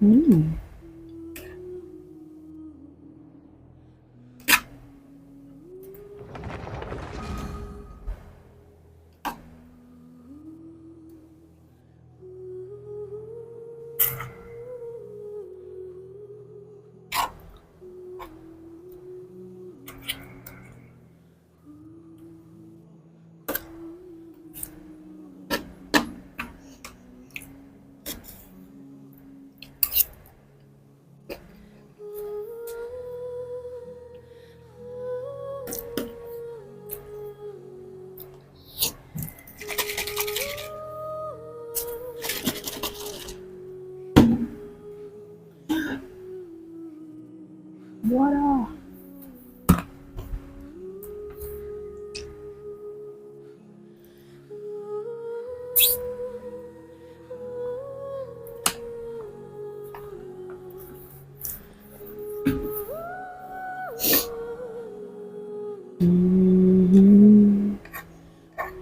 Mm. What a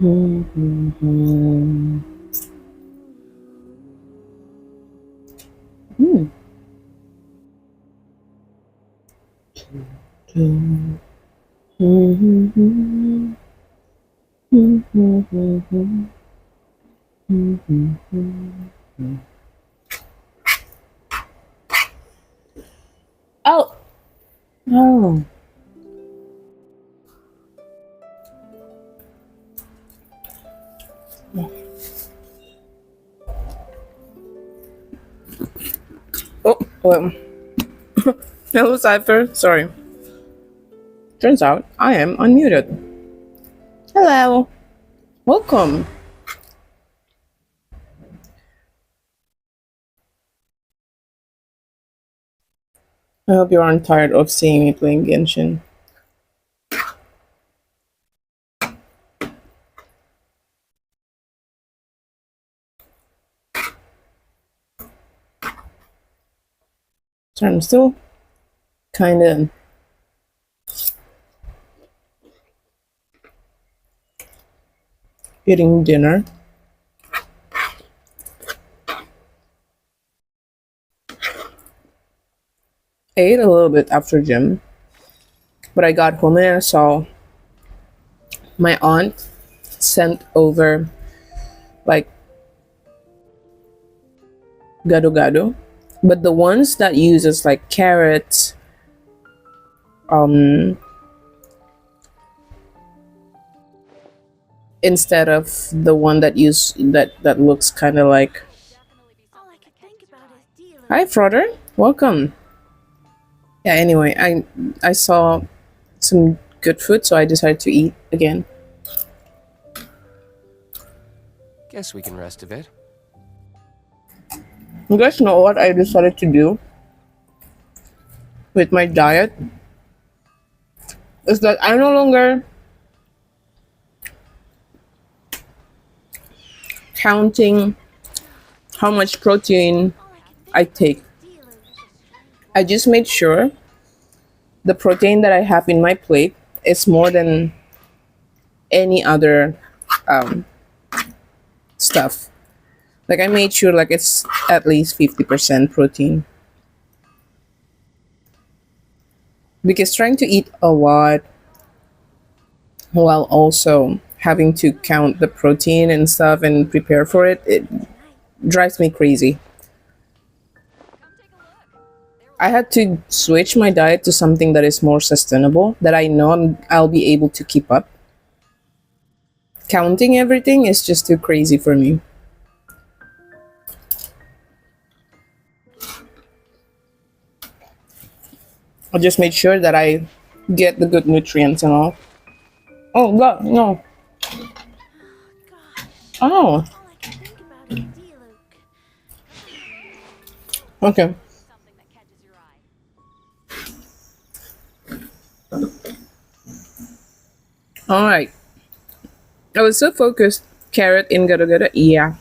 Mhm. Mhm. Mm. Mhm. Mhm. Mhm. Mhm. Oh, oh. Oh, well. Hello, Cypher. Sorry. Turns out I am unmuted. Hello. Welcome. I hope you aren't tired of seeing me playing Genshin. So I'm still kind of eating dinner. Ate a little bit after gym, but I got home and I saw my aunt sent over like gado gado, but the ones that uses like carrots, um, instead of the one that looks kind of like. Hi, Froder. Welcome. Yeah. Anyway, I saw some good food, so I decided to eat again. Guess we can rest a bit. You guys know what I decided to do with my diet is that I no longer counting how much protein I take. I just made sure the protein that I have in my plate is more than any other um, stuff. Like I made sure like it's at least 50% protein because trying to eat a lot while also having to count the protein and stuff and prepare for it, it drives me crazy. I had to switch my diet to something that is more sustainable that I know I'll be able to keep up. Counting everything is just too crazy for me. I just made sure that I get the good nutrients and all. Oh, no, no. Oh, okay. All right. I was so focused. Carrot in gado gado. Yeah.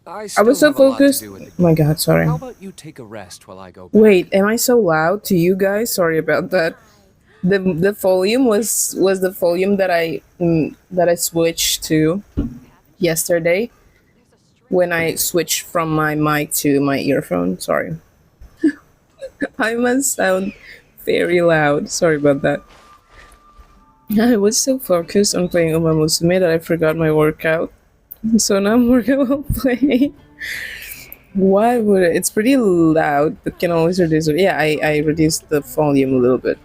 I I was still so have a lot to focused. do with the Oh my game. god, sorry. How about you take a rest while I go Wait, back? am I so loud to you guys? Sorry about that. The volume was the volume that I switched to. yesterday when I switched from my mic to my earphone. Sorry. I must sound very loud. Sorry about that. I was so focused on playing Uma Musume that I forgot my workout. So now I'm working while playing. Why would it? It's pretty loud, but can always reduce it. Yeah, I reduced the volume a little bit.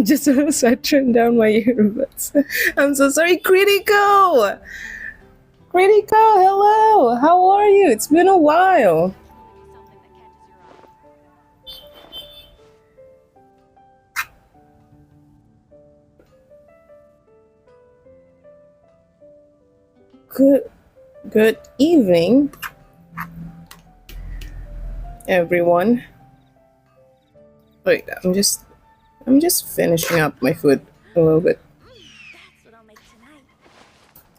Just as I turned down my earbuds. I'm so sorry, Critical! Critical, hello! How are you? It's been a while. Good evening, everyone. Wait, I'm just finishing up my food a little bit.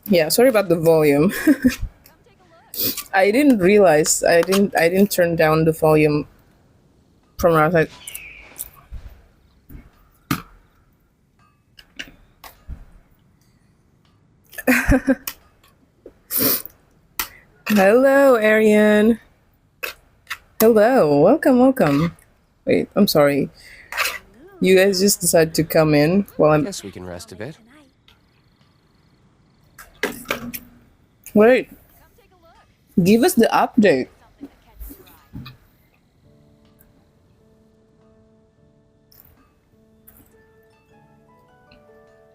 Yeah, sorry about the volume. I didn't realize I didn't turn down the volume from outside. Hello, Arian. Hello, welcome. Wait, I'm sorry. You guys just decided to come in while I'm. Guess we can rest a bit. Wait, give us the update.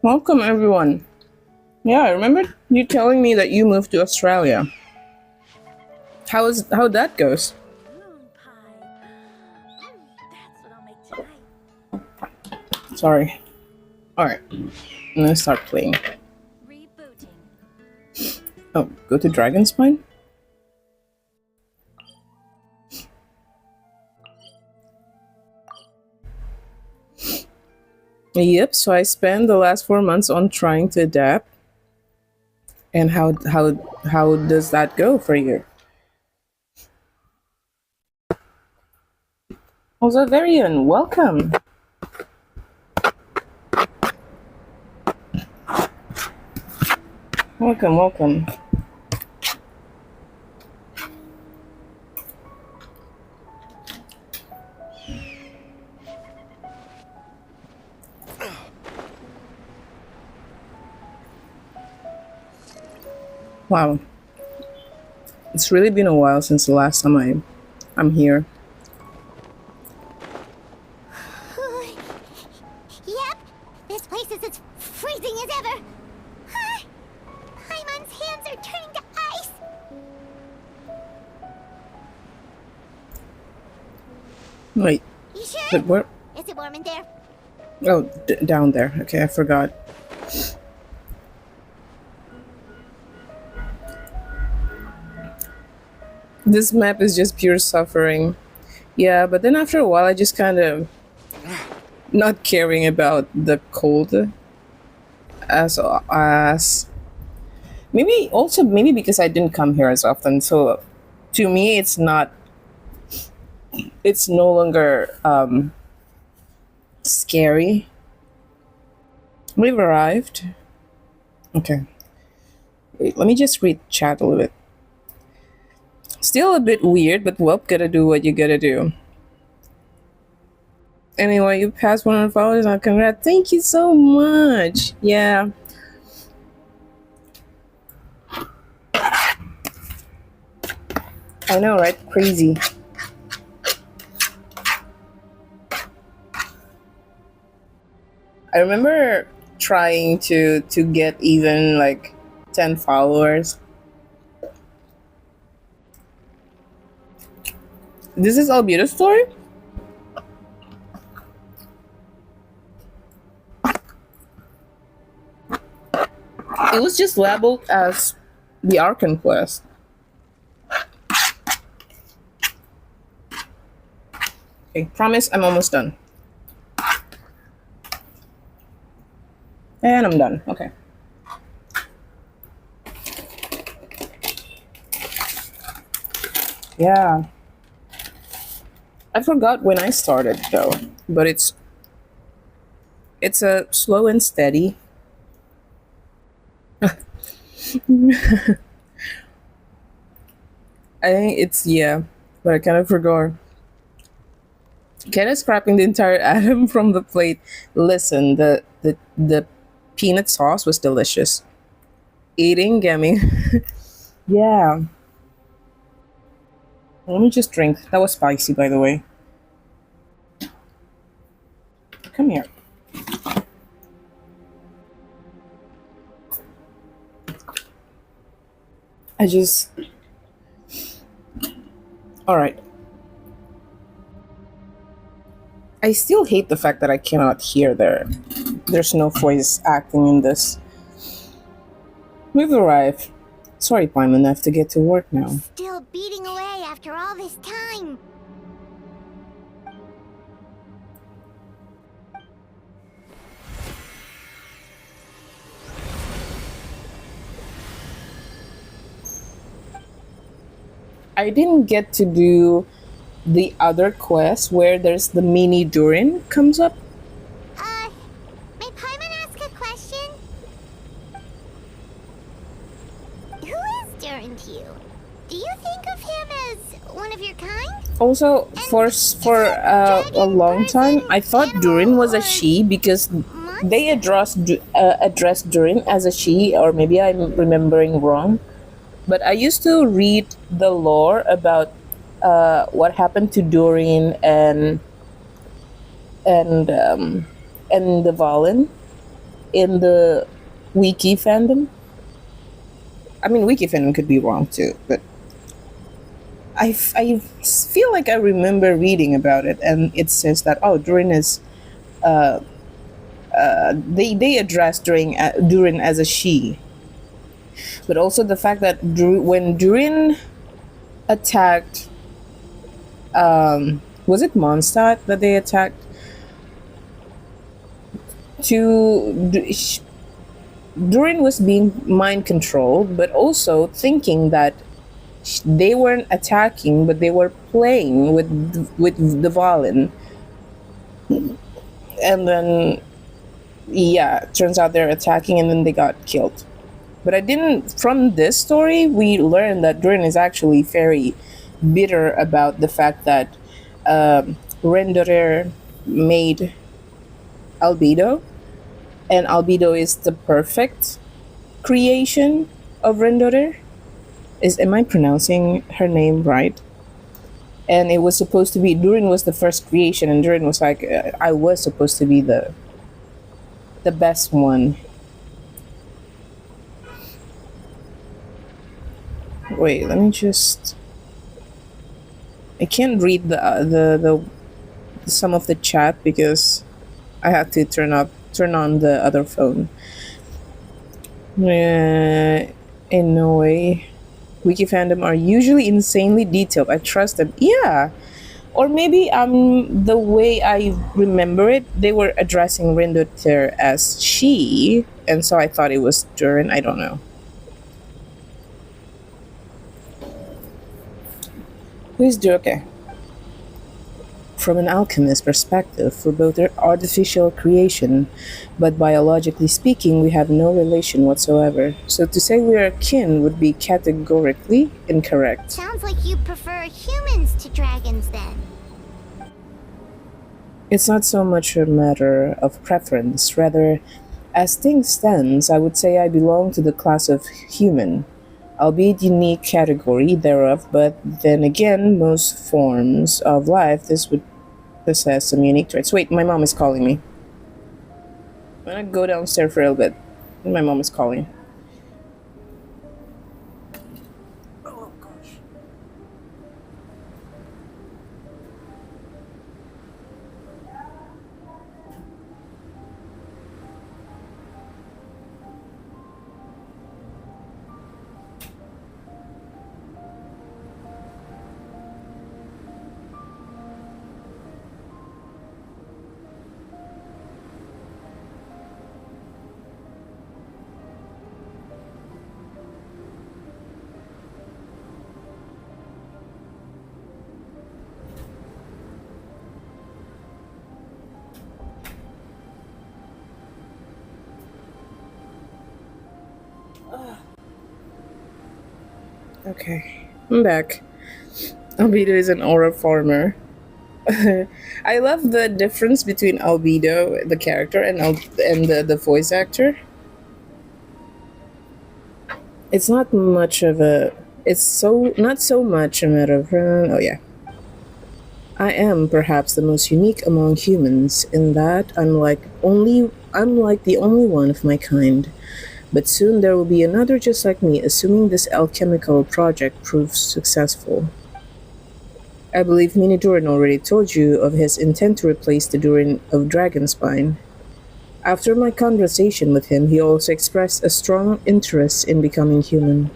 Welcome, everyone. Yeah, I remember you telling me that you moved to Australia. How that goes? Sorry. Alright. I'm gonna start playing. Oh, go to Dragon's Spine? Yep, so I spent the last 4 months on trying to adapt. And how does that go for you? Also, Varian, welcome. Welcome. Wow. It's really been a while since the last time I'm here. Yep, this place is as freezing as ever. Paimon's hands are turning to ice. Wait, You sure? but where? Is it warm in there? Oh, down there. Okay, I forgot. This map is just pure suffering. Yeah, but then after a while, I just kind of not caring about the cold as maybe because I didn't come here as often. So to me, it's not. It's no longer scary. We've arrived. Okay. Wait, let me just read chat a little bit. Still a bit weird, but well, gotta do what you gotta do. Anyway, you passed 100 followers on congrats. Thank you so much. Yeah. I know, right? Crazy. I remember trying to get even like 10 followers. This is Albedo's story? It was just labeled as the Arkan quest. Okay, promise I'm almost done. And I'm done. Okay. Yeah. I forgot when I started though, but it's a slow and steady. I think it's yeah, but I kind of forgot. Kind of scrapping the entire atom from the plate. Listen, the peanut sauce was delicious. Eating gammy. Yeah. Let me just drink. That was spicy, by the way. Come here. I just. All right. I still hate the fact that I cannot hear there. There's no voice acting in this. We've arrived. Sorry, Paimon, I have to get to work now. Still beating away after all this time. I didn't get to do the other quest where there's the mini Durin comes up. May Paimon ask a question? Who is Durin to you? Do you think of him as one of your kind? Also, for a long time, I thought Durin was a she because they addressed Durin as a she, or maybe I'm remembering wrong. But I used to read the lore about what happened to Durin and um, and the Valen in the wiki fandom. I mean, wiki fandom could be wrong too, but I feel like I remember reading about it, and it says that oh, Durin is they address Durin as a she, but also the fact that when Durin attacked, was it Mondstadt that they attacked? Durin was being mind controlled, but also thinking that they weren't attacking, but they were playing with the Valen, and then yeah, turns out they're attacking, and then they got killed. But I didn't. From this story, we learned that Durin is actually very bitter about the fact that Renderer made Albedo, and Albedo is the perfect creation of Renderer. Am I pronouncing her name right? And it was supposed to be Durin was the first creation, and Durin was like, I was supposed to be the best one. Wait, let me just. I can't read the some of the chat because I have to turn on the other phone. In no way. Wiki fandom are usually insanely detailed. I trust them. Yeah. Or maybe the way I remember it, they were addressing Rindoter as she, and so I thought it was Durin. I don't know. Who's Durin? Okay. From an alchemist perspective, for both their artificial creation, but biologically speaking, we have no relation whatsoever. So to say we are kin would be categorically incorrect. Sounds like you prefer humans to dragons then. It's not so much a matter of preference, rather, as things stands, I would say I belong to the class of human, albeit unique category thereof, but then again, most forms of life this would possess some unique traits. Wait, my mom is calling me. I'm gonna go downstairs for a little bit. My mom is calling. Oh gosh. Okay, I'm back. Albedo is an aura farmer. I love the difference between Albedo, the character, and the voice actor. It's not much of a. It's so not so much a matter of. Oh yeah, I am perhaps the most unique among humans in that I'm like the only one of my kind. But soon there will be another just like me, assuming this alchemical project proves successful. I believe Minodurin already told you of his intent to replace the Durin of Dragonspine. After my conversation with him, he also expressed a strong interest in becoming human.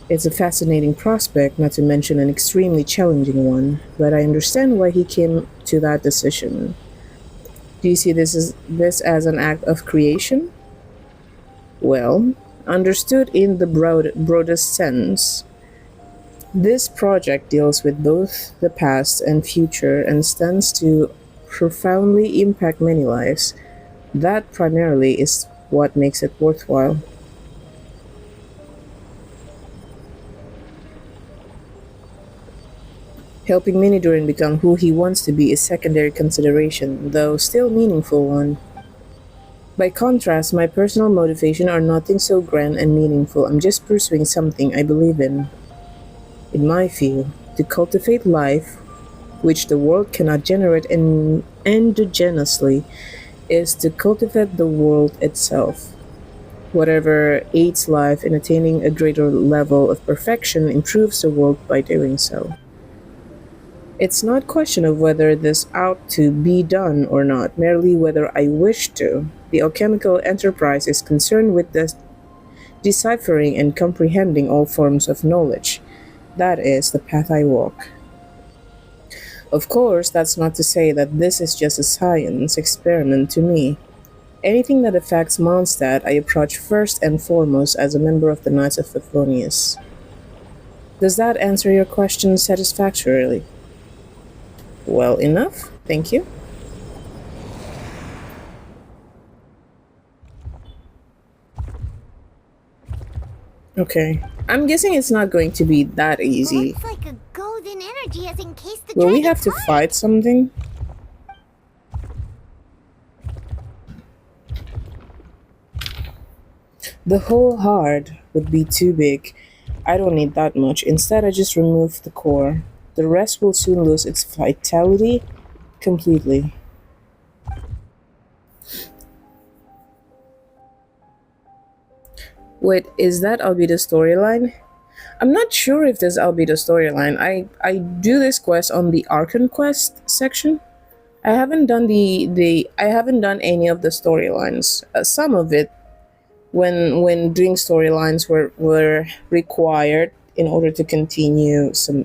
It's a fascinating prospect, not to mention an extremely challenging one, but I understand why he came to that decision. Do you see this as an act of creation? Well, understood in the broadest sense, this project deals with both the past and future and stands to profoundly impact many lives. That primarily is what makes it worthwhile. Helping Minidurin become who he wants to be is secondary consideration, though still meaningful one. By contrast, my personal motivation are nothing so grand and meaningful. I'm just pursuing something I believe in. In my view, to cultivate life, which the world cannot generate endogenously, is to cultivate the world itself. Whatever aids life in attaining a greater level of perfection improves the world by doing so. It's not a question of whether this ought to be done or not, merely whether I wish to. The alchemical enterprise is concerned with deciphering and comprehending all forms of knowledge. That is the path I walk. Of course, that's not to say that this is just a science experiment to me. Anything that affects Mondstadt I approach first and foremost as a member of the Knights of Favonius. Does that answer your question satisfactorily? Well enough, thank you. Okay, I'm guessing it's not going to be that easy. Looks like a golden energy has encased the Will we have dragon's to heart. fight something? The whole heart would be too big. I don't need that much. Instead, I just remove the core. The rest will soon lose its vitality completely. Wait, is that Albedo storyline? I'm not sure if there's Albedo storyline. I do this quest on the Archon quest section. I haven't done I haven't done any of the storylines. Some of it when doing storylines were required in order to continue some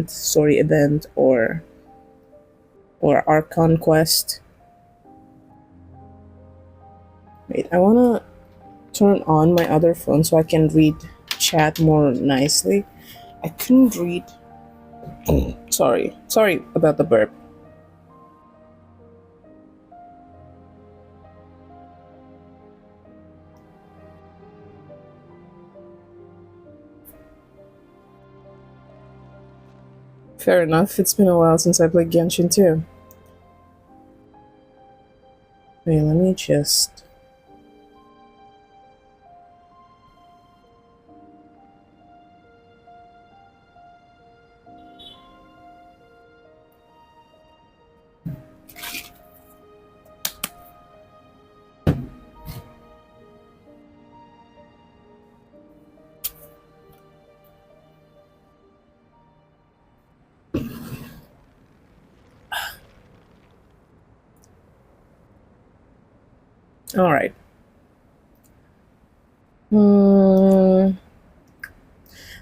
story event or Archon quest. Wait, I wanna turn on my other phone so I can read chat more nicely. I couldn't read. Sorry about the burp. Fair enough, it's been a while since I played Genshin too. Wait, let me just... Alright.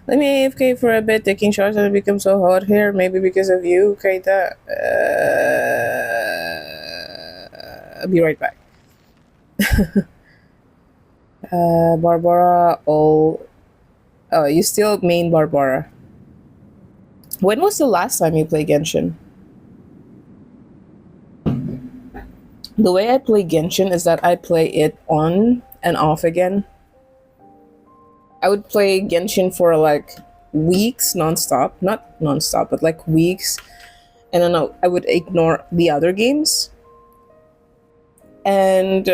Let me AFK for a bit, taking shots and it becomes so hot here. Maybe because of you, Keita. I'll be right back. Barbara, oh, you still main Barbara. When was the last time you played Genshin? The way I play Genshin is that I play it on and off again. I would play Genshin for like weeks nonstop, not nonstop, but like weeks, and then I would ignore the other games. And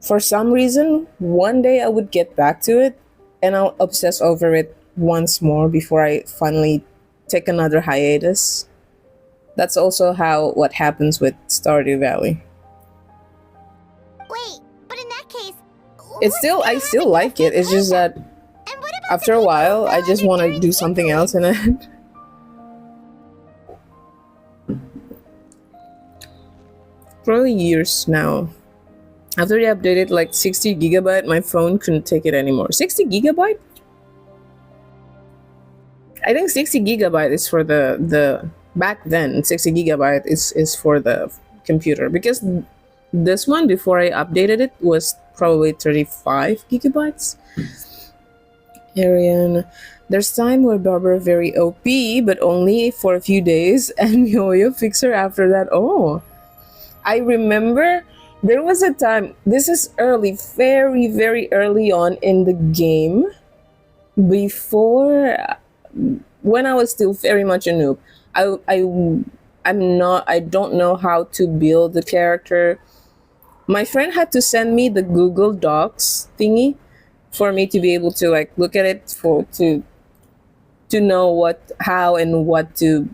for some reason, one day I would get back to it, and I'll obsess over it once more before I finally take another hiatus. That's also how what happens with Stardew Valley. Wait, but in that case, It's still I still like it. It's just that And what about after a while, I just want to do something else in it. Probably years now. After they updated like 60 gigabyte, my phone couldn't take it anymore. 60 gigabyte? I think 60 gigabyte is for the back then. 60 gigabyte is for the computer, because this one before I updated it was probably 35 gigabytes. Arian, there's time where Barbara very OP, but only for a few days, and Yo-Yo fix her after that. Oh, I remember there was a time. This is early, very very early on in the game, before when I was still very much a noob. I'm not. I don't know how to build the character. My friend had to send me the Google Docs thingy for me to be able to like look at it for to know what how and what to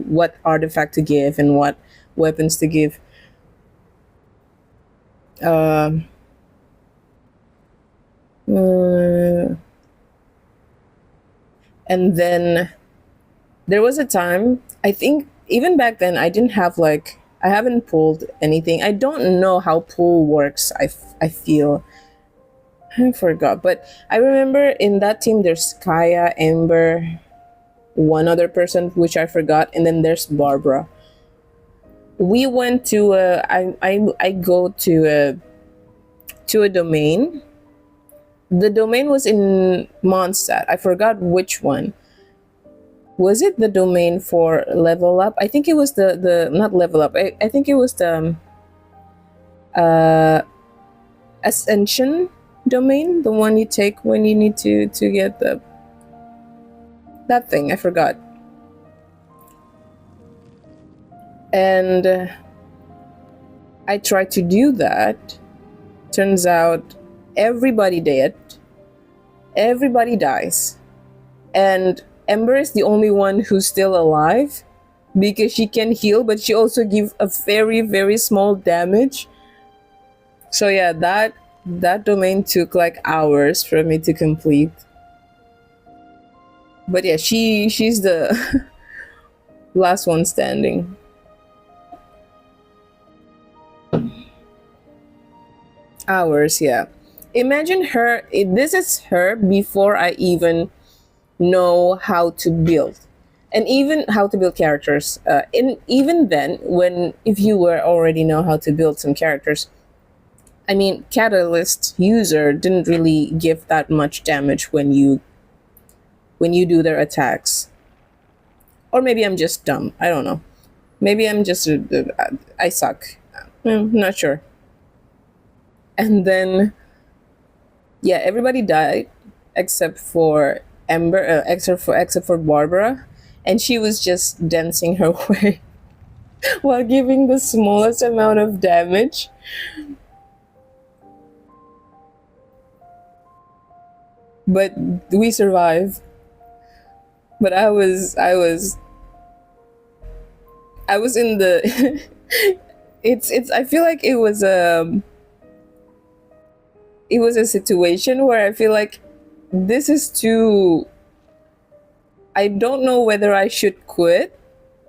what artifact to give and what weapons to give. Um uh, and then there was a time, I think even back then I didn't have like I haven't pulled anything. I don't know how pull works. I feel I forgot, but I remember in that team there's Kaya, Ember, one other person which I forgot, and then there's Barbara. We went to I go to a domain. The domain was in Mondstadt. I forgot which one. Was it the domain for level up? I think it was the not level up. I think it was the uh ascension domain, the one you take when you need to get the that thing. I forgot. And I tried to do that. Turns out everybody dead. Everybody dies. And Ember is the only one who's still alive because she can heal, but she also gives a very very small damage. So yeah, that domain took like hours for me to complete. But yeah, she's the last one standing. Hours, yeah. Imagine her. This is her before I even know how to build, and even how to build characters. In even then, when if you were already know how to build some characters, I mean, Catalyst user didn't really give that much damage when you do their attacks. Or maybe I'm just dumb. I don't know. Maybe I'm just I suck. I'm not sure. And then yeah, everybody died except for Ember, except for Barbara, and she was just dancing her way while giving the smallest amount of damage. But we survived. But I was in the it's I feel like it was a situation where I feel like this is too. I don't know whether I should quit,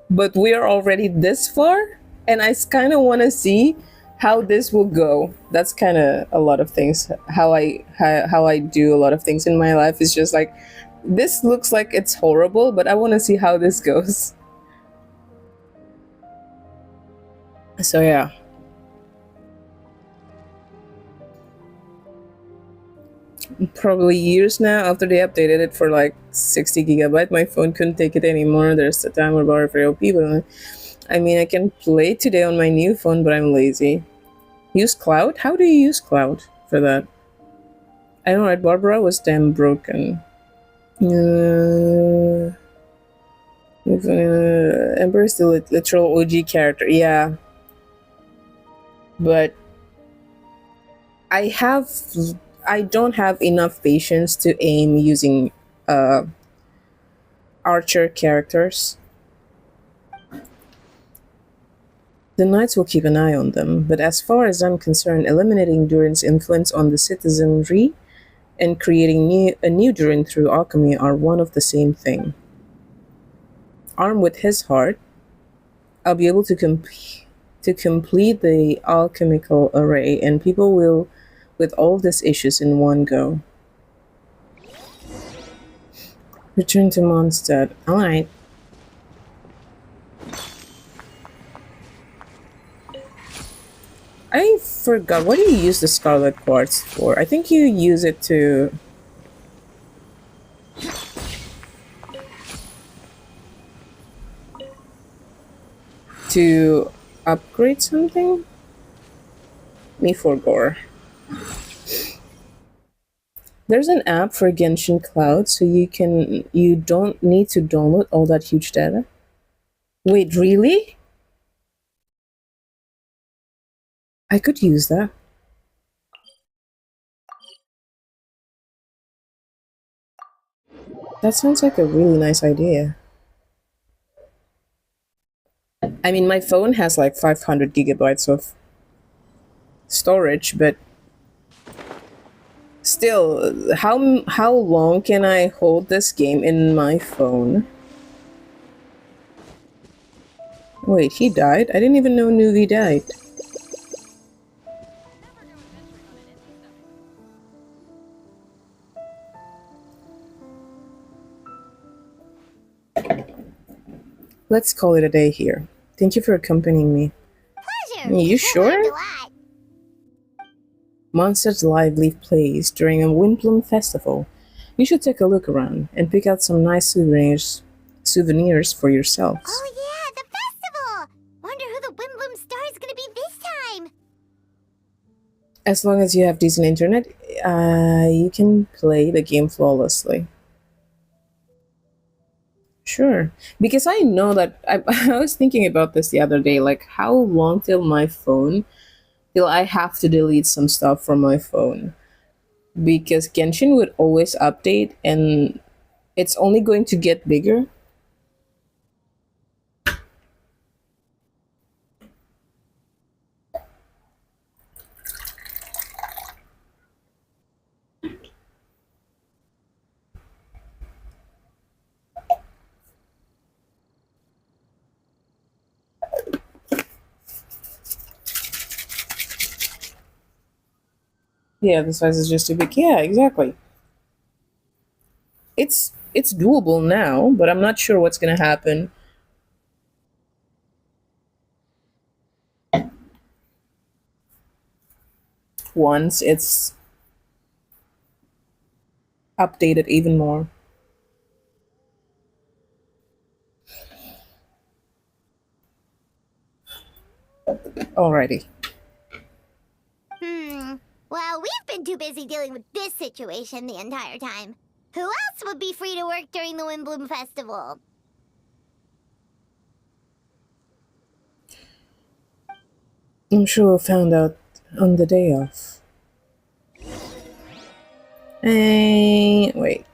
but we are already this far, and I kind of want to see how this will go. That's kind of a lot of things. How I do a lot of things in my life is just like, this looks like it's horrible, but I want to see how this goes. So yeah. Probably years now after they updated it for like 60 gigabyte, my phone couldn't take it anymore. There's a time where bar for OP, but I mean, I can play today on my new phone, but I'm lazy. Use cloud? How do you use cloud? for that. I know, right? Barbara was damn broken. Ember is the literal OG character, yeah. But I have, I don't have enough patience to aim using uh, archer characters. The knights will keep an eye on them, but as far as I'm concerned, eliminating Durin's influence on the citizenry and creating a new Durin through alchemy are one of the same thing. Armed with his heart, I'll be able to complete the alchemical array, and people will with all these issues in one go. Return to Mondstadt. Alright. I forgot. What do you use the Scarlet Quartz for? I think you use it to upgrade something? Me for gore. There's an app for Genshin Cloud, so you don't need to download all that huge data. Wait, really? I could use that. That sounds like a really nice idea. I mean, my phone has like 500 gigabytes of storage, but still, how long can I hold this game in my phone? Wait, he died? I didn't even know Nuvi died. Let's call it a day here. Thank you for accompanying me. Pleasure. You I sure? learned a lot. Monsters Lively plays during a Windbloom festival. You should take a look around and pick out some nice souvenirs for yourselves. Oh yeah, the festival! Wonder who the Wimbledon star is gonna be this time. As long as you have decent internet, you can play the game flawlessly. Sure. Because I know that I was thinking about this the other day, like how long till I have to delete some stuff from my phone. Because Genshin would always update and it's only going to get bigger. Yeah, the size is just too big. Yeah, exactly. It's doable now, but I'm not sure what's gonna happen once it's updated even more. Alrighty. Well, we've been too busy dealing with this situation the entire time. Who else would be free to work during the Wimbloom Festival? I'm sure we'll find out on the day off. Hey, wait.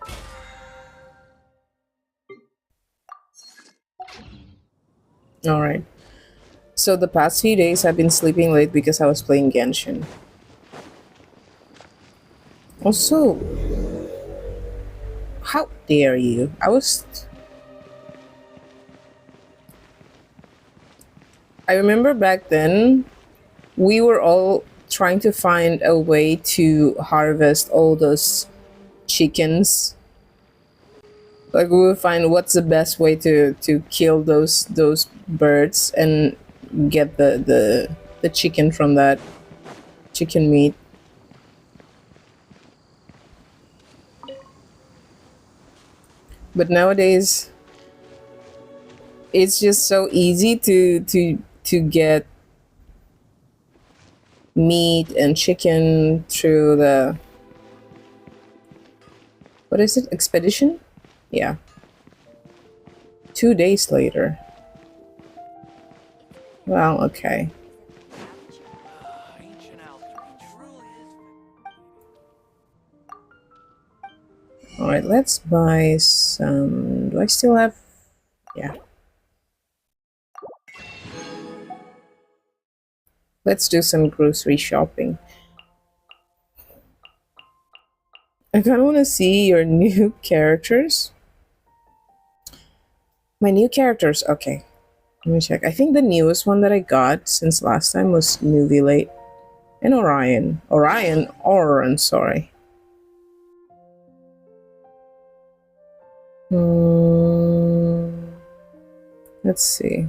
Alright. So the past few days I've been sleeping late because I was playing Genshin. Also, how dare you? I remember back then we were all trying to find a way to harvest all those chickens. Like we would find what's the best way to kill those birds and get the chicken from that chicken meat. But nowadays it's just so easy to get meat and chicken through the, what is it, expedition? Yeah. 2 days later. Well, okay. Alright, let's buy some... Do I still have... Yeah. Let's do some grocery shopping. I kind of want to see your new characters. My new characters, okay. Let me check. I think the newest one that I got since last time was Nuvilate and Orion. Orion, sorry. Let's see.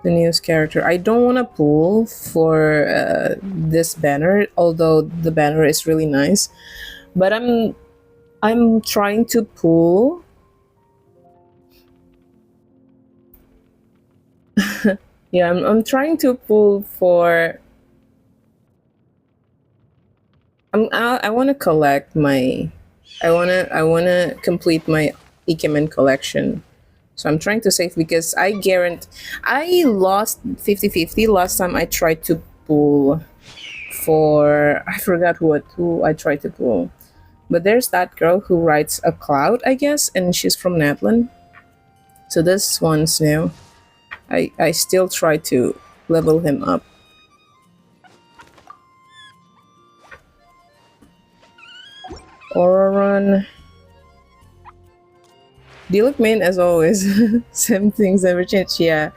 The newest character. I don't want to pull for this banner, although the banner is really nice. But I'm trying to pull. Yeah, I'm trying to pull for. I want to collect my. I wanna complete my Ikemen collection. So I'm trying to save because I guarantee I lost 50-50 last time I tried to pull for, I forgot who I tried to pull. But there's that girl who rides a cloud, I guess, and she's from Netland. So this one's new. I still try to level him up. Aura run. Diluc main as always. Same things never change. Yeah.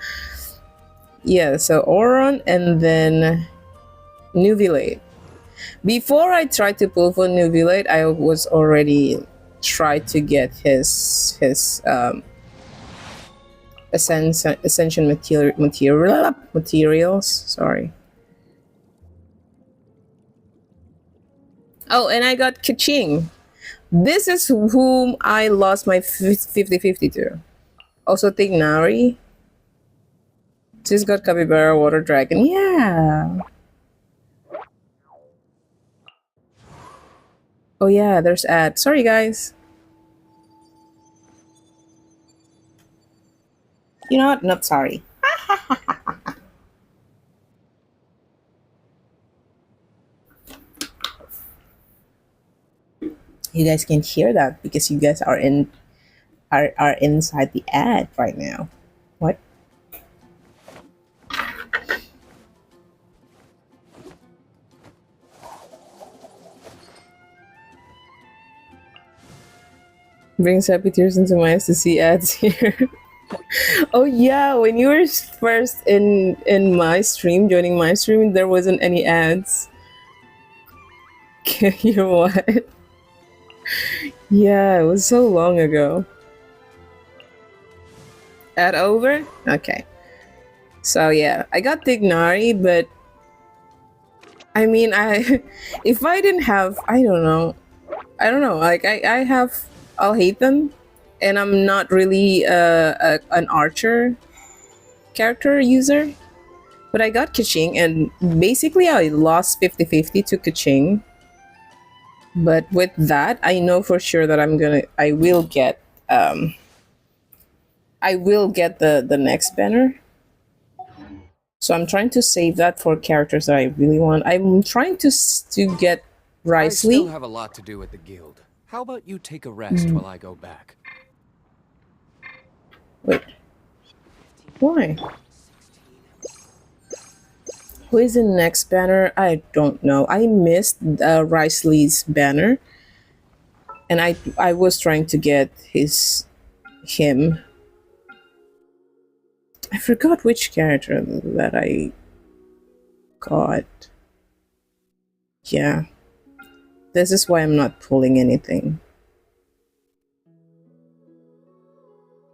Yeah, so Auron and then Nuvilate. Before I tried to pull for Nuvilate, I was already tried to get his ascension materials. Sorry. Oh, and I got Kaching. This is whom I lost my 50-50 to. Also Tignari. She's got Capybara, Water Dragon. Yeah. Oh yeah, there's ad. Sorry guys. You know what? Not sorry. You guys can hear that because you guys are inside the ad right now. What? Brings happy tears into my eyes to see ads here. Oh yeah, when you were first in my stream, joining my stream, there wasn't any ads. You know what? Yeah, it was so long ago. Ad over? Okay. So yeah, I got Tignari, but I mean, if I didn't have, I don't know, like I have, I'll hate them, and I'm not really an archer character user, but I got Kaching, and basically I lost 50-50 to Kaching. But with that, I know for sure that I will get the next banner. So I'm trying to save that for characters that I really want. I'm trying to get I still Riceley. have a lot to do at the guild. How about you take a rest while I go back? Wait. Why? Who is the next banner? I don't know. I missed Riceley's banner, and I was trying to get him. I forgot which character that I got. Yeah. This is why I'm not pulling anything.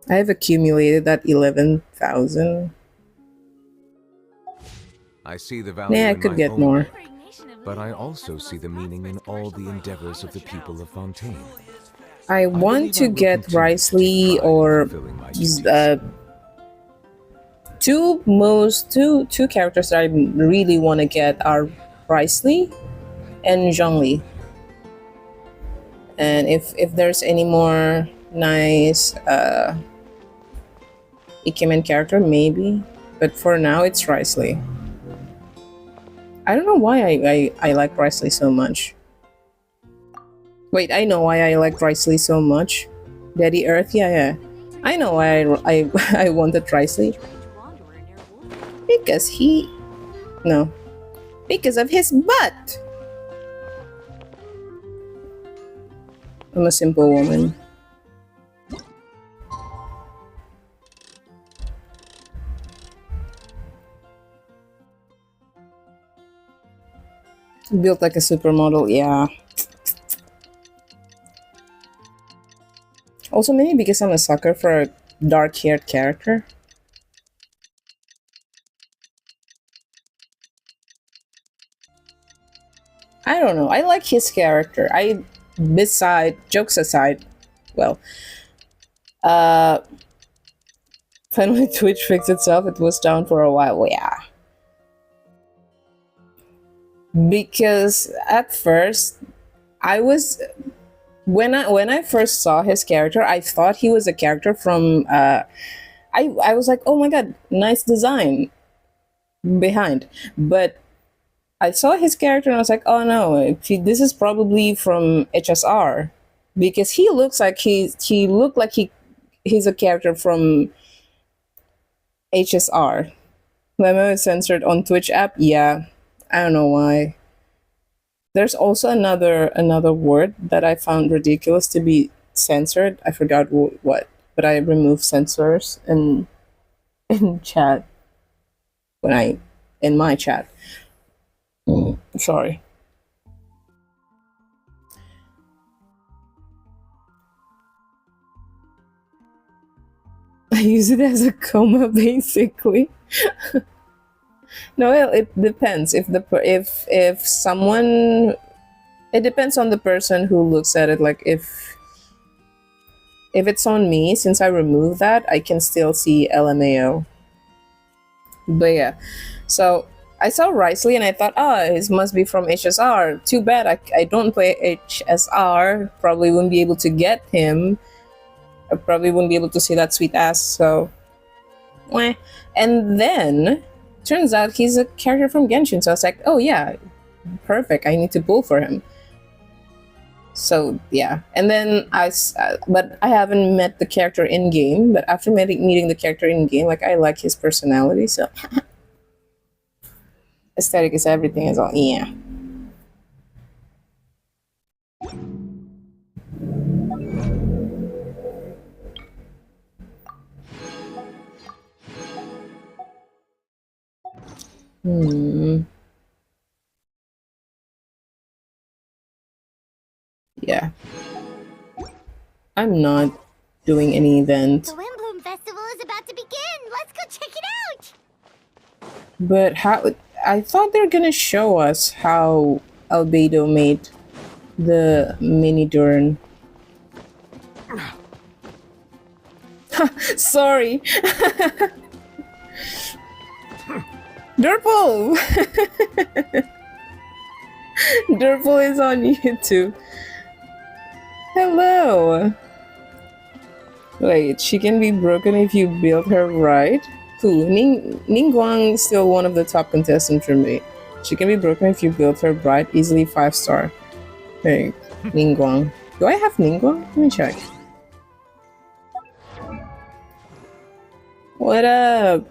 I have accumulated that 11,000. I see the value Yeah, I in could my get own more. work, but I also see the meaning in all the endeavors of the people of Fontaine. I want to get Riceley or two characters that I really want to get are Lee and Zhongli. And if there's any more nice Ikemen character, maybe. But for now, it's Lee. I don't know why I like Lee so much. Wait, I know why I like Lee so much. Daddy Earth, yeah. I know why I wanted Lee. Because no. Because of his butt! I'm a simple woman. Built like a supermodel, yeah. Also, maybe because I'm a sucker for a dark-haired character. I don't know. I like his character. Jokes aside, well, uh, finally Twitch fixed itself. It was down for a while. Well, yeah. Because at first, when I first saw his character, I thought he was a character from I was like, oh my god, nice design behind. But I saw his character and I was like, oh no, this is probably from HSR because he looks like he looked like he's a character from HSR. Lemon is censored on Twitch app. Yeah, I don't know why. There's also another word that I found ridiculous to be censored. I forgot what, but I removed censors in chat in my chat. Sorry. I use it as a comma basically. No, it depends. If someone, it depends on the person who looks at it. Like if it's on me, since I removed that, I can still see LMAO. But yeah, so I saw Lee and I thought, oh, it must be from HSR. Too bad I don't play HSR. Probably wouldn't be able to get him. I probably wouldn't be able to see that sweet ass. So, meh. And then turns out he's a character from Genshin. So I was like, oh yeah, perfect. I need to pull for him. So yeah, and then but I haven't met the character in game. But after meeting the character in game, like I like his personality. So aesthetic is everything as well. Yeah. Yeah. I'm not doing any event. The Windbloom Festival is about to begin. Let's go check it out. But how? I thought they're gonna show us how Albedo made the mini Durn. Sorry. Durple! Durple is on YouTube. Hello! Wait, she can be broken if you build her right? Cool. Ningguang is still one of the top contestants for me. She can be broken if you build her right, easily 5-star. Hey, Ningguang. Do I have Ningguang? Let me check. What up?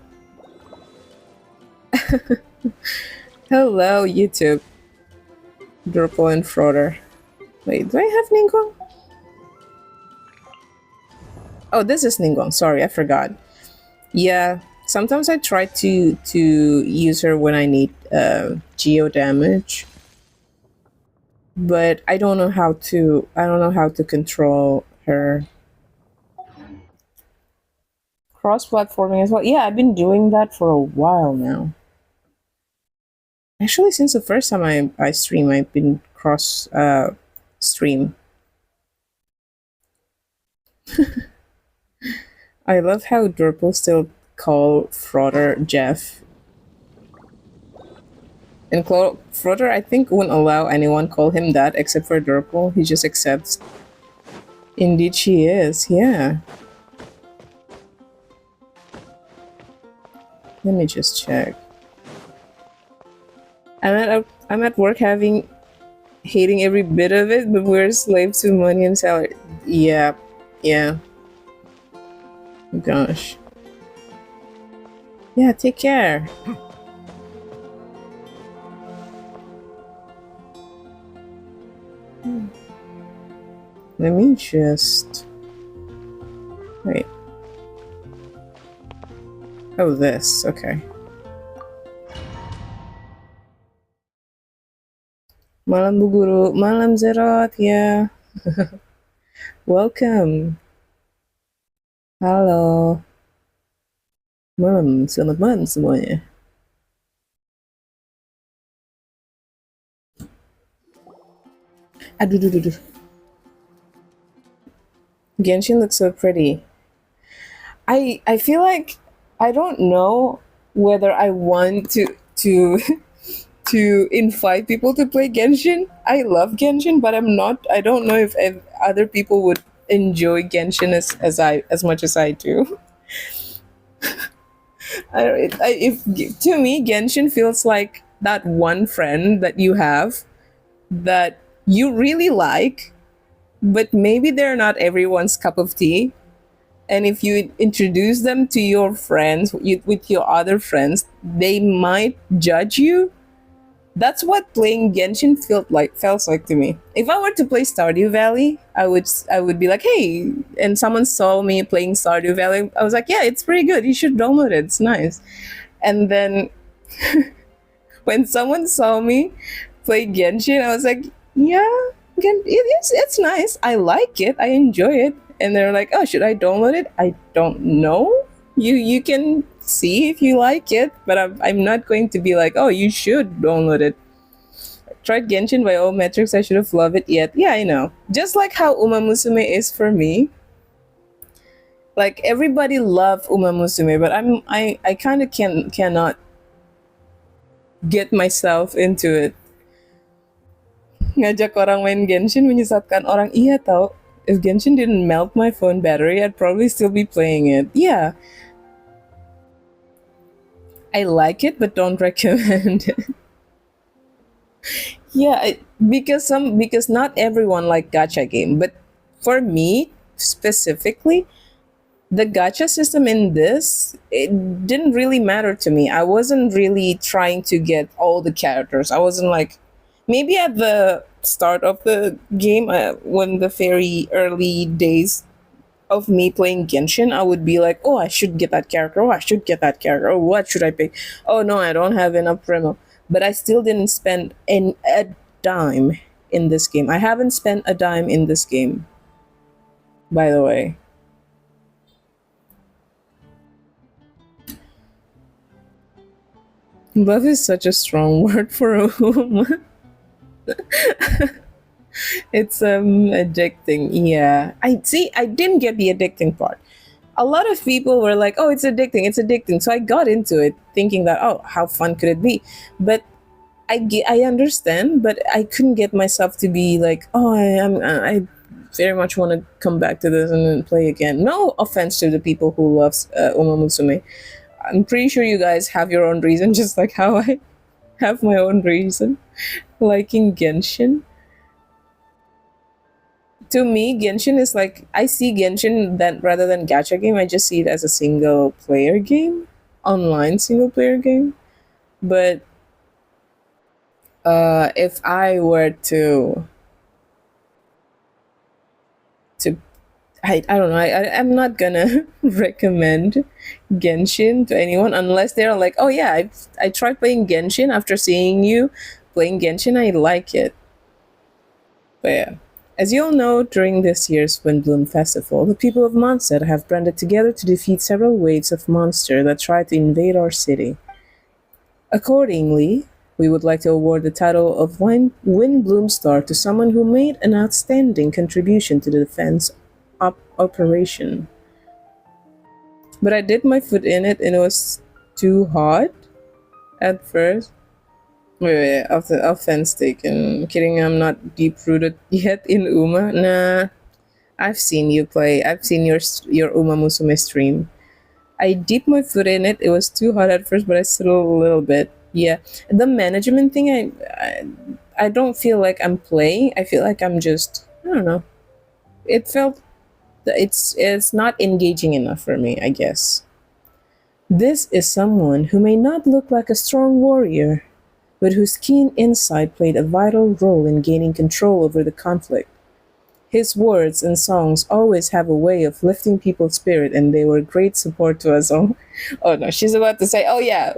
Hello, YouTube. Durple and Froder. Wait, do I have Ningguang? Oh, this is Ningguang. Sorry, I forgot. Yeah, sometimes I try to use her when I need geo damage, but I don't know how to. I don't know how to control her. Cross-platforming as well. Yeah, I've been doing that for a while now. Actually, since the first time I stream, I've been cross stream. I love how Durple still call Frother Jeff. And Frother, I think, wouldn't allow anyone call him that except for Durple. He just accepts. Indeed, she is. Yeah. Let me just check. I'm at work hating every bit of it, but we're slaves to money and salary. Yeah. Yeah. Gosh. Yeah, take care. Let me just... Wait. Oh, this. Okay. Malam Bu Guru. Malam Zerot. Yeah. Welcome. Halo. Selamat malam semuanya. Aduh, duh, duh, duh. Genshin looks so pretty. I feel like I don't know whether I want to to invite people to play Genshin. I love Genshin, but I don't know if other people would enjoy Genshin as much as I do. If to me, Genshin feels like that one friend that you have that you really like, but maybe they're not everyone's cup of tea. And if you introduce them to your friends, with your other friends, they might judge you. That's what playing Genshin felt like to me. If I were to play Stardew Valley, I would be like, hey, and someone saw me playing Stardew Valley, I was like, yeah, it's pretty good. You should download it. It's nice. And then when someone saw me play Genshin, I was like, yeah, it's nice. I like it. I enjoy it. And they're like, oh, should I download it? I don't know. You can see if you like it, but I'm not going to be like, oh, you should download it. I tried Genshin by all metrics. I should have loved it yet. Yeah, I know. Just like how Uma Musume is for me. Like everybody love Uma Musume, but I kind of cannot get myself into it. Ngajak orang main Genshin menyesatkan orang. Iya tau. If Genshin didn't melt my phone battery, I'd probably still be playing it. Yeah. I like it, but don't recommend it. Yeah, because not everyone like gacha game, but for me specifically, the gacha system in this, it didn't really matter to me. I wasn't really trying to get all the characters. I wasn't like, maybe at the start of the game, when the very early days of me playing Genshin, I would be like, oh, I should get that character. Oh, I should get that character. Oh, what should I pick? Oh no, I don't have enough Primo. But I still didn't spend a dime in this game. I haven't spent a dime in this game, by the way. Love is such a strong word for a woman. It's addicting. Yeah. I didn't get the addicting part. A lot of people were like, "Oh, it's addicting." So I got into it thinking that, "Oh, how fun could it be?" But I understand, but I couldn't get myself to be like, "Oh, I very much want to come back to this and then play again." No offense to the people who loves Uma Musume. I'm pretty sure you guys have your own reason, just like how I have my own reason liking Genshin. To me, Genshin is like, I see Genshin that rather than gacha game, I just see it as a single player game, online single player game. But if I were to I don't know, I'm not gonna recommend Genshin to anyone unless they're like, oh yeah, I tried playing Genshin after seeing you playing Genshin, I like it. But yeah. As you all know, during this year's Windbloom Festival, the people of Mondstadt have banded together to defeat several waves of monsters that tried to invade our city. Accordingly, we would like to award the title of Windbloom Star to someone who made an outstanding contribution to the defense operation. But I dipped my foot in it and it was too hot at first. Wait, offense taken. Kidding, I'm not deep rooted yet in Uma. Nah, I've seen you play. I've seen your Uma Musume stream. I dipped my foot in it. It was too hot at first, but I settled a little bit. Yeah, the management thing. I don't feel like I'm playing. I feel like I'm just. I don't know. It felt it's not engaging enough for me. I guess this is someone who may not look like a strong warrior, but whose keen insight played a vital role in gaining control over the conflict. His words and songs always have a way of lifting people's spirit, and they were great support to us all. Oh no, she's about to say, "Oh yeah,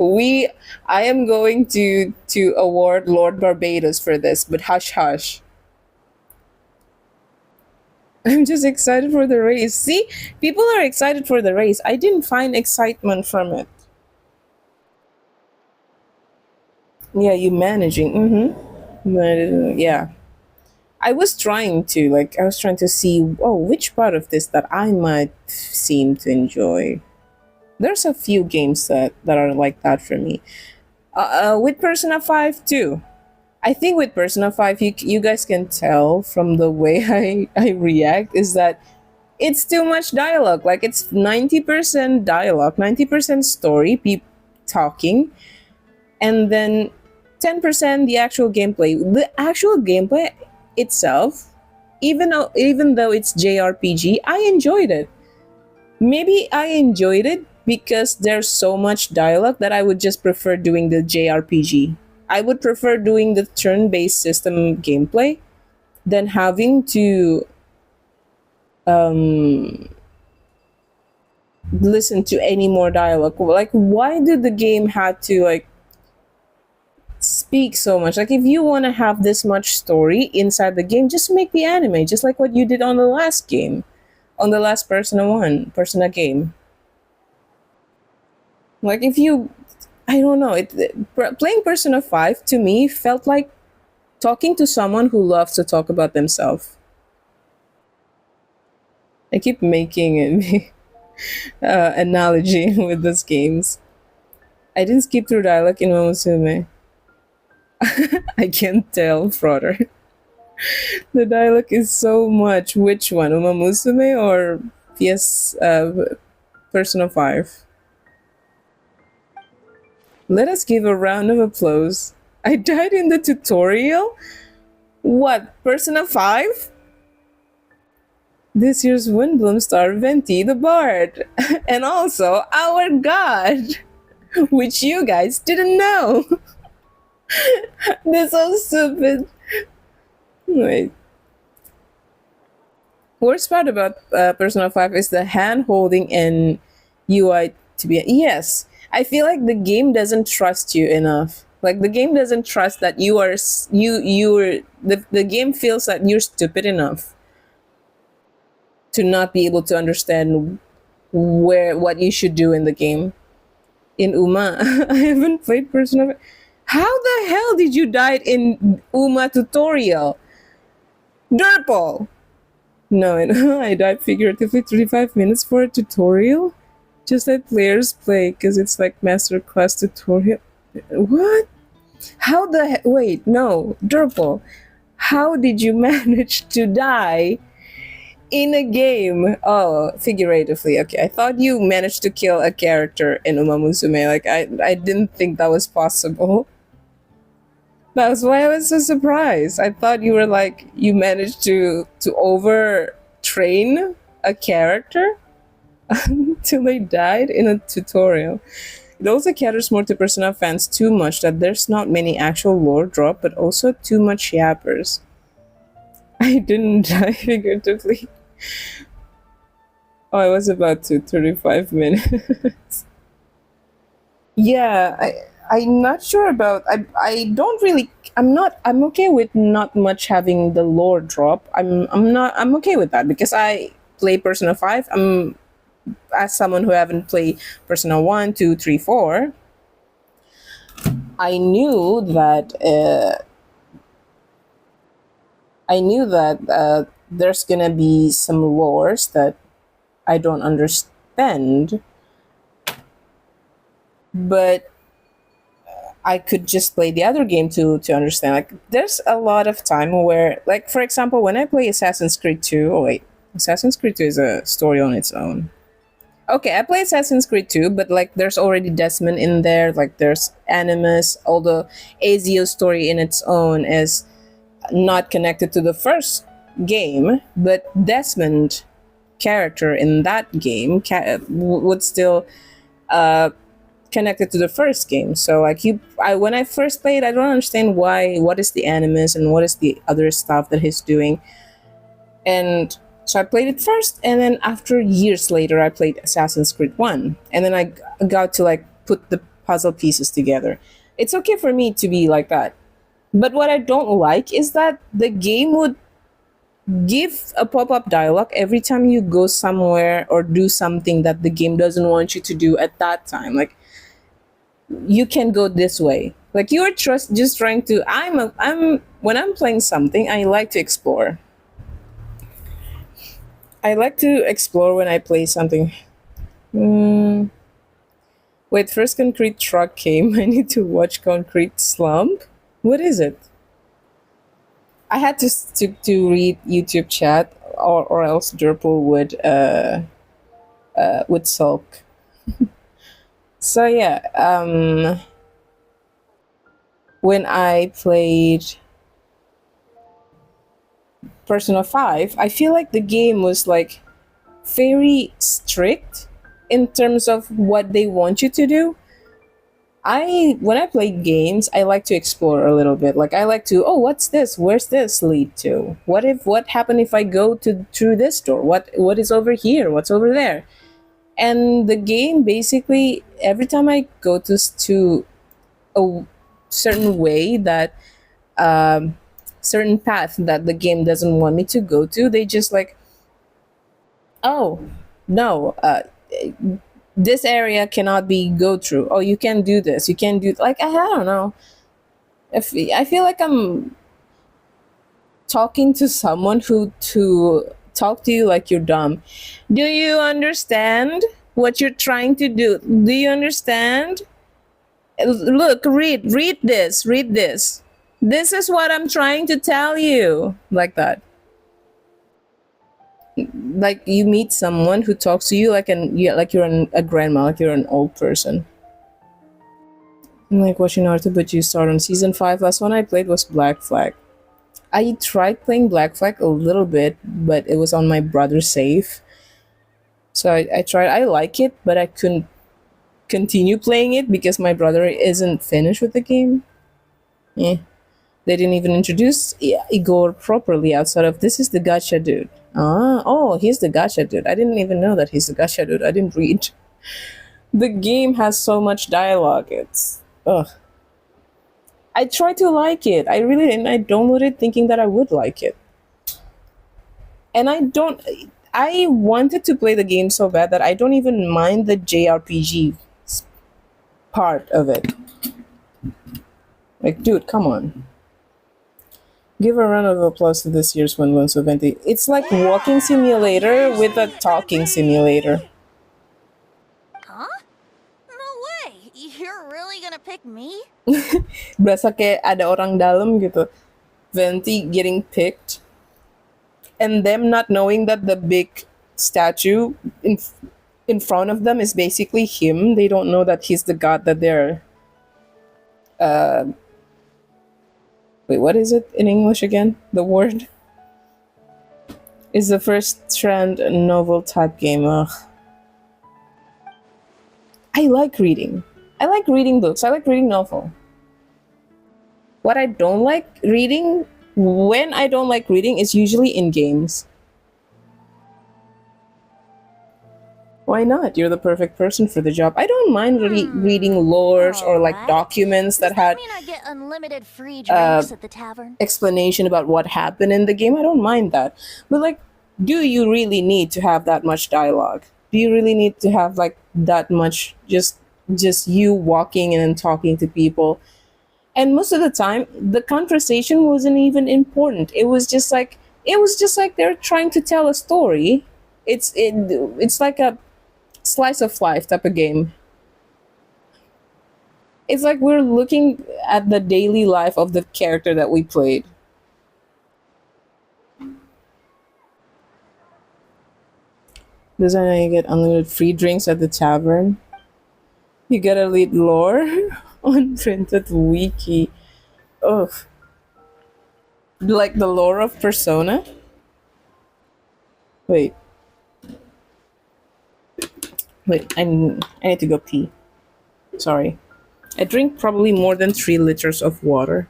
I am going to award Lord Barbados for this," but hush, hush. I'm just excited for the race. See, people are excited for the race. I didn't find excitement from it. Yeah, you managing. Mm-hmm. But, yeah. I was trying to see, oh, which part of this that I might seem to enjoy. There's a few games that are like that for me. With Persona 5 too. I think with Persona 5, you guys can tell from the way I react is that it's too much dialogue. Like it's 90% dialogue, 90% story, people talking, and then 10% the actual gameplay. The actual gameplay itself, even though it's JRPG, I enjoyed it. Maybe I enjoyed it because there's so much dialogue that I would just prefer doing the JRPG. I would prefer doing the turn-based system gameplay than having to um listen to any more dialogue. Like why did the game had to like speak so much? Like if you want to have this much story inside the game, just make the anime just like what you did on the last game, on the last Persona game. Like if you, I don't know, playing Persona 5 to me felt like talking to someone who loves to talk about themselves. I keep making it analogy with those games. I didn't skip through dialogue in Momosume. I can't tell, Frauder. The dialogue is so much. Which one, Uma Musume or PS Persona 5? Let us give a round of applause. I died in the tutorial? What, Persona 5? This year's Windbloom star Venti the Bard. And also our god, which you guys didn't know. This is so stupid. Wait. Worst part about Persona 5 is the hand holding and UI to be. Yes, I feel like the game doesn't trust you enough. Like the game doesn't trust that you are the game feels that you're stupid enough to not be able to understand what you should do in the game. In Uma, I haven't played Persona. How the hell did you die in Uma tutorial? Durple! No, I died figuratively 35 minutes for a tutorial? Just let players play, because it's like masterclass tutorial. What? How the wait, no, Durple. How did you manage to die in a game? Oh, figuratively. Okay, I thought you managed to kill a character in Uma Musume. Like, I didn't think that was possible. That's why I was so surprised. I thought you were like you managed to over train a character until they died in a tutorial. It also caters more to Persona fans too much that there's not many actual lore drop, but also too much yappers. I didn't die figuratively. Oh, I was about to 35 minutes. Yeah, I'm not sure about I don't really I'm okay with not much having the lore drop. I'm okay with that because I play Persona 5. I'm as someone who haven't played Persona 1, 2, 3, 4. I knew that there's gonna be some lores that I don't understand. but I could just play the other game to understand. Like there's a lot of time where, like for example, when I play Assassin's Creed 2, oh wait, Assassin's Creed 2 is a story on its own. Okay, I play Assassin's Creed 2, but like there's already Desmond in there, like there's Animus, although Ezio's story in its own is not connected to the first game, but Desmond character in that game would still connected to the first game. So like when I first played, I don't understand what is the Animus and what is the other stuff that he's doing. And so I played it first, and then after years later, I played Assassin's Creed 1, and then I got to like put the puzzle pieces together. It's okay for me to be like that. But what I don't like is that the game would give a pop-up dialogue every time you go somewhere or do something that the game doesn't want you to do at that time. Like you can go this way. Like you're just trying to I'm when I'm playing something, I like to explore. I like to explore when I play something. Hmm. Wait, first Concrete Truck came. I need to watch Concrete Slump. What is it? I had to read YouTube chat, or else Derpal would sulk. So yeah, when I played Persona 5, I feel like the game was like very strict in terms of what they want you to do. When I play games, I like to explore a little bit. Like I like to, oh, what's this? Where's this lead to? What happened if I go to through this door? What is over here? What's over there? And the game basically every time I go to a certain way that certain path that the game doesn't want me to go to, they just like, oh no, this area cannot be go through. Oh, you can do this. You can do like I don't know. If I feel like I'm talking to someone who to talk to you like you're dumb. Do you understand what you're trying to do? Do you understand? Look, read this, read this. This is what I'm trying to tell you. Like that. Like you meet someone who talks to you like you're a grandma, like you're an old person. I'm like watching Naruto, but you start on season 5. Last one I played was Black Flag. I tried playing Black Flag a little bit, but it was on my brother's save. So I tried. I like it, but I couldn't continue playing it because my brother isn't finished with the game. Yeah. They didn't even introduce Igor properly outside of this is the gacha dude. Oh, he's the gacha dude. I didn't even know that he's the gacha dude. I didn't read. The game has so much dialogue. It's ugh. I tried to like it. I really didn't. I downloaded it thinking that I would like it. And I don't. I wanted to play the game so bad that I don't even mind the JRPG part of it. Like, dude, come on. Give a round of applause to this year's Winland Soventi. It's like walking simulator with a talking simulator. Huh? No way! You're really gonna pick me? Berasa kayak ada orang dalam gitu. Venti getting picked. And them not knowing that the big statue in front of them is basically him. They don't know that he's the god that they're wait, what is it in English again? The word is the first trend novel type game. Ugh. I like reading. I like reading books. I like reading novel. What I don't like reading, when I don't like reading, is usually in games. Why not? You're the perfect person for the job. I don't mind reading lores or like documents that had mean I get unlimited free drinks at the tavern? explanation about what happened in the game. I don't mind that. But like, do you really need to have that much dialogue? Do you really need to have like that much just you walking and talking to people? And most of the time the conversation wasn't even important. It was just like they're trying to tell a story. It's like a slice of life type of game. It's like we're looking at the daily life of the character that we played. This is how you get unlimited free drinks at the tavern. You get a lead lore on printed wiki. Ugh. Like the lore of Persona? Wait, I need to go pee. Sorry. I drink probably more than 3 liters of water.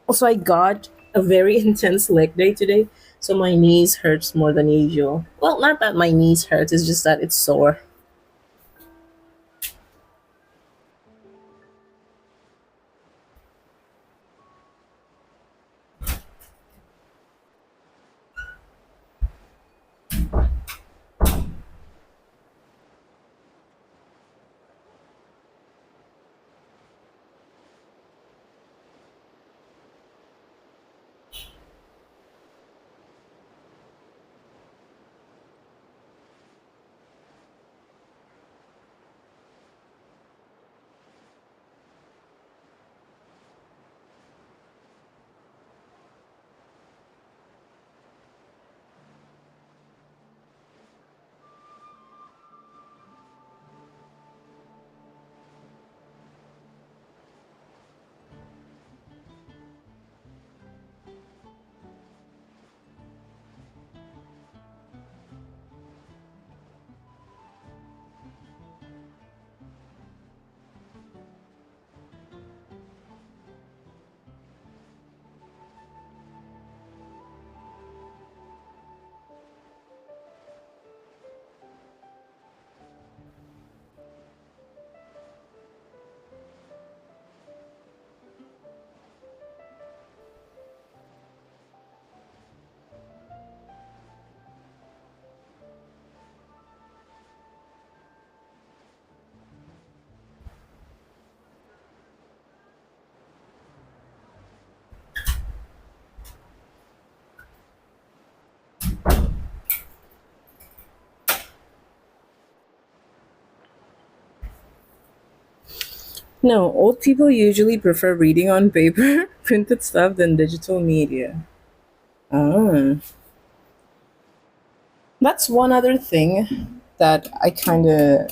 Also, I got a very intense leg day today, so my knees hurts more than usual. Well, not that my knees hurt, it's just that it's sore. No, old people usually prefer reading on paper, printed stuff than digital media. Ah. That's one other thing that I kind of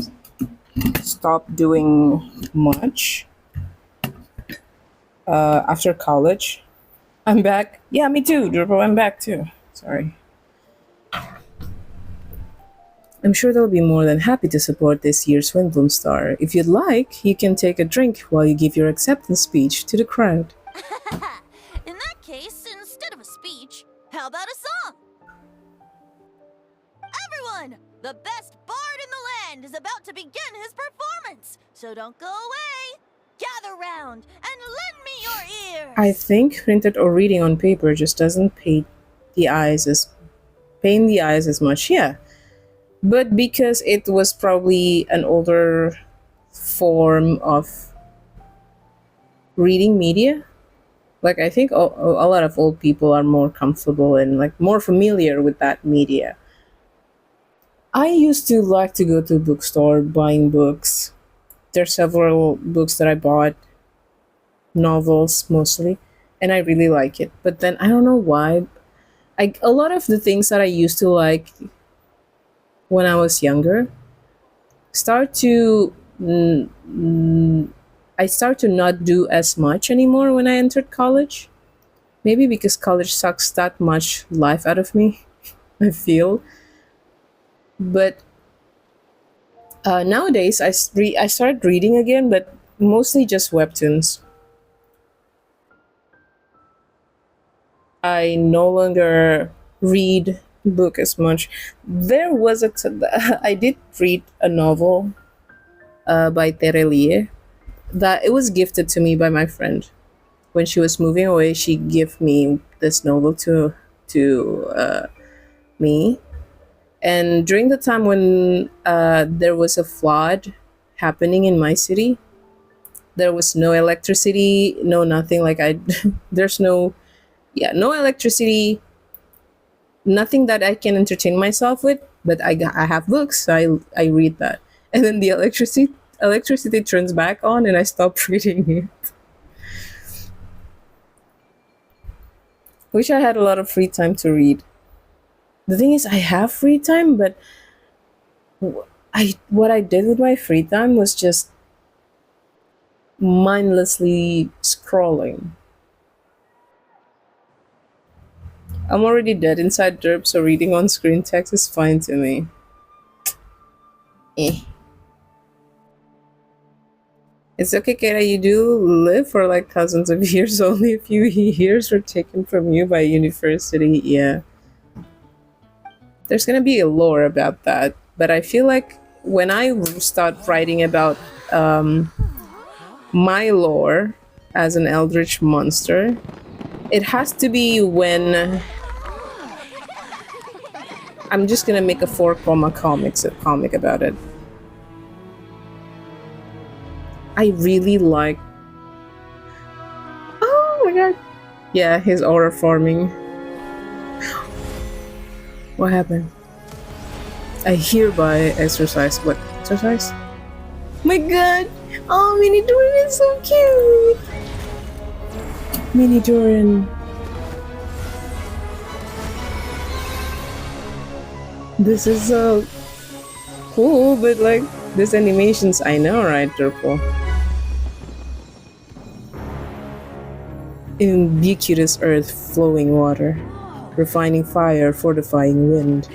stopped doing much after college. I'm back. Yeah, me too, Drupal. I'm back too. Sorry. I'm sure they'll be more than happy to support this year's Windbloom Star. If you'd like, you can take a drink while you give your acceptance speech to the crowd. In that case, instead of a speech, how about a song? Everyone! The best bard in the land is about to begin his performance, so don't go away! Gather round and lend me your ears! I think printed or reading on paper just doesn't pain the eyes as much. Yeah, but because it was probably an older form of reading media, like I think a lot of old people are more comfortable and like more familiar with that media. I used to like to go to a bookstore buying books. There's several books that I bought, novels mostly, and I really like it. But then I don't know why. A lot of the things that I used to like when I was younger start to I start to not do as much anymore when I entered college. Maybe because college sucks that much life out of me. I feel, but nowadays I started reading again, but mostly just webtoons. I no longer read book as much. There was I did read a novel by Terelie that it was gifted to me by my friend when she was moving away. She gave me this novel to me, and during the time when there was a flood happening in my city, there was no electricity, no nothing. Like I, there's no, yeah, no electricity, nothing that I can entertain myself with. But I have books, so I read that, and then the electricity turns back on and I stop reading it. Wish I had a lot of free time to read. The thing is, I have free time, but I what I did with my free time was just mindlessly scrolling. I'm already dead inside derp, so reading on screen text is fine to me. Eh. It's okay, Kara, you do live for like thousands of years. Only a few years were taken from you by university. Yeah. There's gonna be a lore about that, but I feel like when I start writing about um, my lore as an eldritch monster, it has to be when I'm just gonna make a 4 comic about it. I really like. Oh my god! Yeah, his aura forming. What happened? I hereby exercise. What exercise? My god! Oh, Mini Doran is so cute! Mini Doran. This is so cool, but like, this animations, I know, right, Turple? Ubiquitous earth, flowing water, refining fire, fortifying wind.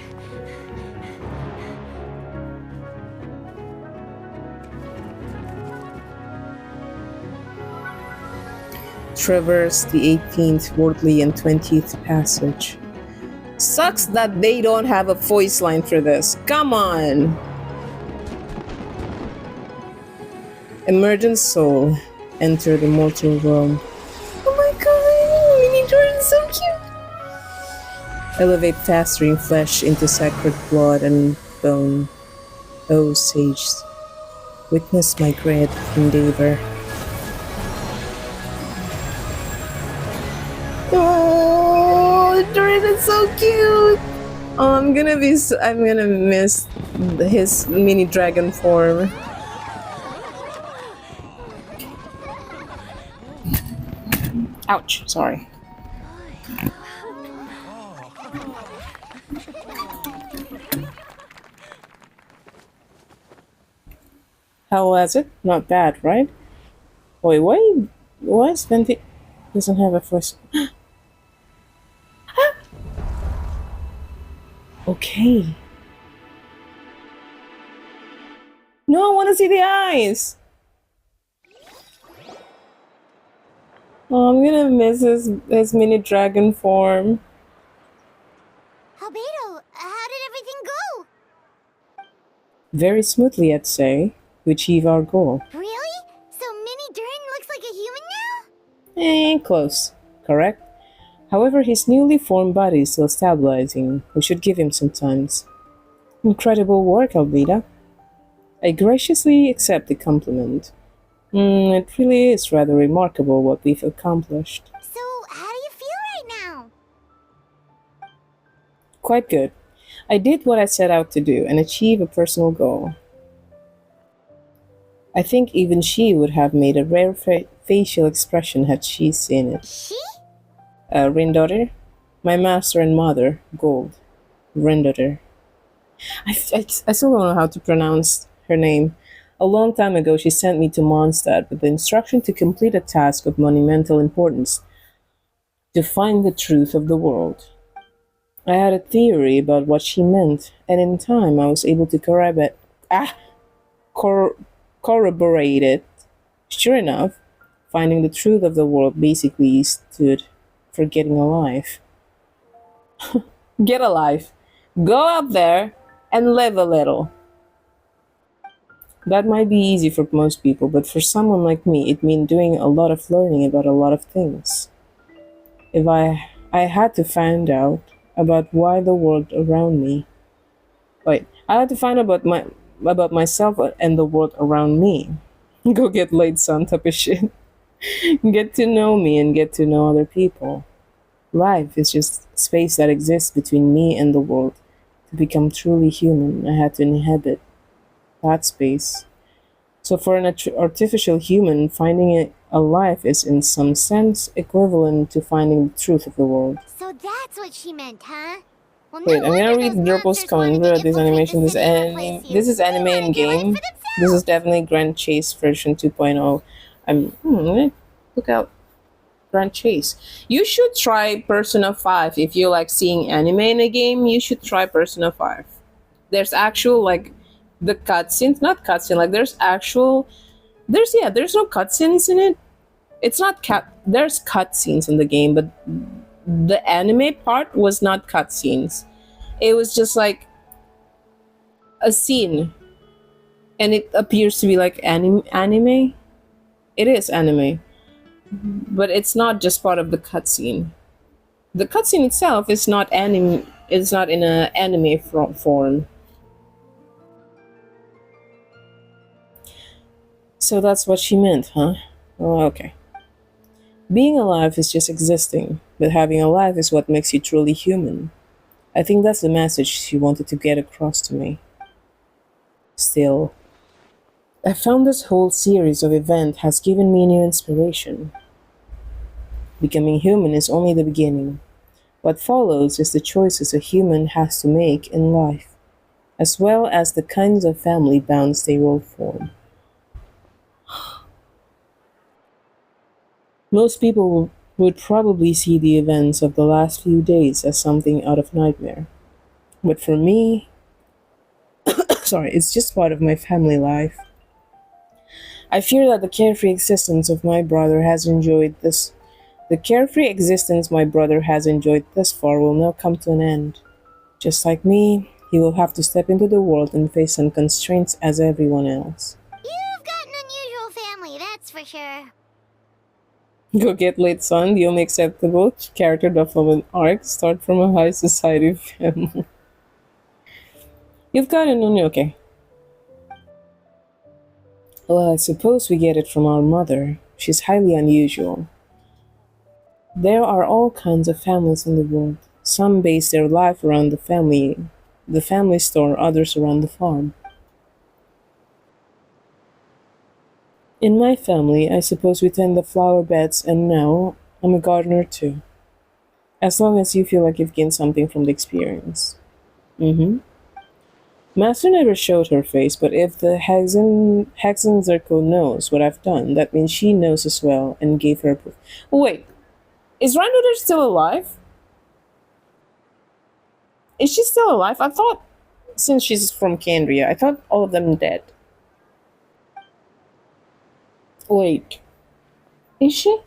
Traverse the 18th, worldly, and 20th passage. Sucks that they don't have a voice line for this. Come on! Emergent soul, enter the mortal realm. Oh my god, Mini Jordan is so cute! Elevate festering flesh into sacred blood and bone. O sages, witness my great endeavor. Oh, Jordan is so cute! Oh, I'm gonna miss his mini dragon form. Ouch, sorry. How was it? Not bad, right? Wait, why is Venti doesn't have a voice? Okay. No, I want to see the eyes. Oh, I'm gonna miss his mini dragon form. Albedo, how did everything go? Very smoothly, I'd say, to achieve our goal. Really? So Mini Durin looks like a human now? Close. Correct? However, his newly formed body is still stabilizing. We should give him some time. Incredible work, Albedo. I graciously accept the compliment. It really is rather remarkable what we've accomplished. So, how do you feel right now? Quite good. I did what I set out to do and achieve a personal goal. I think even she would have made a rare facial expression had she seen it. She? Rindaughter? My master and mother, Gold. Rindaughter. I still don't know how to pronounce her name. A long time ago, she sent me to Mondstadt with the instruction to complete a task of monumental importance, to find the truth of the world. I had a theory about what she meant, and in time I was able to corroborate it. Sure enough, finding the truth of the world basically stood for getting alive. Get alive. Go up there and live a little. That might be easy for most people, but for someone like me, it meant doing a lot of learning about a lot of things. If I had to find out about why the world around me. Wait, I had to find out about myself and the world around me. Go get laid, son, type of shit. Get to know me and get to know other people. Life is just space that exists between me and the world. To become truly human, I had to inhabit that space. So for an artificial human, finding it alive is in some sense equivalent to finding the truth of the world. So that's what she meant, huh? Well, no Wait, I'm gonna wonder read those Durple's monsters wanted comment. to This infiltrate the animation, city and replace you. this is They anime in wanted your land game. for This is themselves. definitely Grand Chase version 2.0. I'm gonna look out Grand Chase. You should try Persona 5 if you like seeing anime in a game. You should try Persona 5. There's actual like the cutscenes, not cutscene. Like there's no cutscenes in it. It's not cut. There's cutscenes in the game, but the anime part was not cutscenes. It was just like a scene, and it appears to be like anime. It is anime, but it's not just part of the cutscene. The cutscene itself is not anime. It's not in a anime form. So that's what she meant, huh? Oh, okay. Being alive is just existing, but having a life is what makes you truly human. I think that's the message she wanted to get across to me. Still, I found this whole series of events has given me new inspiration. Becoming human is only the beginning. What follows is the choices a human has to make in life, as well as the kinds of family bonds they will form. Most people would probably see the events of the last few days as something out of nightmare. But for me, sorry, it's just part of my family life. I fear that the carefree existence my brother has enjoyed thus far will now come to an end. Just like me, he will have to step into the world and face some constraints as everyone else. You've got an unusual family, that's for sure. Go get late son, the only acceptable character development arc, start from a high society family. You've got an okay. Well, I suppose we get it from our mother. She's highly unusual. There are all kinds of families in the world. Some base their life around the family store, others around the farm. In my family, I suppose we tend the flower beds, and now I'm a gardener too. As long as you feel like you've gained something from the experience. Mm-hmm. Master never showed her face, but if the Hexen Zirko knows what I've done, that means she knows as well and gave her proof. Wait, is Rhinoder still alive? Is she still alive? I thought, since she's from Candria, I thought all of them dead. Wait, is she?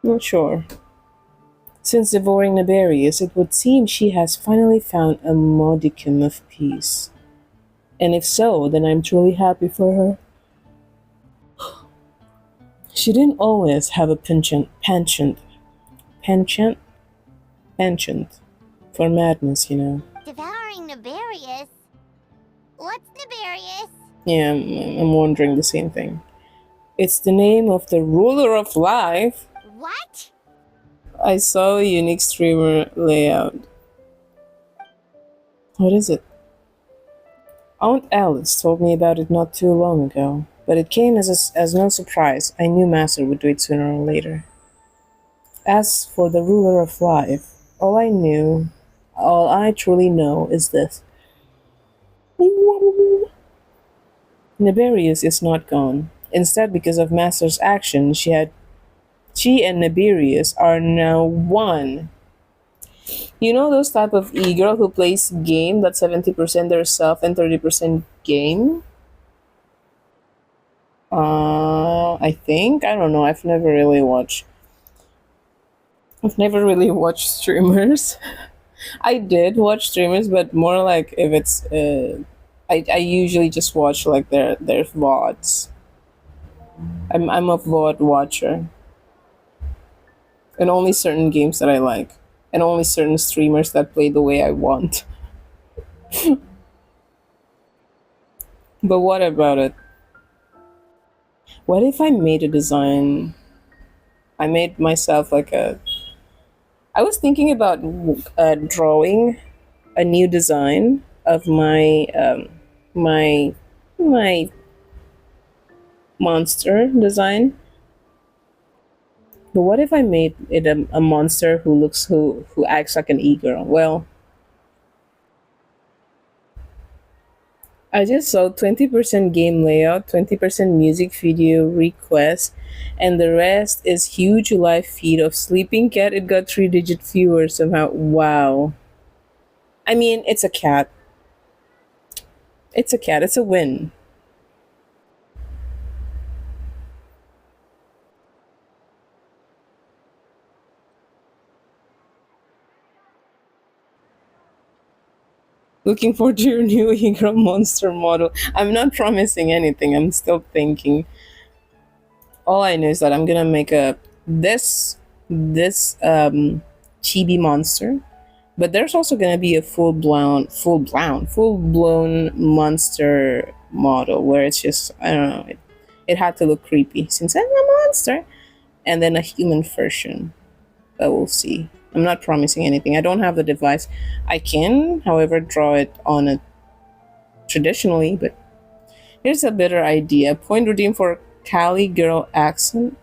Not sure. Since devouring Naberius, it would seem she has finally found a modicum of peace. And if so, then I'm truly happy for her. She didn't always have a penchant for madness, you know. Devouring Naberius? What's Naberius? Yeah, I'm wondering the same thing. It's the name of the ruler of life. What? I saw a unique streamer layout. What is it? Aunt Alice told me about it not too long ago, but it came as no surprise. I knew Master would do it sooner or later. As for the ruler of life, all I truly know is this. Naberius is not gone. Instead, because of Master's action, she and Naberius are now one. You know those type of e-girl who plays game that's 70% their self and 30% game? I think. I don't know. I've never really watched streamers. I did watch streamers, but more like if it's I usually just watch like their VODs. I'm a VOD watcher. And only certain games that I like. And only certain streamers that play the way I want. But what about it? What if I made a design? I made myself like a. I was thinking about drawing a new design of my my monster design. But what if I made it a monster who acts like an e-girl? Well, I just saw 20% game layout, 20% music video request, and the rest is huge live feed of sleeping cat. It got 3-digit viewers somehow. Wow. I mean, it's a cat. It's a cat. It's a win. Looking forward to your new e-girl monster model. I'm not promising anything. I'm still thinking. All I know is that I'm gonna make a this chibi monster, but there's also gonna be a full blown monster model where it's just I don't know. It had to look creepy since I'm a monster, and then a human version. But we'll see. I'm not promising anything. I don't have the device. I can, however, draw it on it traditionally, but here's a better idea. Point redeem for Cali girl accent.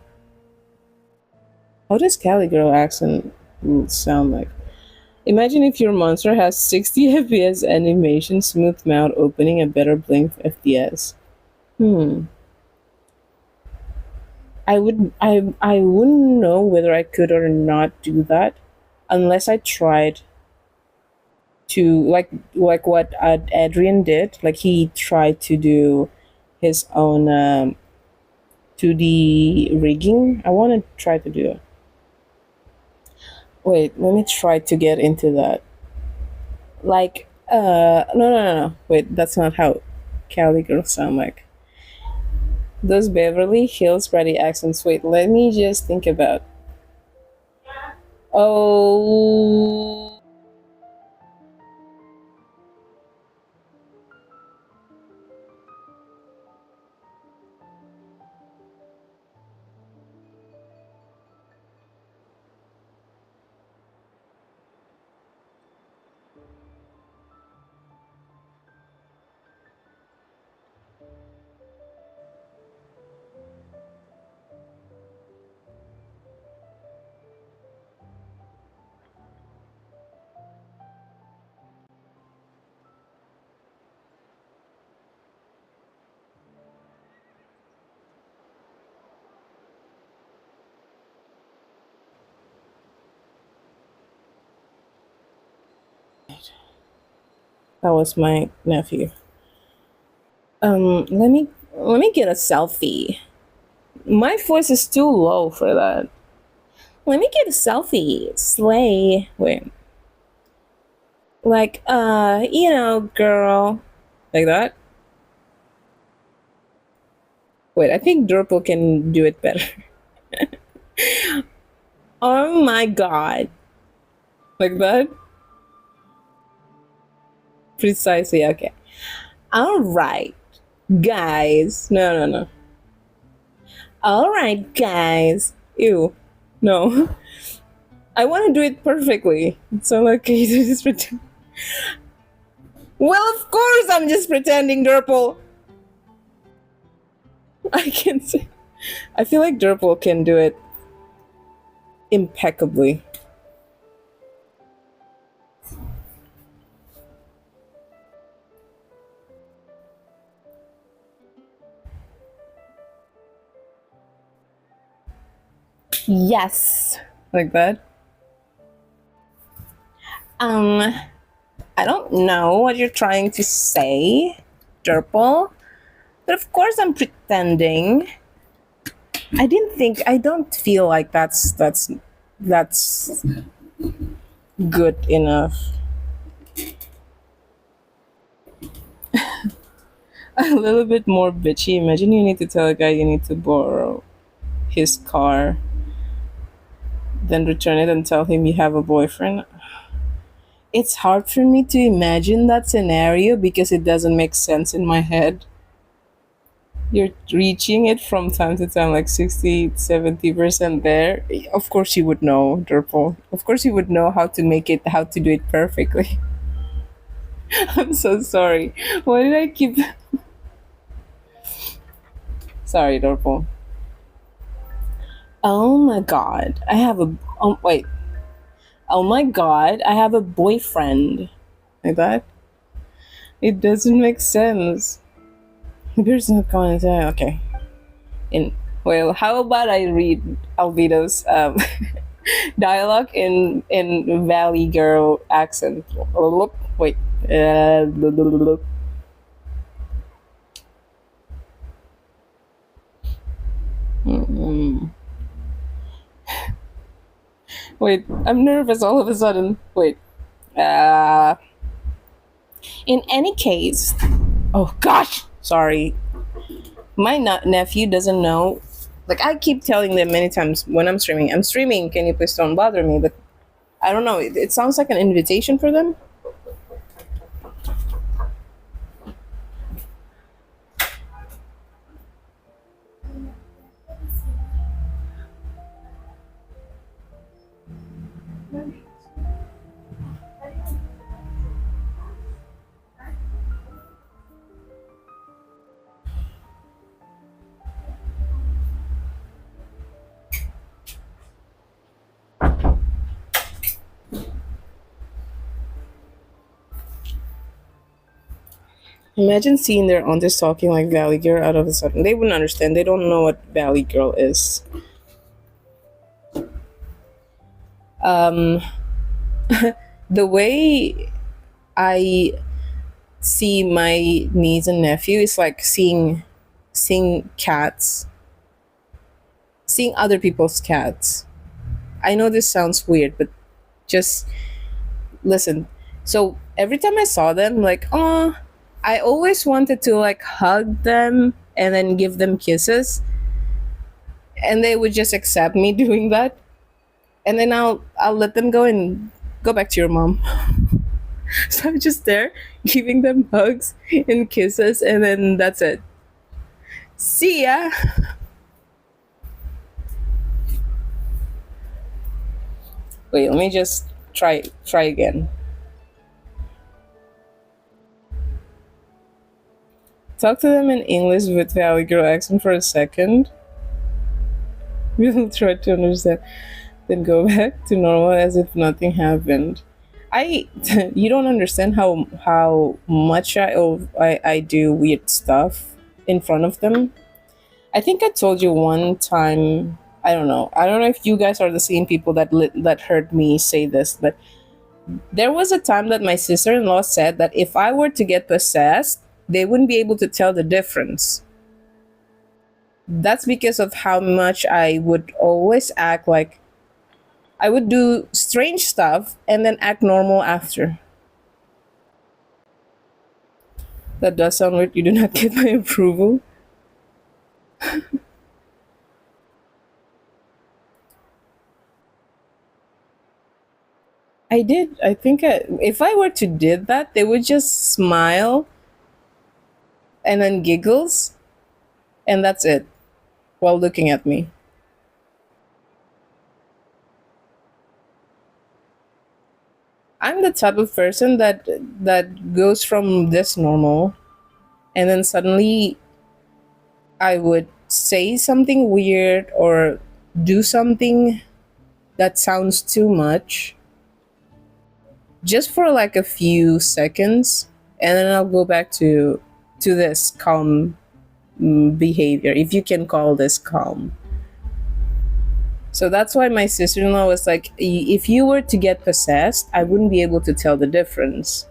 How does Cali girl accent sound like? Imagine if your monster has 60 FPS animation, smooth mouth opening, and better blink FPS. Hmm. I wouldn't know whether I could or not do that unless I tried to like what Adrian did. Like he tried to do his own 2D rigging. I want to try to do it. Wait, let me try to get into that. Like, no. Wait, that's not how Cali girls sound like. Those Beverly Hills ready accents. Wait, let me just think about. Oh, that was my nephew. Let me get a selfie. My voice is too low for that. Let me get a selfie. Slay. Wait. Like, girl. Like that? Wait, I think Durple can do it better. Oh my god. Like that? Precisely, okay. Alright, guys. No. Alright, guys. Ew. No. I want to do it perfectly. So, okay, just pretend. Well, of course, I'm just pretending, Durple. I can say. I feel like Durple can do it impeccably. Yes. Like that. I don't know what you're trying to say, Durple. But of course I'm pretending. I don't feel like that's good enough. A little bit more bitchy. Imagine you need to tell a guy you need to borrow his car, then return it and tell him you have a boyfriend. It's hard for me to imagine that scenario because it doesn't make sense in my head. You're reaching it from time to time, like 60-70% there. Of course you would know, Durple. Of course you would know how to do it perfectly. I'm so sorry. Why did I keep Sorry, Dorpo. Oh my god, I have a. Oh wait. Oh my god, I have a boyfriend. Like that? It doesn't make sense. There's not going to. Okay. In well, how about I read Alvido's dialogue in Valley Girl accent? Wait. Mm. Wait, I'm nervous all of a sudden. Wait. Uh, in any case, oh gosh, sorry. My nephew doesn't know. Like I keep telling them many times when I'm streaming, I'm streaming. Can you please don't bother me? But I don't know. It sounds like an invitation for them. Imagine seeing their aunties talking like Valley Girl out of a sudden. They wouldn't understand. They don't know what Valley Girl is. Um, the way I see my niece and nephew is like seeing cats, seeing other people's cats. I know this sounds weird, but just listen. So every time I saw them, like, oh, I always wanted to like hug them and then give them kisses, and they would just accept me doing that, and then I'll let them go and go back to your mom. So I'm just there giving them hugs and kisses, and then that's it. See ya. Wait, let me just try again. Talk to them in English with Valley Girl accent for a second. We'll try to understand. Then go back to normal as if nothing happened. I you don't understand how much I do weird stuff in front of them. I think I told you one time. I don't know. I don't know if you guys are the same people that heard me say this, but there was a time that my sister-in-law said that if I were to get possessed, they wouldn't be able to tell the difference. That's because of how much I would always act like I would do strange stuff and then act normal after. That does sound weird. You do not get my approval. I did. I think if I were to did that, they would just smile and then giggles, and that's it, while looking at me. I'm the type of person that goes from this normal, and then suddenly I would say something weird or do something that sounds too much, just for like a few seconds, and then I'll go back to this calm behavior, if you can call this calm. So that's why my sister-in-law was like, if you were to get possessed, I wouldn't be able to tell the difference.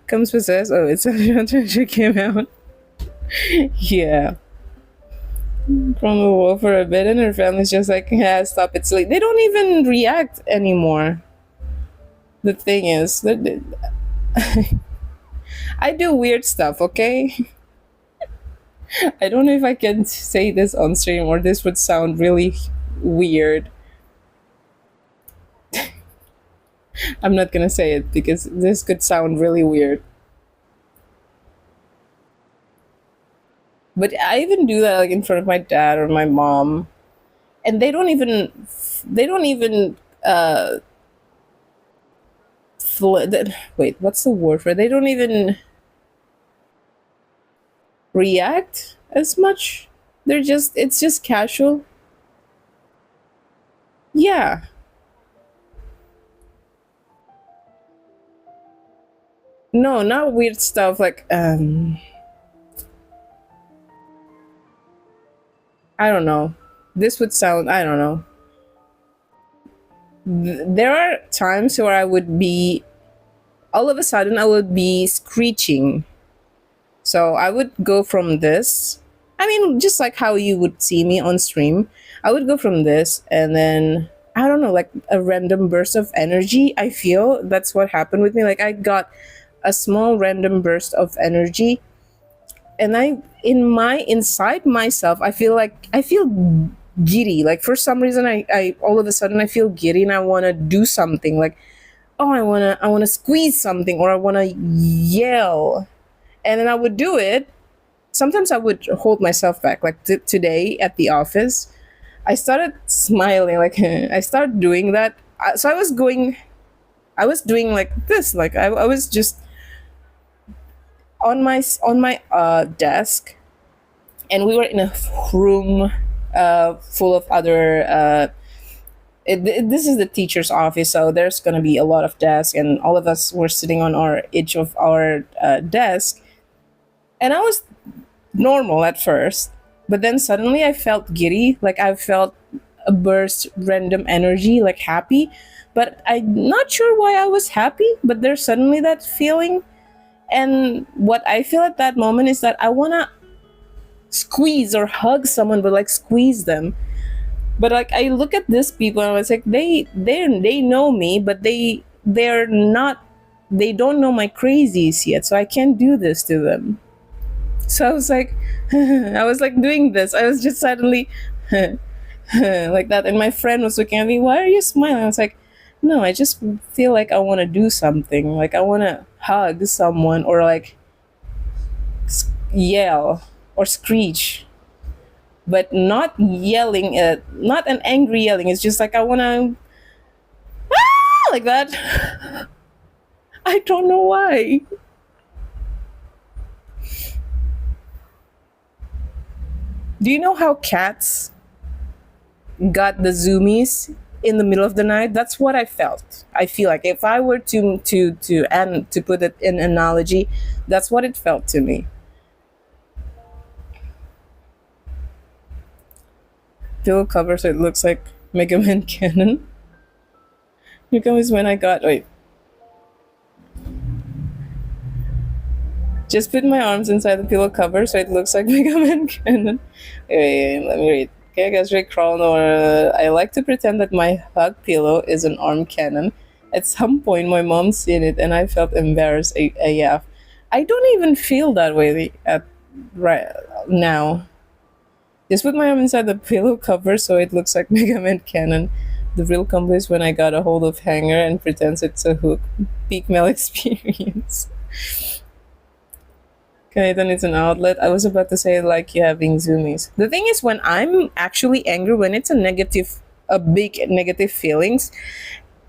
Comes possessed. Oh, it's she came out. Yeah. From the wall for a bit, and her family's just like, yeah, stop it, silly. They don't even react anymore. The thing is that I do weird stuff, okay? I don't know if I can say this on stream or this would sound really weird. I'm not gonna say it because this could sound really weird. But I even do that like in front of my dad or my mom, and they don't even wait, what's the word for it? They don't even react as much. It's just casual. Yeah. No, not weird stuff like I don't know. This would sound, I don't know. There are times where I would be, all of a sudden I would be screeching. So I would go from this. I mean, just like how you would see me on stream, I would go from this and then I don't know, like a random burst of energy. I feel that's what happened with me. Like I got a small random burst of energy, and I, in my inside myself, I feel giddy. Like for some reason, I all of a sudden I feel giddy and I want to do something. Like, oh, I want to squeeze something, or I want to yell, and then I would do it. Sometimes I would hold myself back. Like today at the office, I started smiling. Like I started doing that. So I was doing like this. Like I was just on my desk, and we were in a room full of other. This is the teacher's office, so there's gonna be a lot of desks, and all of us were sitting on our each of our desk, and I was normal at first, but then suddenly I felt giddy, like I felt a burst random energy, like happy, but I'm not sure why I was happy, but there's suddenly that feeling. And what I feel at that moment is that I want to squeeze or hug someone, but like squeeze them. But like I look at these people and I was like, they know me, but they're not, they don't know my crazies yet, so I can't do this to them. So I was like, I was like doing this. I was just suddenly like that, and my friend was looking at me. Why are you smiling? I was like, no, I just feel like I want to do something. Like I want to hug someone, or like yell or screech, but not yelling. Not an angry yelling. It's just like I want to like that. I don't know why. Do you know how cats got the zoomies in the middle of the night? That's what I felt. I feel like if I were to put it in analogy, that's what it felt to me. Pillow cover so it looks like Mega Man Cannon. Here comes when I got wait. Just put my arms inside the pillow cover so it looks like Mega Man Cannon. Wait, let me read. Okay, I guess Rick Crawl or I like to pretend that my hug pillow is an arm cannon. At some point, my mom seen it, and I felt embarrassed AF. I don't even feel that way at right now. Just put my arm inside the pillow cover so it looks like Mega Man Cannon. The real combo is when I got a hold of hanger and pretends it's a hook. Peak male experience. Okay, then it's an outlet. I was about to say like you having zoomies. The thing is, when I'm actually angry, when it's a big negative feelings,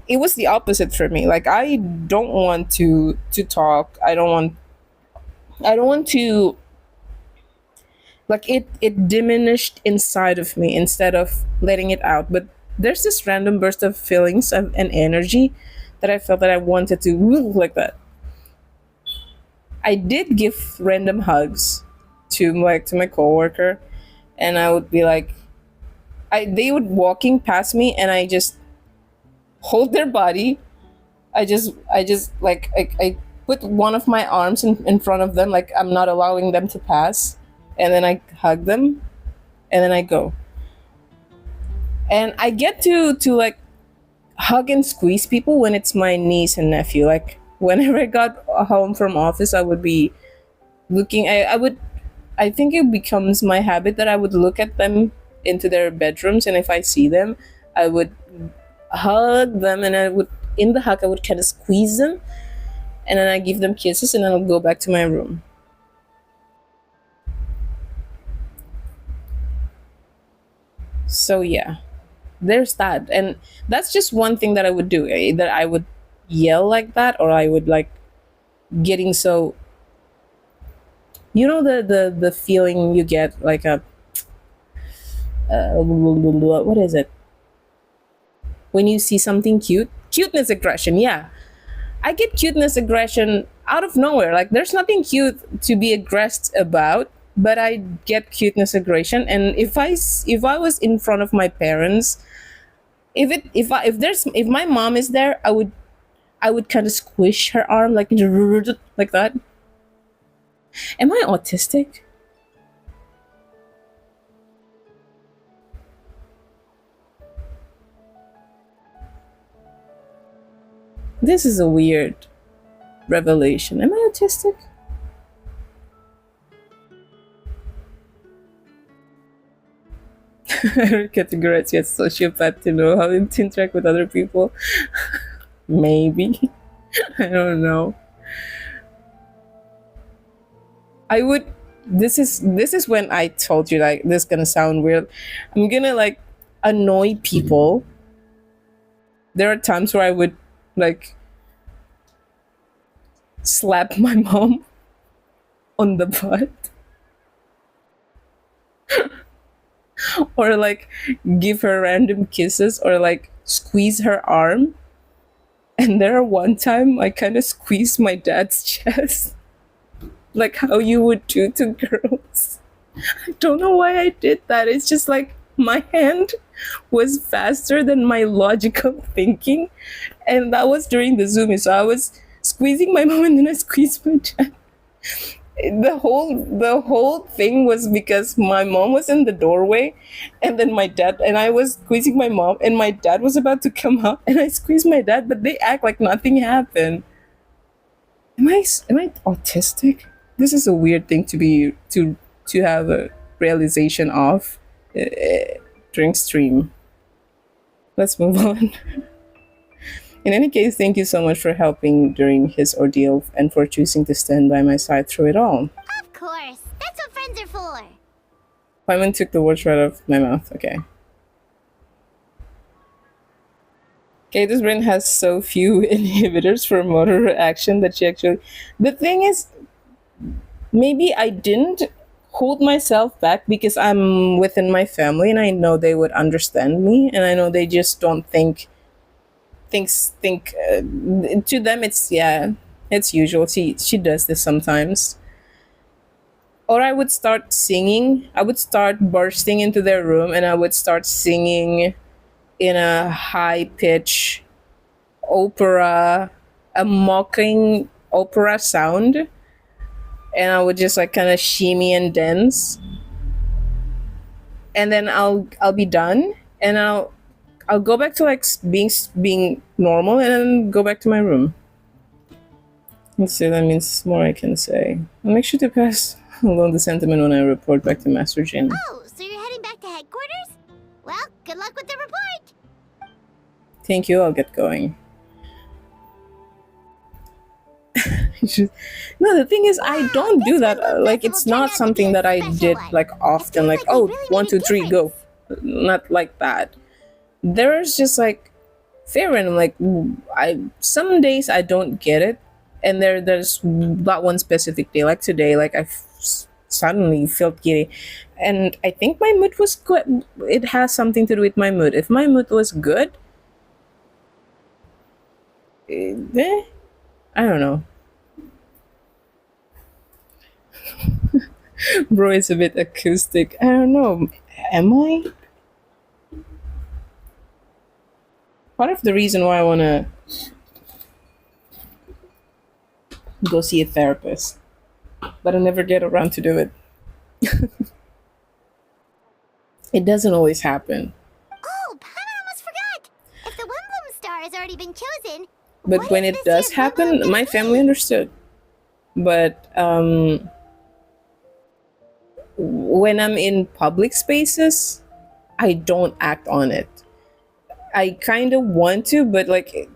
it was the opposite for me. Like I don't want to talk. I don't want to, like it diminished inside of me instead of letting it out. But there's this random burst of feelings and energy that I felt that I wanted to like that. I did give random hugs to my coworker, and I would be like, they would walking past me, and I just hold their body. I just like I put one of my arms in front of them, like I'm not allowing them to pass, and then I hug them, and then I go. And I get to like hug and squeeze people when it's my niece and nephew. Like whenever I got home from office, I would be looking. I would. I think it becomes my habit that I would look at them into their bedrooms, and if I see them, I would hug them, and I would in the hug I would kind of squeeze them, and then I give them kisses, and then I'll go back to my room. So yeah, there's that, and that's just one thing that I would do. Either I would yell like that, or I would like getting so You know the feeling you get like a what is it when you see something cute? Cuteness aggression. Yeah, I get cuteness aggression out of nowhere. Like there's nothing cute to be aggressed about, but I get cuteness aggression. And if I was in front of my parents, if my mom is there, I would kind of squish her arm like like that. Am I autistic? This is a weird revelation. Am I autistic? I categorize as sociopath to know how to interact with other people. Maybe. I don't know. I would this is when I told you like this is gonna sound weird. I'm gonna like annoy people. There are times where I would like slap my mom on the butt or like give her random kisses or like squeeze her arm. And there one time I kind of squeezed my dad's chest like how you would do to girls. I don't know why I did that. It's just like my hand was faster than my logical thinking. And that was during the Zoom. So I was squeezing my mom and then I squeezed my dad. The whole thing was because my mom was in the doorway and then my dad and I was squeezing my mom and my dad was about to come out and I squeezed my dad, but they act like nothing happened. Am I autistic? This is a weird thing to be to have a realization of uh, during stream. Let's move on. In any case, thank you so much for helping during his ordeal and for choosing to stand by my side through it all. Of course. That's what friends are for. Wyman took the words right out of my mouth. Okay. Okay, this brain has so few inhibitors for motor action that she actually. The thing is, maybe I didn't hold myself back because I'm within my family and I know they would understand me and I know they just don't think to them it's yeah it's usual. She does this sometimes. Or I would start singing. I would start bursting into their room and I would start singing in a high pitch opera, a mocking opera sound, and I would just like kind of shimmy and dance, and then I'll be done, and I'll go back to like being normal, and then go back to my room. Let's see, that means more I can say. I'll make sure to pass along the sentiment when I report back to Master Jin. Oh, so you're heading back to headquarters? Well, good luck with the report. Thank you. I'll get going. No, the thing is, I don't do that. Like, it's not something that I did like often. Like, oh, 1, 2, 3, go. Not like that. There's just like fair random. Like, I some days I don't get it, and there's that one specific day. Like today, like suddenly felt giddy, and I think my mood was good. It has something to do with my mood. If my mood was good, I don't know. Bro, it's a bit acoustic. I don't know. Am I? Part of the reason why I want to go see a therapist, but I never get around to do it. It doesn't always happen. Oh, Pana almost forgot. If the Wimblum star has already been chosen, But what when is it this does year's happen, Wimblum my gonna family be? understood. But when I'm in public spaces, I don't act on it. I kind of want to, but like,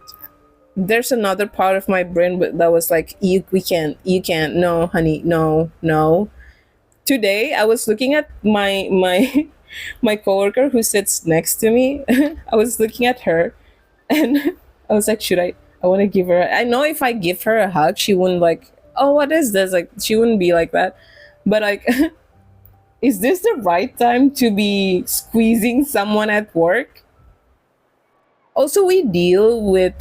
there's another part of my brain that was like, you can't, no, honey, no, no. Today, I was looking at my my coworker who sits next to me. I was looking at her, and I was like, should I? I want to give her. I know if I give her a hug, she wouldn't like. Oh, what is this? Like, she wouldn't be like that. But like, is this the right time to be squeezing someone at work? Also, we deal with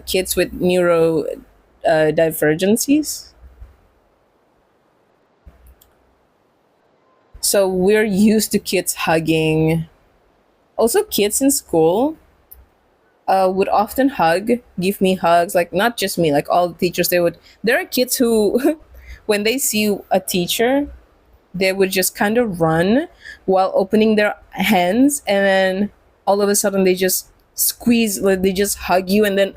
kids with neuro divergencies. So we're used to kids hugging. Also, kids in school would often give me hugs. Like not just me, like all the teachers. They would. There are kids who, when they see a teacher, they would just kind of run while opening their hands, and then all of a sudden they just squeeze, like they just hug you, and then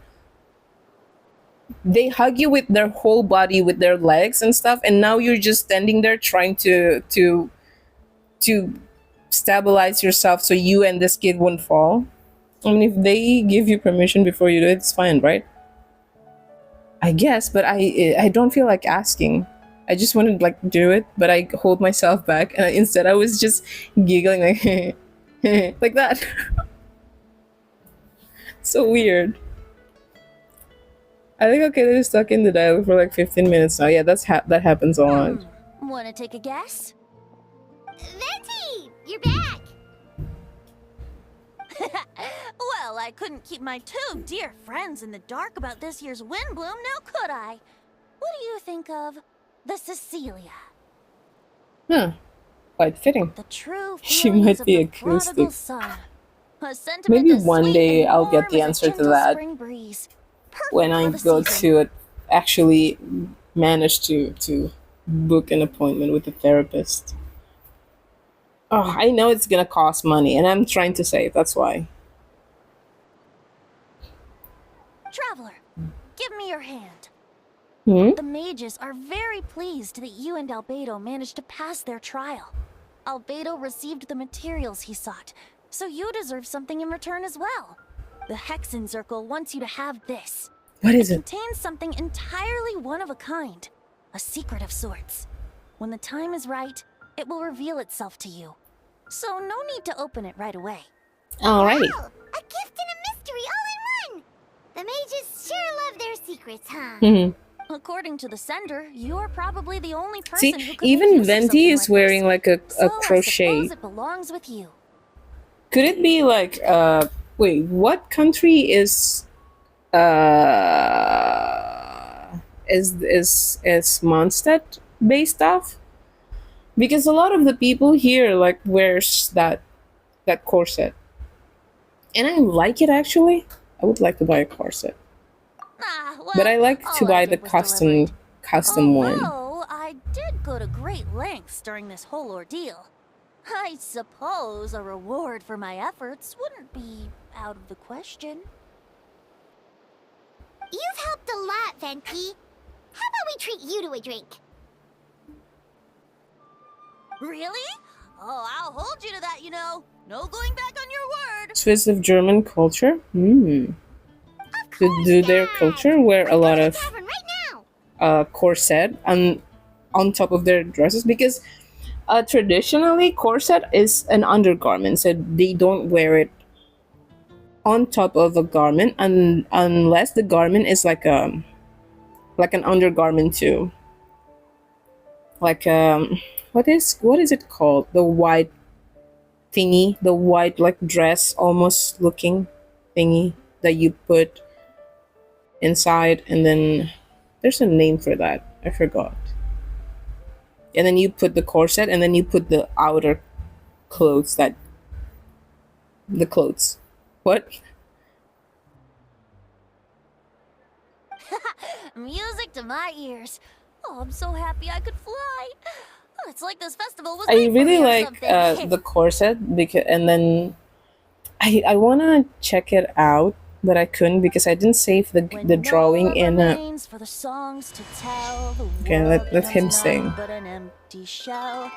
they hug you with their whole body, with their legs and stuff. And now you're just standing there trying to stabilize yourself so you and this kid won't fall. I mean, if they give you permission before you do it, it's fine, right? I guess, but I don't feel like asking. I just want to like do it, but I hold myself back, and instead I was just giggling like like that. So weird. I think okay, they're stuck in the dialogue for like 15 minutes now. Yeah, that happens a lot. Wanna take a guess? Venti, you're back. Well, I couldn't keep my two dear friends in the dark about this year's Windbloom, now could I? What do you think of the Cecilia? Huh. Quite fitting. The true She feelings might of be the acoustic. prodigal son. A sentiment Maybe as one sweet day and I'll get warm the as a answer to gentle that spring breeze. when Perfect I for the go season. to actually manage to book an appointment with a therapist. Oh, I know it's gonna cost money, and I'm trying to save. That's why. Traveler, give me your hand. Hmm. The mages are very pleased that you and Albedo managed to pass their trial. Albedo received the materials he sought, so you deserve something in return as well. The Hexen Circle wants you to have this. What is It it? contains something entirely one of a kind, a secret of sorts. When the time is right, it will reveal itself to you. So no need to open it right away. Alrighty. Oh, a gift and a mystery all in one. The mages sure love their secrets, huh? Mhm. According to the sender, you're probably the only person See, who could make even use of Venti something is like wearing this. like a So crochet. I suppose it belongs with you. Could it be like wait, what country is Mondstadt based off? Because a lot of the people here like wears that corset. And I like it actually. I would like to buy a corset. Ah, well, But I like to all buy as the it was delivered. custom one. Although I did go to great lengths during this whole ordeal. I suppose a reward for my efforts wouldn't be out of the question. You've helped a lot, Venti. How about we treat you to a drink? Really? Oh, I'll hold you to that, you know. No going back on your word. Swiss of German culture? Hmm. Do their Dad. culture wear a Let's go lot to the of tavern right now. corset on top of their dresses? Because traditionally corset is an undergarment, so they don't wear it on top of a garment, unless the garment is like an undergarment too. Like what is it called? The white thingy, the white like dress almost looking thingy that you put inside, and then there's a name for that. I forgot. And then you put the corset, and then you put the outer clothes that the clothes. What? Music to my ears. Oh, I'm so happy I could fly. Oh, it's like this festival was I made for really me or like something. the corset because, and then I wanna check it out, but I couldn't because I didn't save the When the no drawing love in. remains for the songs to tell, the Okay, world let him becomes sing. none but an empty shell.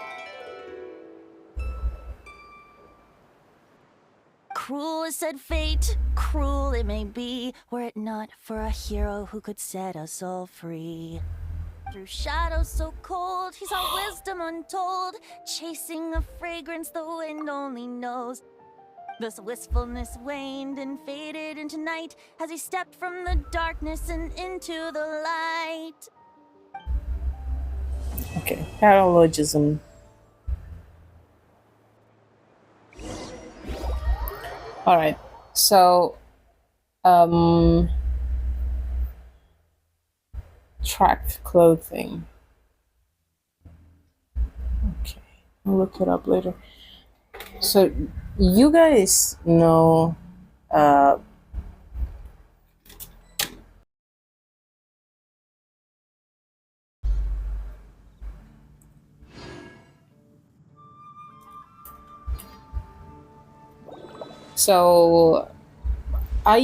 Cruel is said fate, cruel it may be, were it not for a hero who could set us all free. Through shadows so cold, he saw wisdom untold, chasing a fragrance the wind only knows. This wistfulness waned and faded into night as he stepped from the darkness and into the light. Okay, paralogism. All right. So, um, tracked clothing. Okay, I'll look it up later. So, you guys know, uh, so I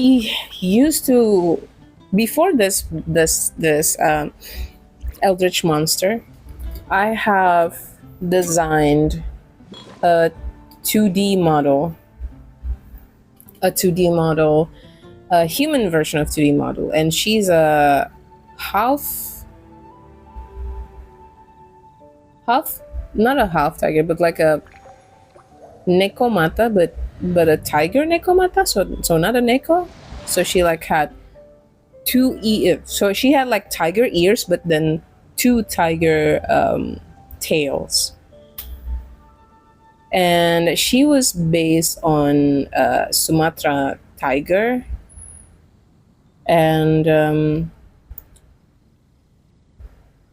used to before this eldritch monster. I have designed a 2D model, a 2D model, a human version of 2D model, and she's a half, half, not a half tiger, but like a nekomata, but a tiger nekomata. So not a neko. So she like had two so she had like tiger ears, but then two tiger tails, and she was based on Sumatra tiger, and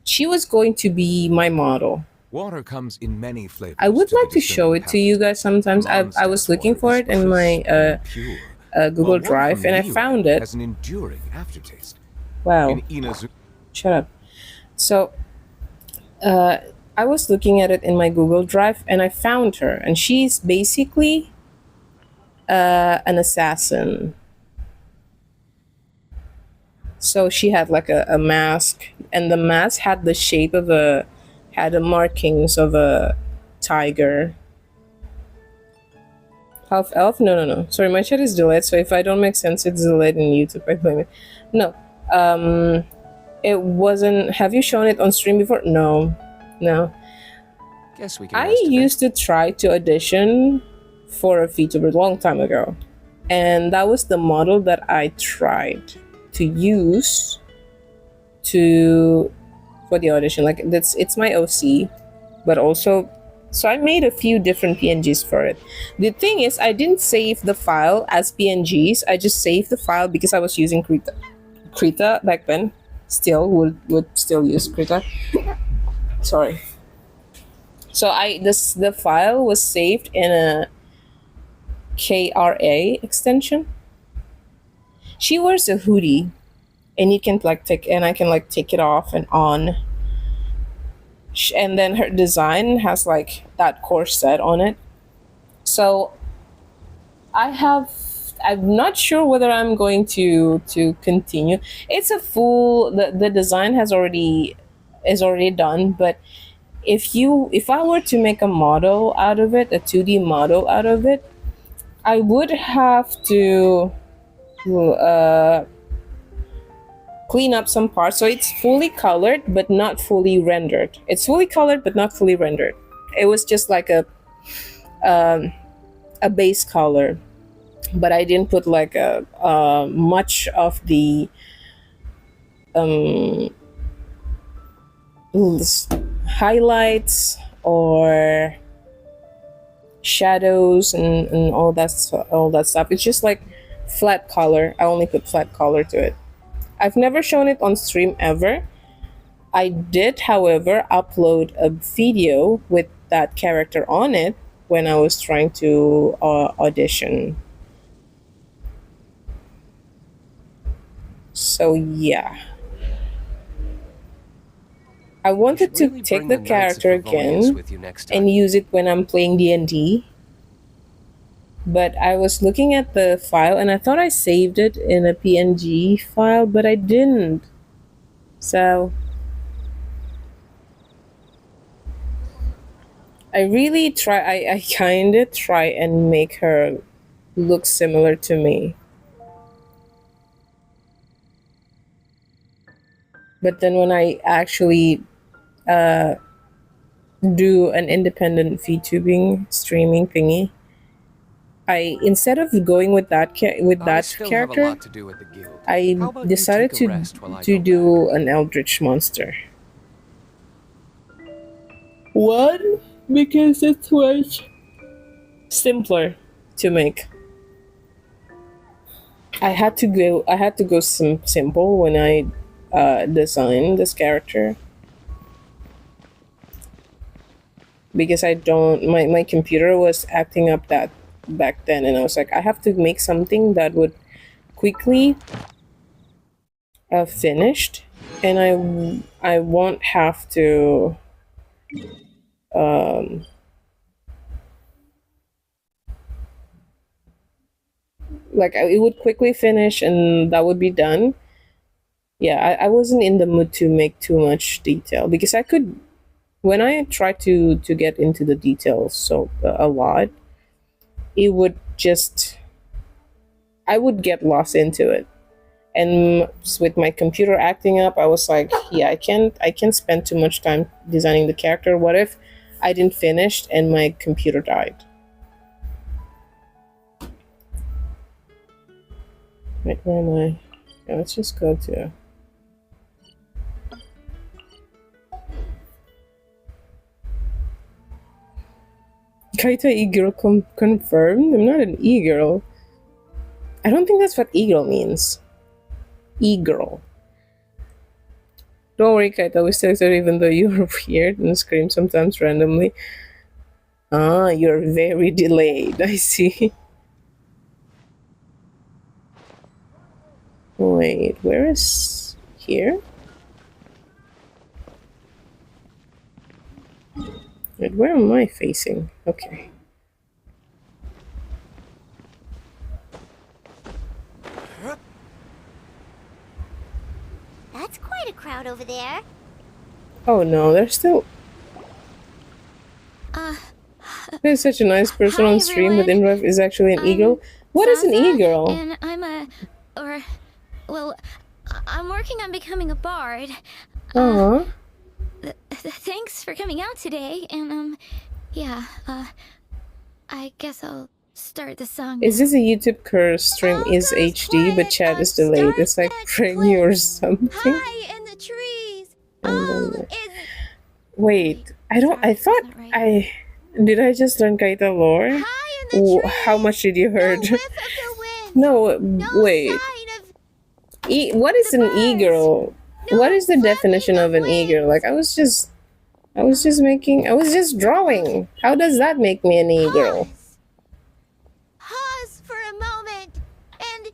she was going to be my model. Water comes in many flavors. I would like the to show discerning it to you palate. guys sometimes. I was Monster's looking water for is it in my crisp and pure, Google while water Drive, from and I Liyue found it. has an enduring aftertaste. Wow. In Inazu, Shut up. So I was looking at it in my Google Drive, and I found her, and she's basically an assassin. So she had like a mask, and the mask had the shape of had the markings of a tiger. Half elf? No. Sorry, my chat is delayed, so if I don't make sense, it's delayed in YouTube. I blame it. No. It wasn't. Have you shown it on stream before? No. Guess we can I rest a bit. used to try to audition for a VTuber a long time ago, and that was the model that I tried to use for the audition. Like it's my OC, but also so I made a few different PNGs for it. The thing is, I didn't save the file as PNGs. I just saved the file because I was using Krita back then. Still would still use Krita. Sorry. So the file was saved in a KRA extension. She wears a hoodie, and you can like I can like take it off and on. And then her design has like that corset on it. So I'm not sure whether I'm going to continue. It's a full the design is already done, but if I were to make a model out of it, a 2D model out of it, I would have to clean up some parts. So it's fully colored but not fully rendered. It's fully colored but not fully rendered. It was just like a base color, but I didn't put like a much of the highlights or shadows and all that stuff. It's just like flat color. I only put flat color to it. I've never shown it on stream ever. I did, however, upload a video with that character on it when I was trying to audition. So yeah, I wanted to really take bring the the Knights of character Favonius again with you next time. and use it when I'm playing D&D. But I was looking at the file and I thought I saved it in a PNG file, but I didn't. So I really I kind of try and make her look similar to me. But then when I actually do an independent VTubing streaming thingy, instead of going with that I still have a character, lot to do at the guild. I How about you decided take a rest while I to go do an eldritch monster. One, because it's much simpler to make. I had to go simple when I designed this character, because I don't my computer was acting up that back then, and I was like, I have to make something that would quickly finished, and I won't have to um it would quickly finish and that would be done. Yeah, I wasn't in the mood to make too much detail, because I could, when I try to get into the details so a lot, it would just, I would get lost into it. And with my computer acting up, I was like, yeah, I can't spend too much time designing the character. What if I didn't finish and my computer died? Wait, where am I? Yeah, let's just go to Kaita e-girl confirmed. I'm not an e-girl. I don't think that's what e-girl means. E-girl. Don't worry, Kaita, we still there even though you're weird and scream sometimes randomly. Ah, you're very delayed. I see. Wait, where is here? Wait, where am I facing? Okay. That's quite a crowd over there. Oh no, there's still. Uh, There's such a nice person Hi, on stream, but everyone. in rev is actually an I'm e-girl. What is an Zaza, e-girl? and I'm well, I'm working on becoming a bard. Aw. Thanks for coming out today, and yeah, I guess I'll start the song. Is this a YouTube curse? Stream All is girls HD, but quiet, chat is delayed. It's like start at pregnant or cliff. something. High in the trees. And All then, is. wait, I don't. I Sorry, thought that's not right. I did. I just learn Kaita lore. High in the trees. How much did you No heard? whiff of the wind. No, No wait. sign of What is the an birds. e-girl? No What is the flapping definition of an e-girl? Like I was just I was just drawing. How does that make me an e-girl? Pause for a moment, and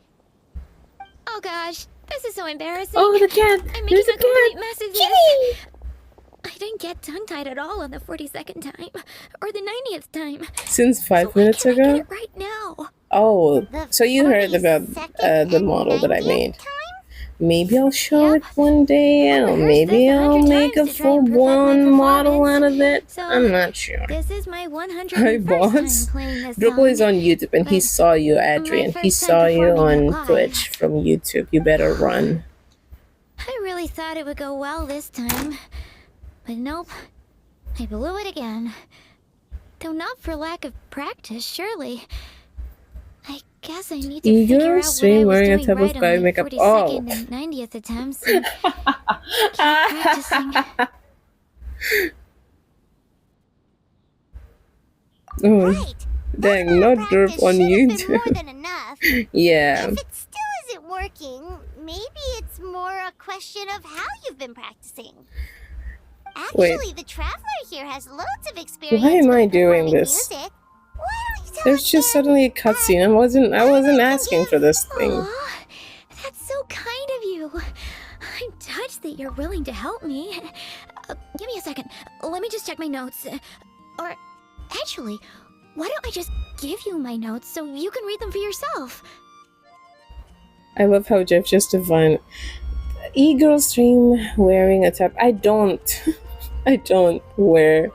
oh gosh, this is so embarrassing. Oh, the cat! I'm There's making a a complete cat! mess of this. I didn't get tongue-tied at all on the 42nd time, or the 90th time. Since 5 So why minutes can't I get ago? it right now? Oh, The so you heard about 42nd the and model that I 90th made. time? Maybe I'll show Yep. it one day, I've or rehearsed maybe this I'll 100 make a times to try and perfect my full-blown model out performance. of it. So, I'm not sure. This is my Hi, 101st boss. time playing this Drupal is song. on YouTube, and he But saw you, my Adrian. He first time saw you performing it on live. Twitch from YouTube. You better run. I really thought it would go well this time. But nope. I blew it again. Though not for lack of practice, surely. I guess I need to You figure go out what stream I was wearing a doing type right of guy on my makeup. 42nd Oh. and 90th attempts and keep practicing. Oh, Right. dang, One not more derp practice on should have been more YouTube. than enough. Yeah. If it still isn't working, maybe it's more a question of how you've been practicing. Actually, the traveler here has loads of experience Why am with I doing performing this? music. Why don't you tell There's us just then? suddenly a cutscene. I wasn't asking for this thing. Aw, that's so kind of you. I'm touched that you're willing to help me. Give me a second. Let me just check my notes. Or, actually, why don't I just give you my notes so you can read them for yourself? I love how Jeff just defined e-girl stream wearing a type. I don't I don't wear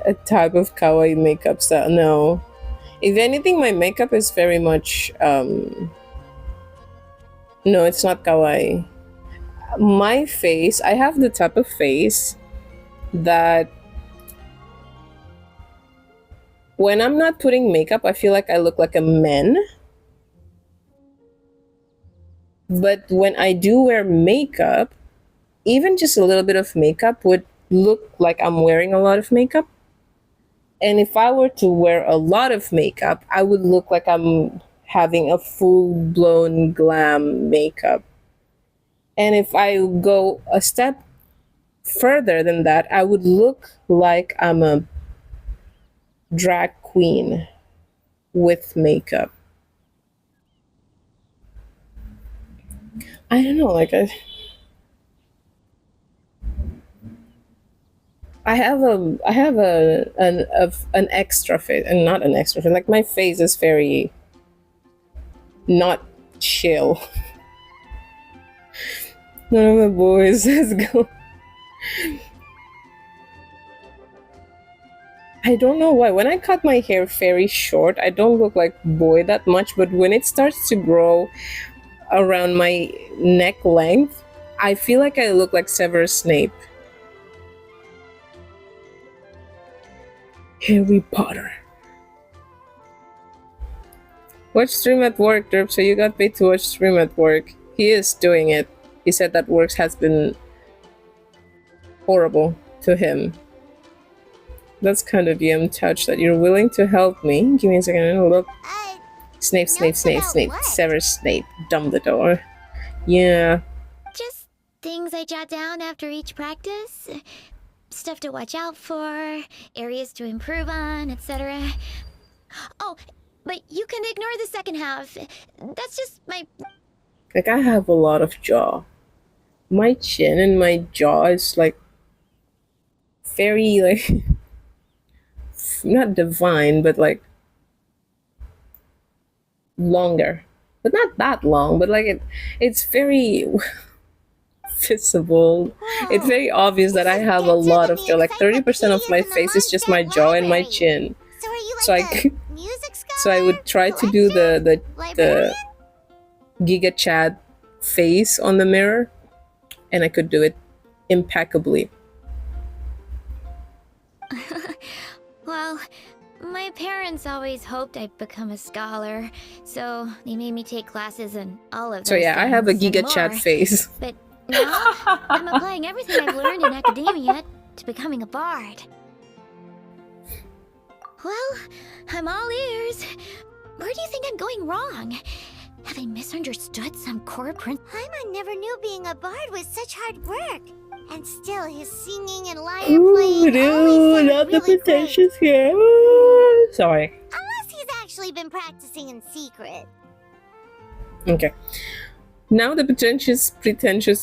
a type of kawaii makeup style. No. If anything, my makeup is very much no, it's not kawaii. My face, I have the type of face that when I'm not putting makeup, I feel like I look like a man. But when I do wear makeup, even just a little bit of makeup would look like I'm wearing a lot of makeup. And if I were to wear a lot of makeup, I would look like I'm having a full blown glam makeup. And if I go a step further than that, I would look like I'm a drag queen with makeup. I don't know, like I have an extra face, and not an extra face. Like my face is very not chill. None of the boys let's go. I don't know why. When I cut my hair very short, I don't look like boy that much, but when it starts to grow around my neck length, I feel like I look like Severus Snape. Harry Potter. Watch stream at work, Derp, so you got paid to watch stream at work. He is doing it. He said that work has been horrible to him. That's kind of you. I'm touched that you're willing to help me. Give me a second. Look. Snape, Snape, Snape, Snape. Severus Snape. Dumbledore. Yeah. Just things I jot down after each practice. Stuff to watch out for, areas to improve on, etc. Oh, but you can ignore the second half. That's just my... Like, I have a lot of jaw. My chin and my jaw is, like, very, like... not divine, but, like... longer. But not that long, but, like, it's very... visible. It's very obvious that I have a lot of jaw. Like 30% of my face is just my jaw and my chin. So I would try to do the Giga Chad face on the mirror, and I could do it impeccably. Well, my parents always hoped I'd become a scholar, so they made me take classes in all of those. So yeah, I have a things and Giga Chad more. face. But now, I'm applying everything I've learned in academia to becoming a bard. Well, I'm all ears. Where do you think I'm going wrong? Have I misunderstood some core principle? Paimon never knew being a bard was such hard work. And still, his singing and lyre Ooh, playing always no, sounded not the really pretentious here. Ooh, sorry. great. Unless he's actually been practicing in secret. Okay. Now the pretentious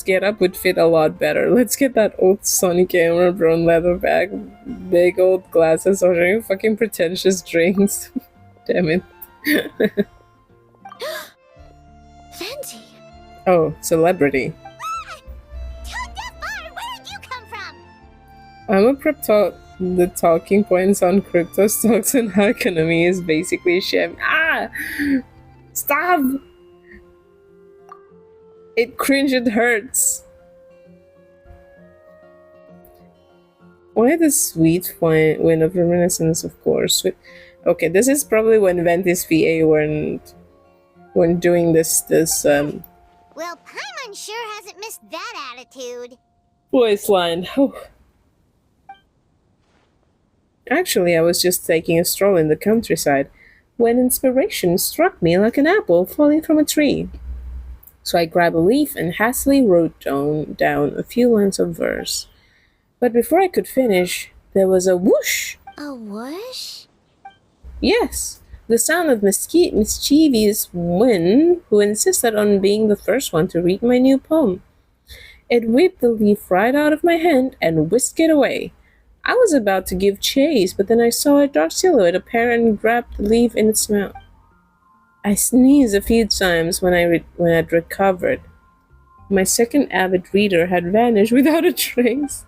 getup would fit a lot better. Let's get that old Sony camera, brown leather bag, big old glasses, ordering fucking pretentious drinks. Damn it. Venti! Oh, celebrity. Toad Death Bard, where did you come from? I'm a prep talk. The talking points on crypto stocks and economy is basically sham. Ah! Stop! It cringe, it hurts. Why the sweet wine of reminiscence, of course. Okay, this is probably when Venti's VA weren't doing this Well, Paimon sure hasn't missed that attitude. voice line. Oh. Actually, I was just taking a stroll in the countryside when inspiration struck me like an apple falling from a tree. So I grabbed a leaf and hastily wrote down a few lines of verse. But before I could finish, there was a whoosh. A whoosh? Yes, the sound of mischievous wind who insisted on being the first one to read my new poem. It whipped the leaf right out of my hand and whisked it away. I was about to give chase, but then I saw a dark silhouette appear and grabbed the leaf in its mouth. I sneezed a few times when I'd recovered. My second avid reader had vanished without a trace.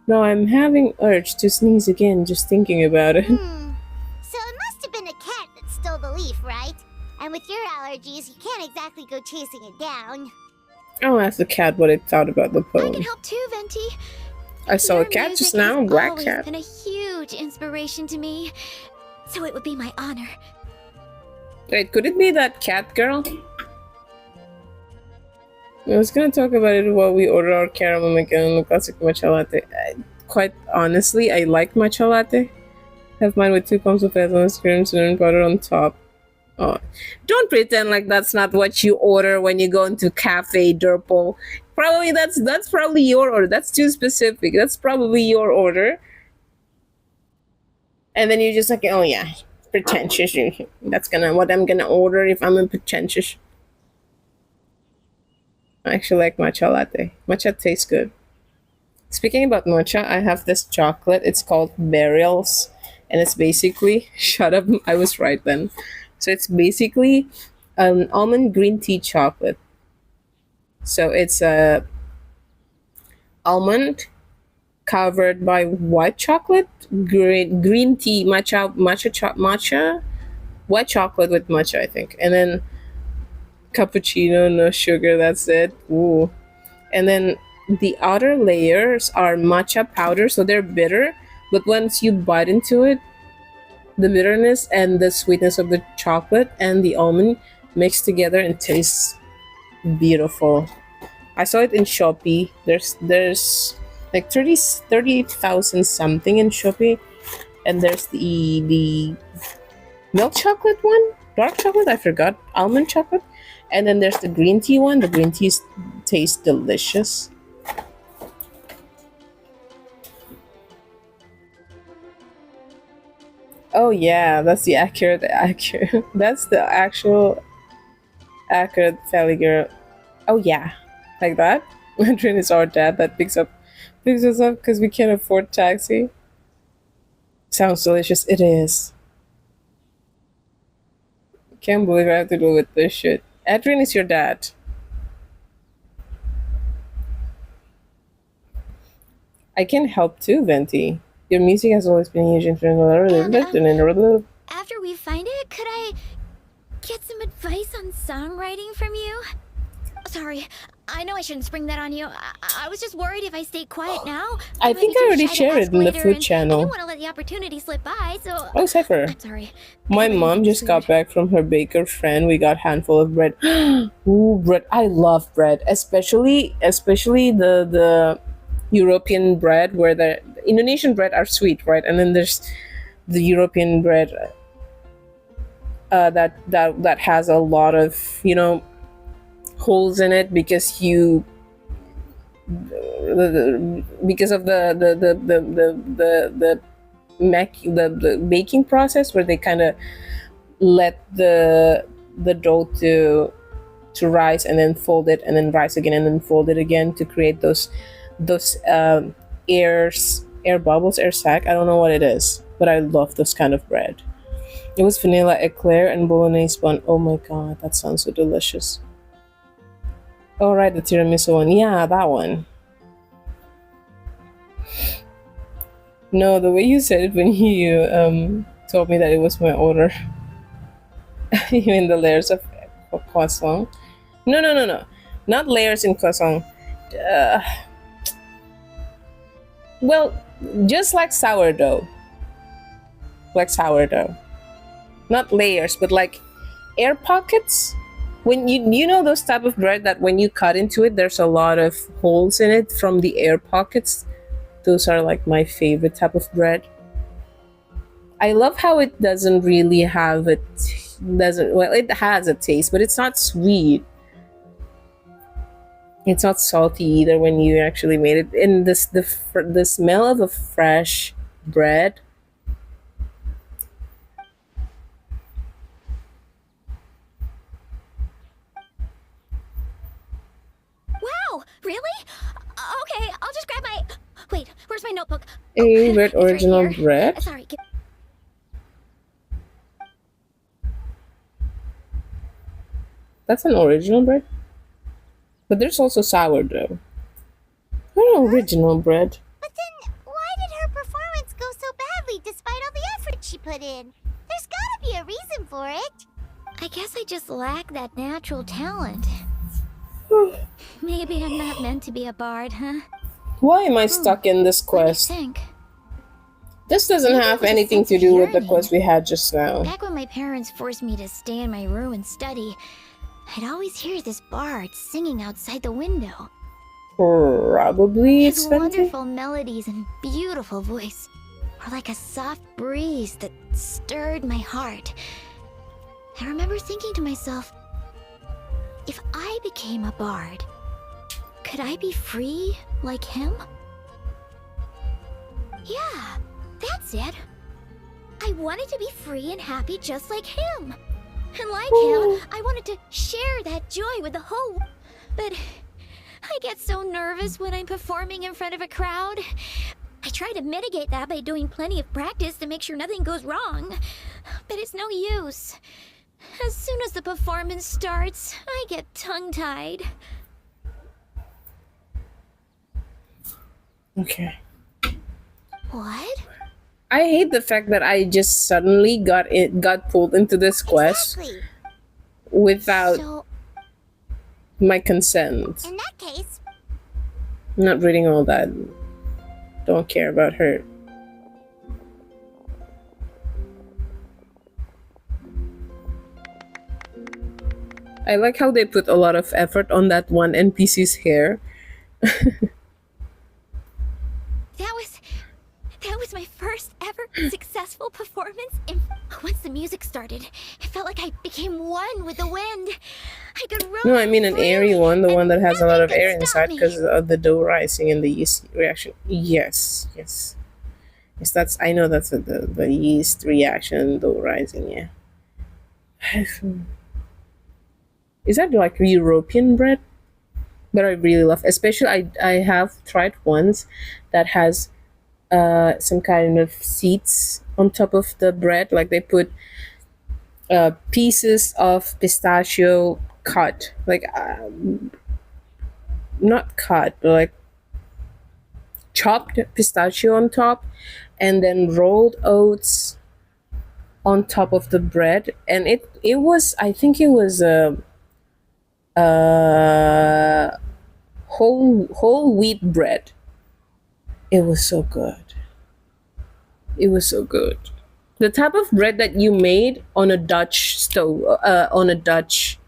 Now I'm having urge to sneeze again just thinking about it. So it must have been a cat that stole the leaf, right? And with your allergies, you can't exactly go chasing it down. I'll ask the cat what it thought about the I poem. can help too, Venti. I saw a Your cat just music now, a has black always cat. been a huge inspiration to me, so it would be my honor. Wait, could it be that cat girl? I was gonna talk about it while we order our caramel macchiato and classic matcha latte. quite honestly, I like matcha latte. Have mine with 2 pumps of hazelnut cream, cinnamon powder on top. Oh, don't pretend like that's not what you order when you go into cafe Derpol. Probably that's probably your order. That's too specific. That's probably your order. And then you're just like, oh yeah, pretentious. That's gonna what I'm gonna order if I'm a pretentious. I actually like matcha latte. Matcha tastes good. Speaking about matcha, I have this chocolate. It's called Burials, and it's basically shut up. I was right then. So it's basically an almond green tea chocolate. So it's a almond covered by white chocolate, green tea, matcha, white chocolate with matcha, I think, and then cappuccino, no sugar. That's it. Ooh, and then the outer layers are matcha powder, so they're bitter. But once you bite into it, the bitterness and the sweetness of the chocolate and the almond mix together and tastes beautiful. I saw it in Shopee. There's like 30,000 something in Shopee, and there's the milk chocolate one, dark chocolate. I forgot almond chocolate, and then there's the green tea one. The green tea tastes delicious. Oh yeah, that's the accurate. That's the actual accurate Valley girl. Oh yeah, like that. Adrian is our dad that picks us up because we can't afford taxi. Sounds delicious. It is. Can't believe I have to deal with this shit. Adrian is your dad. I can help too, Venti. Your music has always been a huge influence. After we find it, could I get some advice on songwriting from you? Sorry, I know I shouldn't spring that on you. I was just worried if I stayed quiet now. I think I already shared it in the food I channel. didn't want to let the opportunity slip by, so... Oh, Cypher. I'm sorry. My mom just got back from her baker friend. We got handful of bread. Ooh, bread. I love bread, especially the European bread, where the Indonesian bread are sweet, right? And then there's the European bread that has a lot of holes in it because because of the baking process, where they kind of let the dough to rise and then fold it and then rise again and then fold it again to create those air bubbles, air sac. I don't know what it is, but I love those kind of bread. It was vanilla eclair and bolognese bun. Oh my god, that sounds so delicious. Oh right, the tiramisu one. Yeah, that one. No, the way you said it when you told me that it was my order. You mean the layers of croissant? No. Not layers in croissant. Uh, well, just like sourdough. Like sourdough. Not layers, but like air pockets. When you know those type of bread that when you cut into it, there's a lot of holes in it from the air pockets. Those are like my favorite type of bread. I love how it doesn't really have it. Doesn't well, it has a taste, but it's not sweet. It's not salty either when you actually made it. And the smell of a fresh bread. Wow, really? Okay, I'll just grab my... Wait, where's my notebook? Favorite it's right original here. bread? Sorry. That's an original bread. But there's also sourdough. What an original bread. But then, why did her performance go so badly despite all the effort she put in? There's gotta be a reason for it. I guess I just lack that natural talent. Maybe I'm not meant to be a bard, huh? Why am I stuck in this What do you quest? think? This doesn't Maybe have it was a anything sense to of do with the yearning. quest we had just now. Back when my parents forced me to stay in my room and study, I'd always hear this bard singing outside the window. Probably His it's Venti. wonderful melodies and beautiful voice were like a soft breeze that stirred my heart. I remember thinking to myself, if I became a bard, could I be free like him? Yeah, that's it. I wanted to be free and happy just like him. And like him, I wanted to share that joy with the whole... But I get so nervous when I'm performing in front of a crowd. I try to mitigate that by doing plenty of practice to make sure nothing goes wrong. But it's no use. As soon as the performance starts, I get tongue-tied. Okay. What? I hate the fact that I just suddenly got pulled into this quest Exactly. without So, my consent. In that case, I'm not reading all that. Don't care about her. I like how they put a lot of effort on that one NPC's hair. that was my first ever successful performance. And once the music started, it felt like I became one with the wind. I could roam No, I mean an airy freely, one, the and one that has a lot of nothing air could stop inside me. because of the dough rising and the yeast reaction. Yes, yes. Yes, that's, I know that's the yeast reaction, dough rising, yeah. Is that like European bread? But I really love, especially I have tried ones that has some kind of seeds on top of the bread, like they put pieces of pistachio cut, like not cut, but like chopped pistachio on top, and then rolled oats on top of the bread, and it was, I think it was whole wheat bread. It was so good. It was so good. The type of bread that you made on a Dutch stove, on a Dutch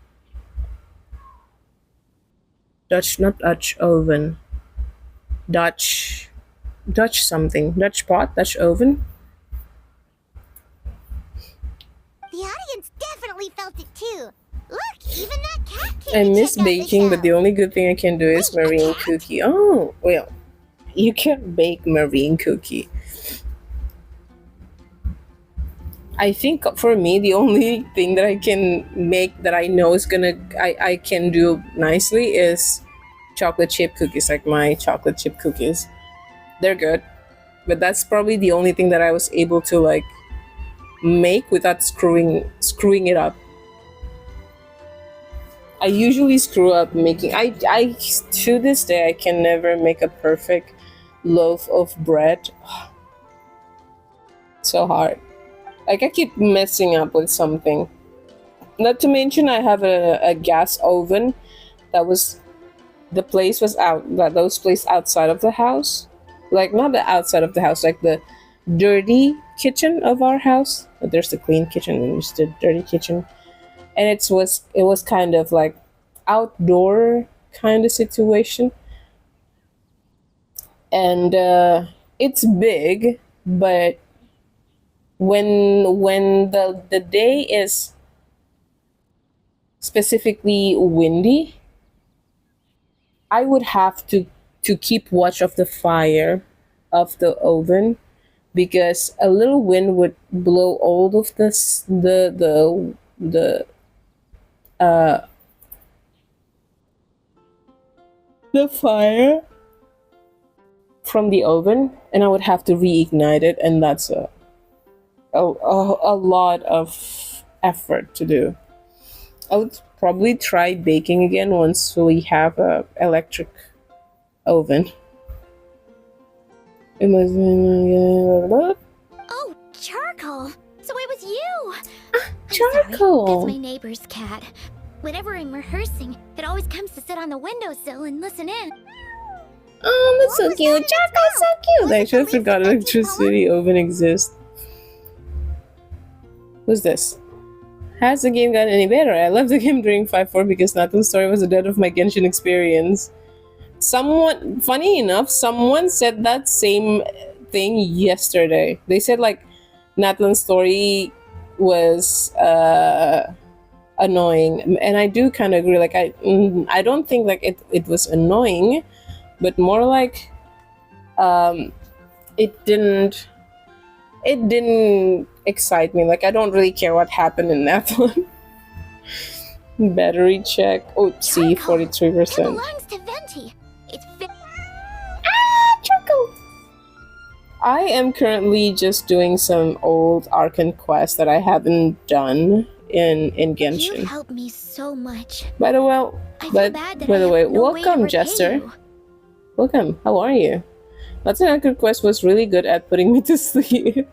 not Dutch oven, Dutch something, Dutch pot, Dutch oven. the audience definitely felt it too. Look, even that cat I came to miss check out the baking, but the show. only good thing I can do is Wait, a marine cat? cookie. Oh, well, you can bake marine cookie. I think for me, the only thing that I can make that I know is I can do nicely is chocolate chip cookies, like my chocolate chip cookies. They're good, but that's probably the only thing that I was able to like make without screwing it up. I usually screw up making. I to this day I can never make a perfect loaf of bread. So hard. Like I keep messing up with something. Not to mention I have a gas oven that was the place was out that was placed outside of the house. Like not the outside of the house, like the dirty kitchen of our house. There's the clean kitchen and there's the dirty kitchen. And it was kind of like outdoor kind of situation. And it's big, but when the day is specifically windy, I would have to keep watch of the fire of the oven, because a little wind would blow all of this the fire from the oven, and I would have to reignite it, and that's a lot of effort to do. I would probably try baking again once we have a electric oven. It was Oh, charcoal! So it was you! I'm sorry, charcoal. that's my neighbor's cat. Whenever I'm rehearsing, it always comes to sit on the windowsill and listen in. Oh, that's so What was cute. that Charcoal's so about? cute. Was I it the actually least forgot empty electricity oven exists. Who's this? Has the game gotten any better? I left the game during 5.4 because Nathan's story was the death of my Genshin experience. Someone, funny enough, someone said that same thing yesterday. They said like Natlan's story was annoying, and I do kind of agree. Like I don't think like it was annoying, but more like um, it didn't excite me. Like I don't really care what happened in that one. Battery check. Oh, see, Charcoal. It 43%. belongs to Venti. It's Charcoal. I am currently just doing some old Arcan quests that I haven't done in You Genshin. helped me so much. By the way, I feel but bad that by I the way, have no way to welcome, repay Jester. you. Welcome. How are you? That's an Arcan quest was really good at putting me to sleep.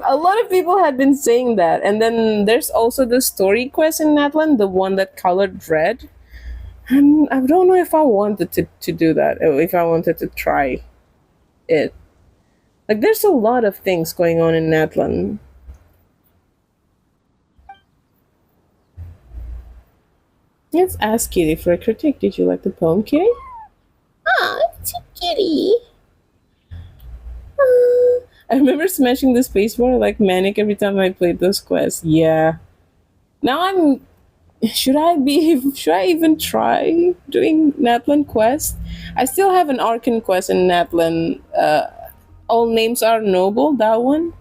A lot of people had been saying that, and then there's also the story quest in Natlan, the one that colored red. I don't know if I wanted to do that, or if I wanted to try it. Like, there's a lot of things going on in Natlan. Let's ask Kitty for a critique. Did you like the poem, Kitty? Ah, it's a kitty. I remember smashing the spacebar like manic every time I played those quests. Yeah. Now I'm. Should I even try doing Natlan quest? I still have an Arcan quest in Natlan. All names are noble. That one.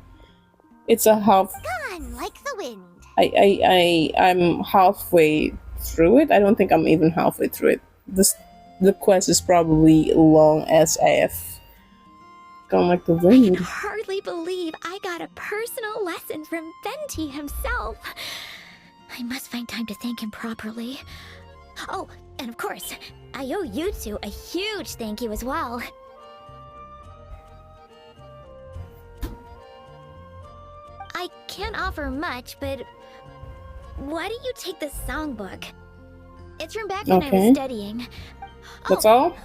It's a half. Gone like the wind. I'm halfway through it. I don't think I'm even halfway through it. The quest is probably long as AF. Gone like the I can wind. hardly believe I got a personal lesson from Venti himself. I must find time to thank him properly. Oh, and of course, I owe you two a huge thank you as well. I can't offer much, but why don't you take this songbook? It's from back when I Okay. was studying. That's all?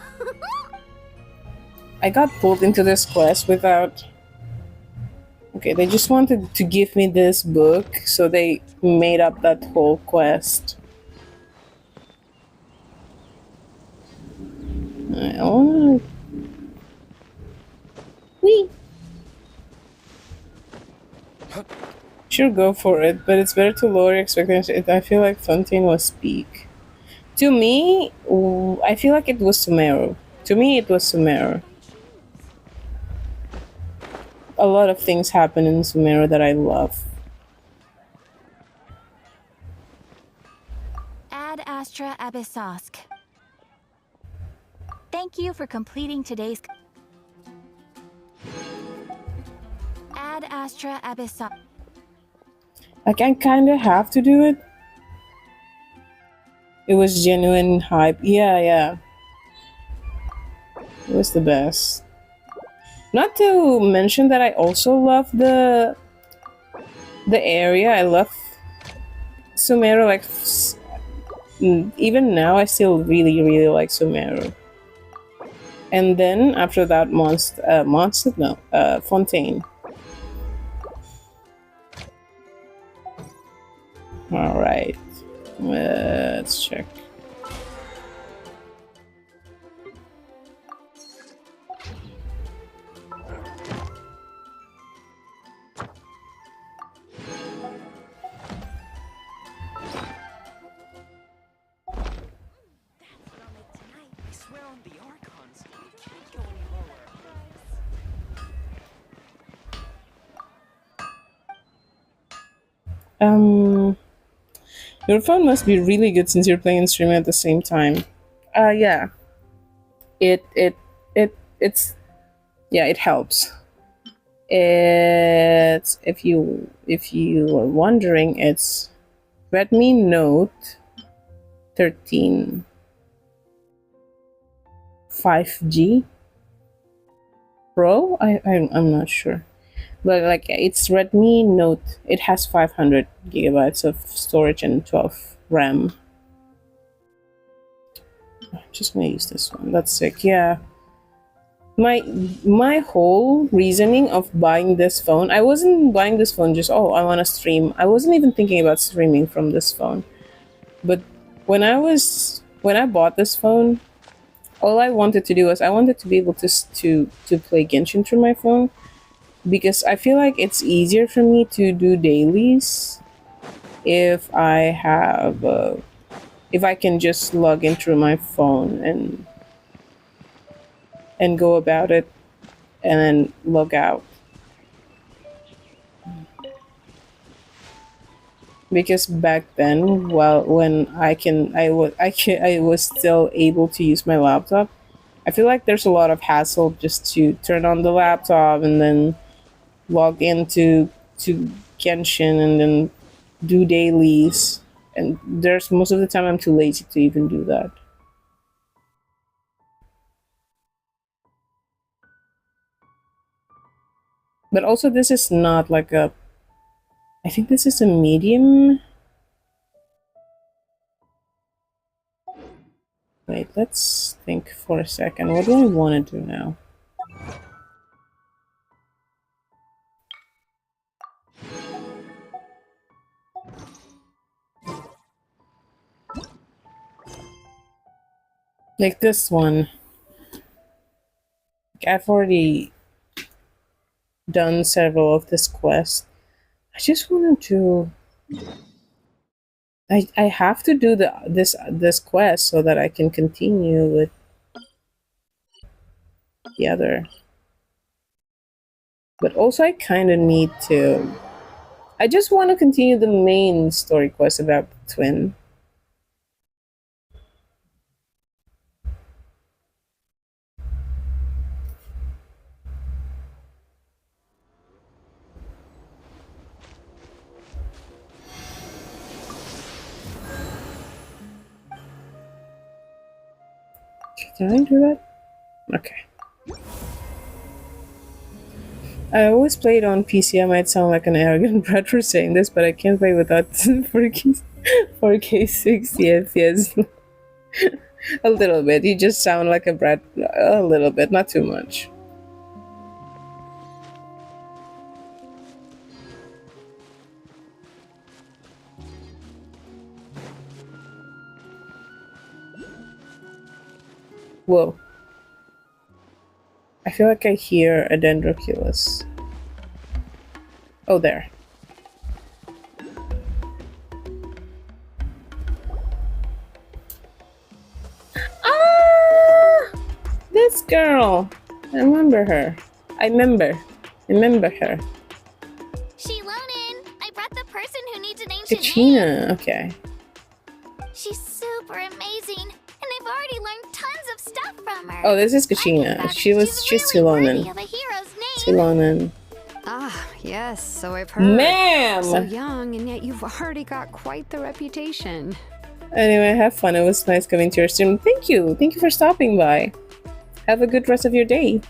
I got pulled into this quest without. Okay, they just wanted to give me this book, so they made up that whole quest. I wanna. Whee! Sure, go for it, but it's better to lower your expectations. I feel like Fontaine was peak. To me, I feel like it was Sumeru. To me, it was Sumeru. A lot of things happen in Sumeru that I love. Ad Astra Abyssosk. Thank you for completing today's. Ad Astra Abyssosk. Like, I kind of have to do it. It was genuine hype. Yeah. It was the best. Not to mention that I also love the area. I love Sumeru. Like, even now, I still really like Sumeru. And then after that, Fontaine. All right, let's check. I swear on the Archons, we can't go any lower. Your phone must be really good since you're playing and streaming at the same time. Yeah. It's yeah, it helps. It's if you are wondering, it's Redmi Note 13 5G Pro. I'm not sure. But like it's Redmi Note. It has 500 gigabytes of storage and 12 RAM. I'm just gonna use this one. That's sick. Yeah. My whole reasoning of buying this phone, I wasn't buying this phone just I want to stream. I wasn't even thinking about streaming from this phone. But when I was when I bought this phone, all I wanted to do was I wanted to be able to play Genshin through my phone because I feel like it's easier for me to do dailies if if I can just log in through my phone and go about it and then log out. Because back then, well, when I was still able to use my laptop. I feel like there's a lot of hassle just to turn on the laptop and then log into to Genshin and then do dailies. And there's most of the time I'm too lazy to even do that. But also, this is not like a. I think this is a medium. Wait, let's think for a second. What do I want to do now? Like this one. I've already done several of this quest. I just wanted to. I have to do this quest so that I can continue with the other. But also I kind of need to. I just want to continue the main story quest about the twin. Can I do that? Okay. I always play it on PC. I might sound like an arrogant brat for saying this, but I can't play without 4K 60 FPS. A little bit. You just sound like a brat a little bit, not too much. Whoa. I feel like I hear a Dendroculus. Oh, there. Ah! This girl! I remember her. I remember her. Shilonin, I brought the person who needs an ancient name. Kachina, okay. She's super amazing, and I've already learned tons of stuff from her. Oh, this is I think Kachina. that She's really worthy Silonen. of a hero's name. Silonen. Ah, yes, so I've heard. Ma'am! So young, and yet you've already got quite the reputation. Anyway, have fun. It was nice coming to your stream. Thank you. Thank you for stopping by. Have a good rest of your day.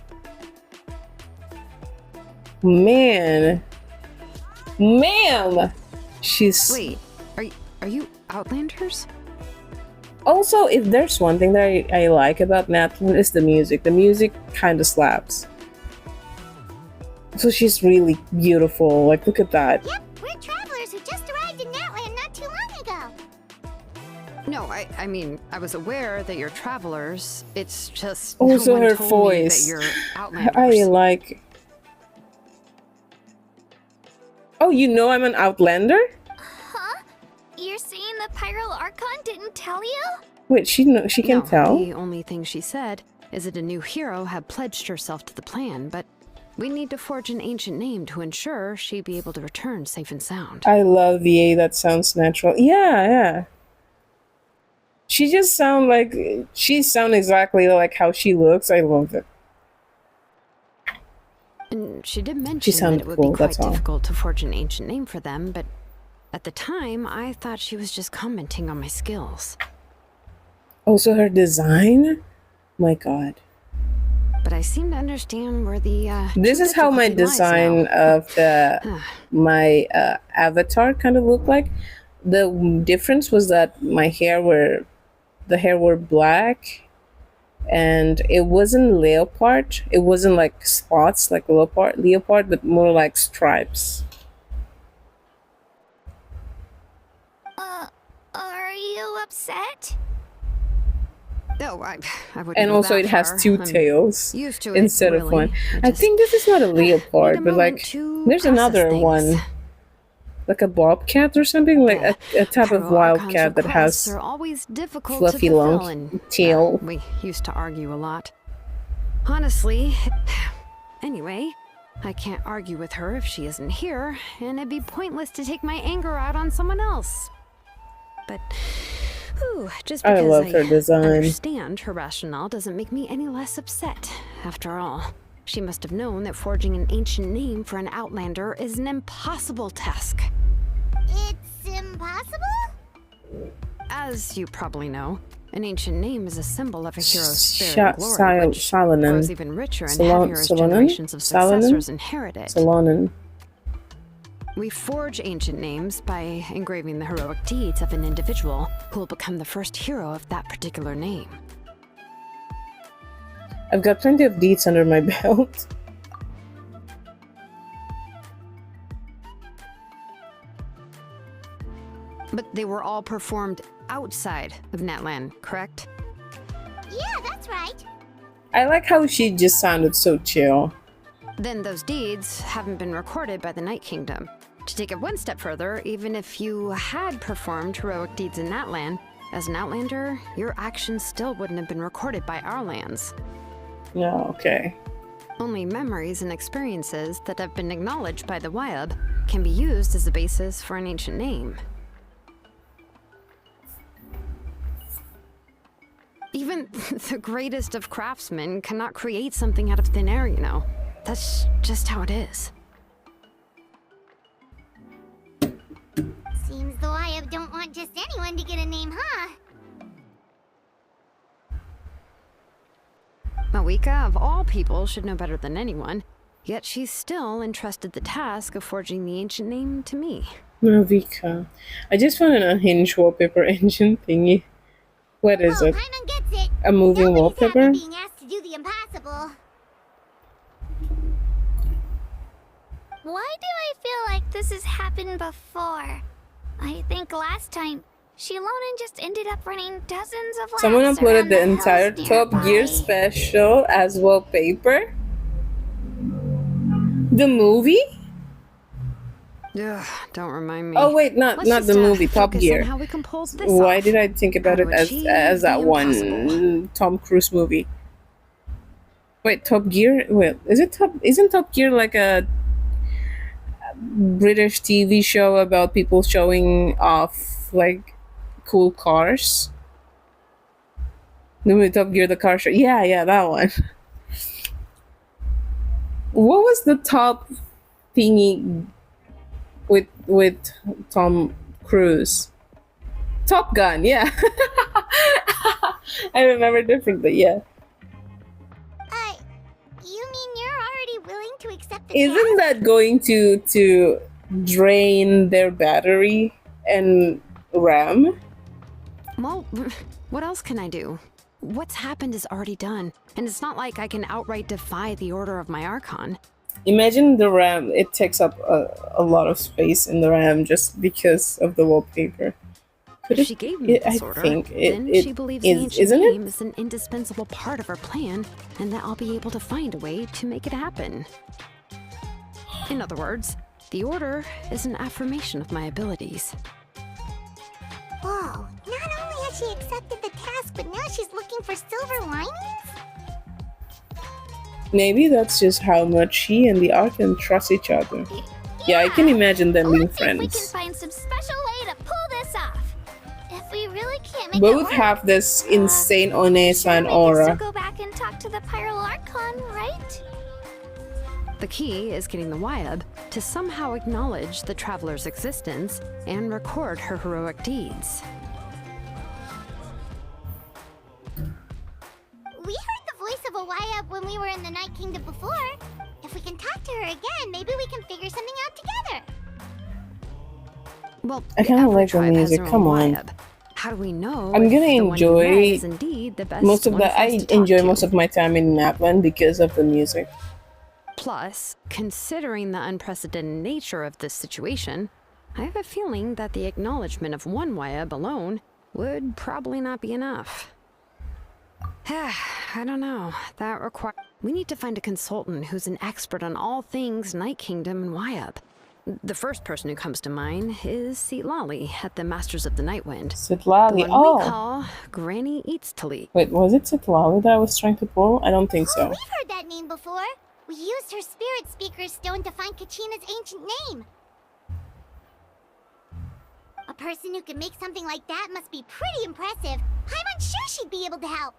Man. Ma'am! She's... Wait, are you Outlanders? Also, if there's one thing that I like about Natlan is the music. The music kind of slaps. So she's really beautiful. Like, look at that. Yep, we're travelers who just arrived in Natland not too long ago. No, I mean, I was aware that you're travelers. It's just Also, no one her told voice. me that you're Outlanders. I like... Oh, you know I'm an Outlander? Huh? You're saying the Pyro Archon didn't tell you? Wait, she can No, tell? The only thing she said is that a new hero had pledged herself to the plan, but we need to forge an ancient name to ensure she'd be able to return safe and sound. I love VA. That sounds natural. Yeah. She just sound exactly like how she looks. I love it. And she did mention that sounded it would cool, be quite that's all. difficult to forge an ancient name for them, but at the time, I thought she was just commenting on my skills. Also, her design. My God. But I seem to understand where the This true is how my difficulty lies design now. of my avatar kind of looked like. The difference was that the hair were black, and it wasn't leopard. It wasn't like spots like leopard, but more like stripes. Are you upset? Oh, I wouldn't And go also that it has far. two I'm tails used to it, instead of one. really. I just think this is not a need a leopard, but moment like to there's process another things. one, like a bobcat or something, like a type of Pyro Archon's wildcat that requests has are always difficult to fluffy long fulfill, and tail. we used to argue a lot. Honestly, anyway, I can't argue with her if she isn't here, and it'd be pointless to take my anger out on someone else. But just I because love her design. understand her rationale doesn't make me any less upset. After all, she must have known that forging an ancient name for an Outlander is an impossible task. It's impossible? As you probably know, an ancient name is a symbol of a hero's spirit Sha- and glory, which Salonen. grows even richer and Salon- heavier as Salonen? generations of Salonen? successors inherit it. Salonen. We forge ancient names by engraving the heroic deeds of an individual who will become the first hero of that particular name. I've got plenty of deeds under my belt. But they were all performed outside of Natlan, correct? Yeah, that's right. I like how she just sounded so chill. Then those deeds haven't been recorded by the Night Kingdom. To take it one step further, even if you had performed heroic deeds in that land, as an Outlander, your actions still wouldn't have been recorded by our lands. Yeah, okay. Only memories and experiences that have been acknowledged by the Wyab can be used as a basis for an ancient name. Even the greatest of craftsmen cannot create something out of thin air, you know. That's just how it is. Seems the Wyab don't want just anyone to get a name, huh? Mawika, of all people, should know better than anyone. Yet she's still entrusted the task of forging the ancient name to me. Vika. I just found an unhinged wallpaper engine thingy. What is it? Paimon gets it. A moving Nobody's wallpaper? happy being asked to do the impossible. Why do I feel like this has happened before? I think last time, Shilonen just ended up running dozens of laps Someone around uploaded the hills entire Top Gear nearby. special as wallpaper? The movie? Ugh, don't remind me. Oh wait, not Let's the just, movie, Top focus Gear. on how we can pull this Why off. did I think about How it to as achieve that the one impossible. Tom Cruise movie? Wait, Top Gear? Wait, isn't Top Gear like a British TV show about people showing off like cool cars? The movie Top Gear, the car show. Yeah, that one. What was the top thingy with Tom Cruise? Top Gun, yeah. I remember differently, yeah. You mean you're already willing to accept the Isn't task? that going to drain their battery and RAM? Well, what else can I do? What's happened is already done, and it's not like I can outright defy the order of my Archon. Imagine the RAM, it takes up a lot of space in the RAM just because of the wallpaper. Could If it- she gave me I this order, think then it she believes is, the ancient isn't it? name is an indispensable part of her plan, and that I'll be able to find a way to make it happen. In other words, the order is an affirmation of my abilities. Whoa, not only has she accepted the task, but now she's looking for silver linings? Maybe that's just how much she and the Archon trust each other. Yeah, I can imagine them being Let's see if we can friends. find some special way to pull this off. If we really can't make it Both work, have this insane Onesan we can aura. still go back and talk to the Pyral Archon, right? The key is getting the Wyab to somehow acknowledge the traveler's existence and record her heroic deeds. We heard the voice of a Wyab when we were in the Night Kingdom before. If we can talk to her again, maybe we can figure something out together. Well, I kinda every like the tribe has music, their own come on. Wyab. How do we know I'm if gonna the one you enjoy met is indeed the best Most of one the for us I to talk enjoy to? most of my time in Napland because of the music. Plus, considering the unprecedented nature of this situation, I have a feeling that the acknowledgement of one Wyab alone would probably not be enough. I don't know. We need to find a consultant who's an expert on all things Night Kingdom and Wyup. The first person who comes to mind is Lolly at the Masters of the Nightwind. The Sitlali. one Oh. we call Granny Eats Tali. Wait, was it Sitlali that I was trying to pull? I don't think Oh, so. we've heard that name before. We used her spirit speaker stone to find Kachina's ancient name. A person who can make something like that must be pretty impressive. I'm unsure she'd be able to help.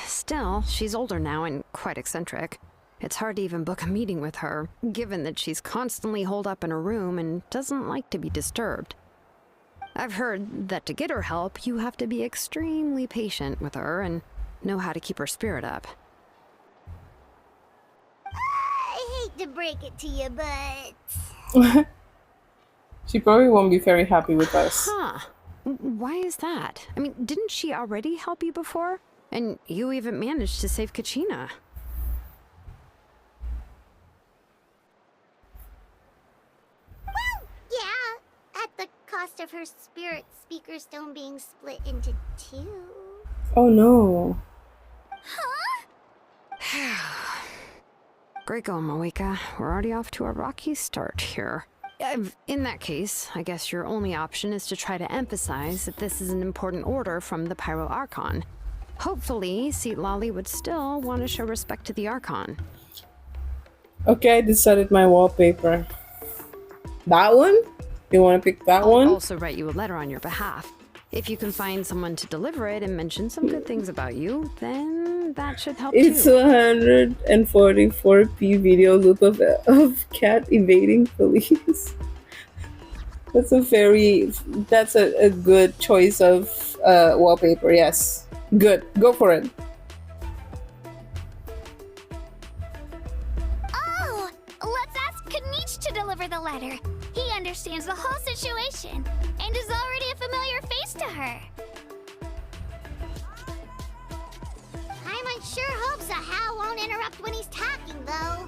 Still, she's older now and quite eccentric. It's hard to even book a meeting with her, given that she's constantly holed up in her room and doesn't like to be disturbed. I've heard that to get her help, you have to be extremely patient with her and know how to keep her spirit up. I hate to break it to you, but... She probably won't be very happy with us. Huh. Why is that? I mean, didn't she already help you before? And you even managed to save Kachina. Well, yeah, at the cost of her spirit speaker stone being split into two. Oh no. Great going, Moeka. We're already off to a rocky start here. In that case, I guess your only option is to try to emphasize that this is an important order from the Pyro Archon. Hopefully, Lolly would still want to show respect to the Archon. Okay, I decided my wallpaper. That one? You want to pick that I'll one? also write you a letter on your behalf. If you can find someone to deliver it and mention some good things about you, then that should help It's too. 144p video loop of cat evading police. That's a good choice of wallpaper, yes. Good, go for it. Oh, let's ask Kanich to deliver the letter. He understands the whole situation and is already a familiar face to her. I'm unsure hopes Hal won't interrupt when he's talking, though.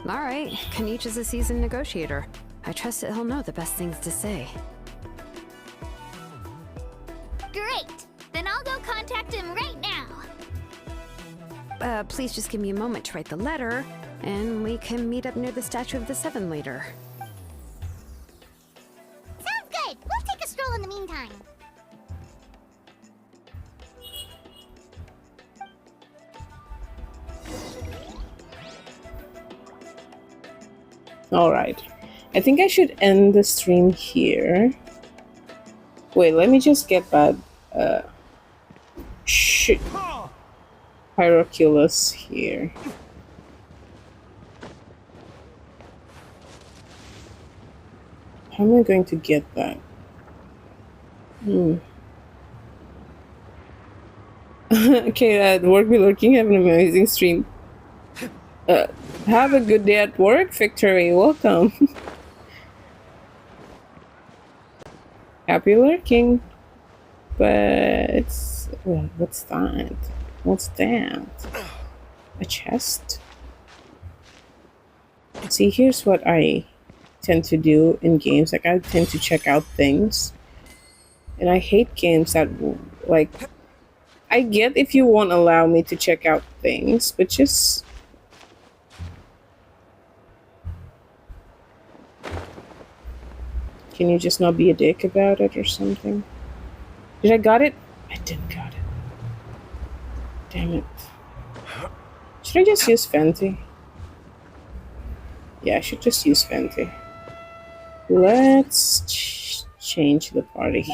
All right, Kanich is a seasoned negotiator. I trust that he'll know the best things to say. Great. Then I'll go contact him right now. Please just give me a moment to write the letter, and we can meet up near the Statue of the Seven later. Sounds good. We'll take a stroll in the meantime. Alright. I think I should end the stream here. Wait, let me just get that shit. Pyroculus here. How am I going to get that? Okay, at work be lurking, have an amazing stream. Have a good day at work, Victory. Welcome. Happy lurking. But what's that? What's that? A chest? See, here's what I tend to do in games. Like, I tend to check out things. And I hate games that, like... I get if you won't allow me to check out things, but just... Can you just not be a dick about it or something? Did I got it? I didn't got it. Damn it. Should I just use Fenty? Yeah, I should just use Fenty. Let's change the party.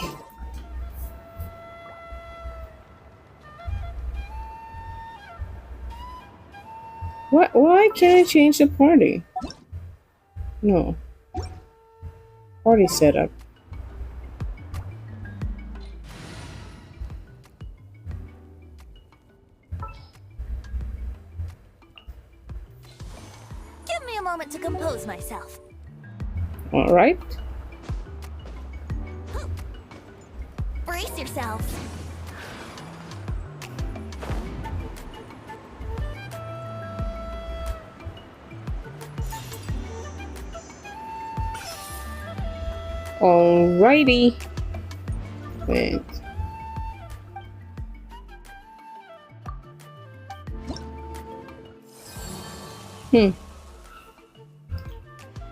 Why can't I change the party? No. Party setup. Give me a moment to compose myself. Alright. Brace yourselves. Alrighty. Wait. Hmm.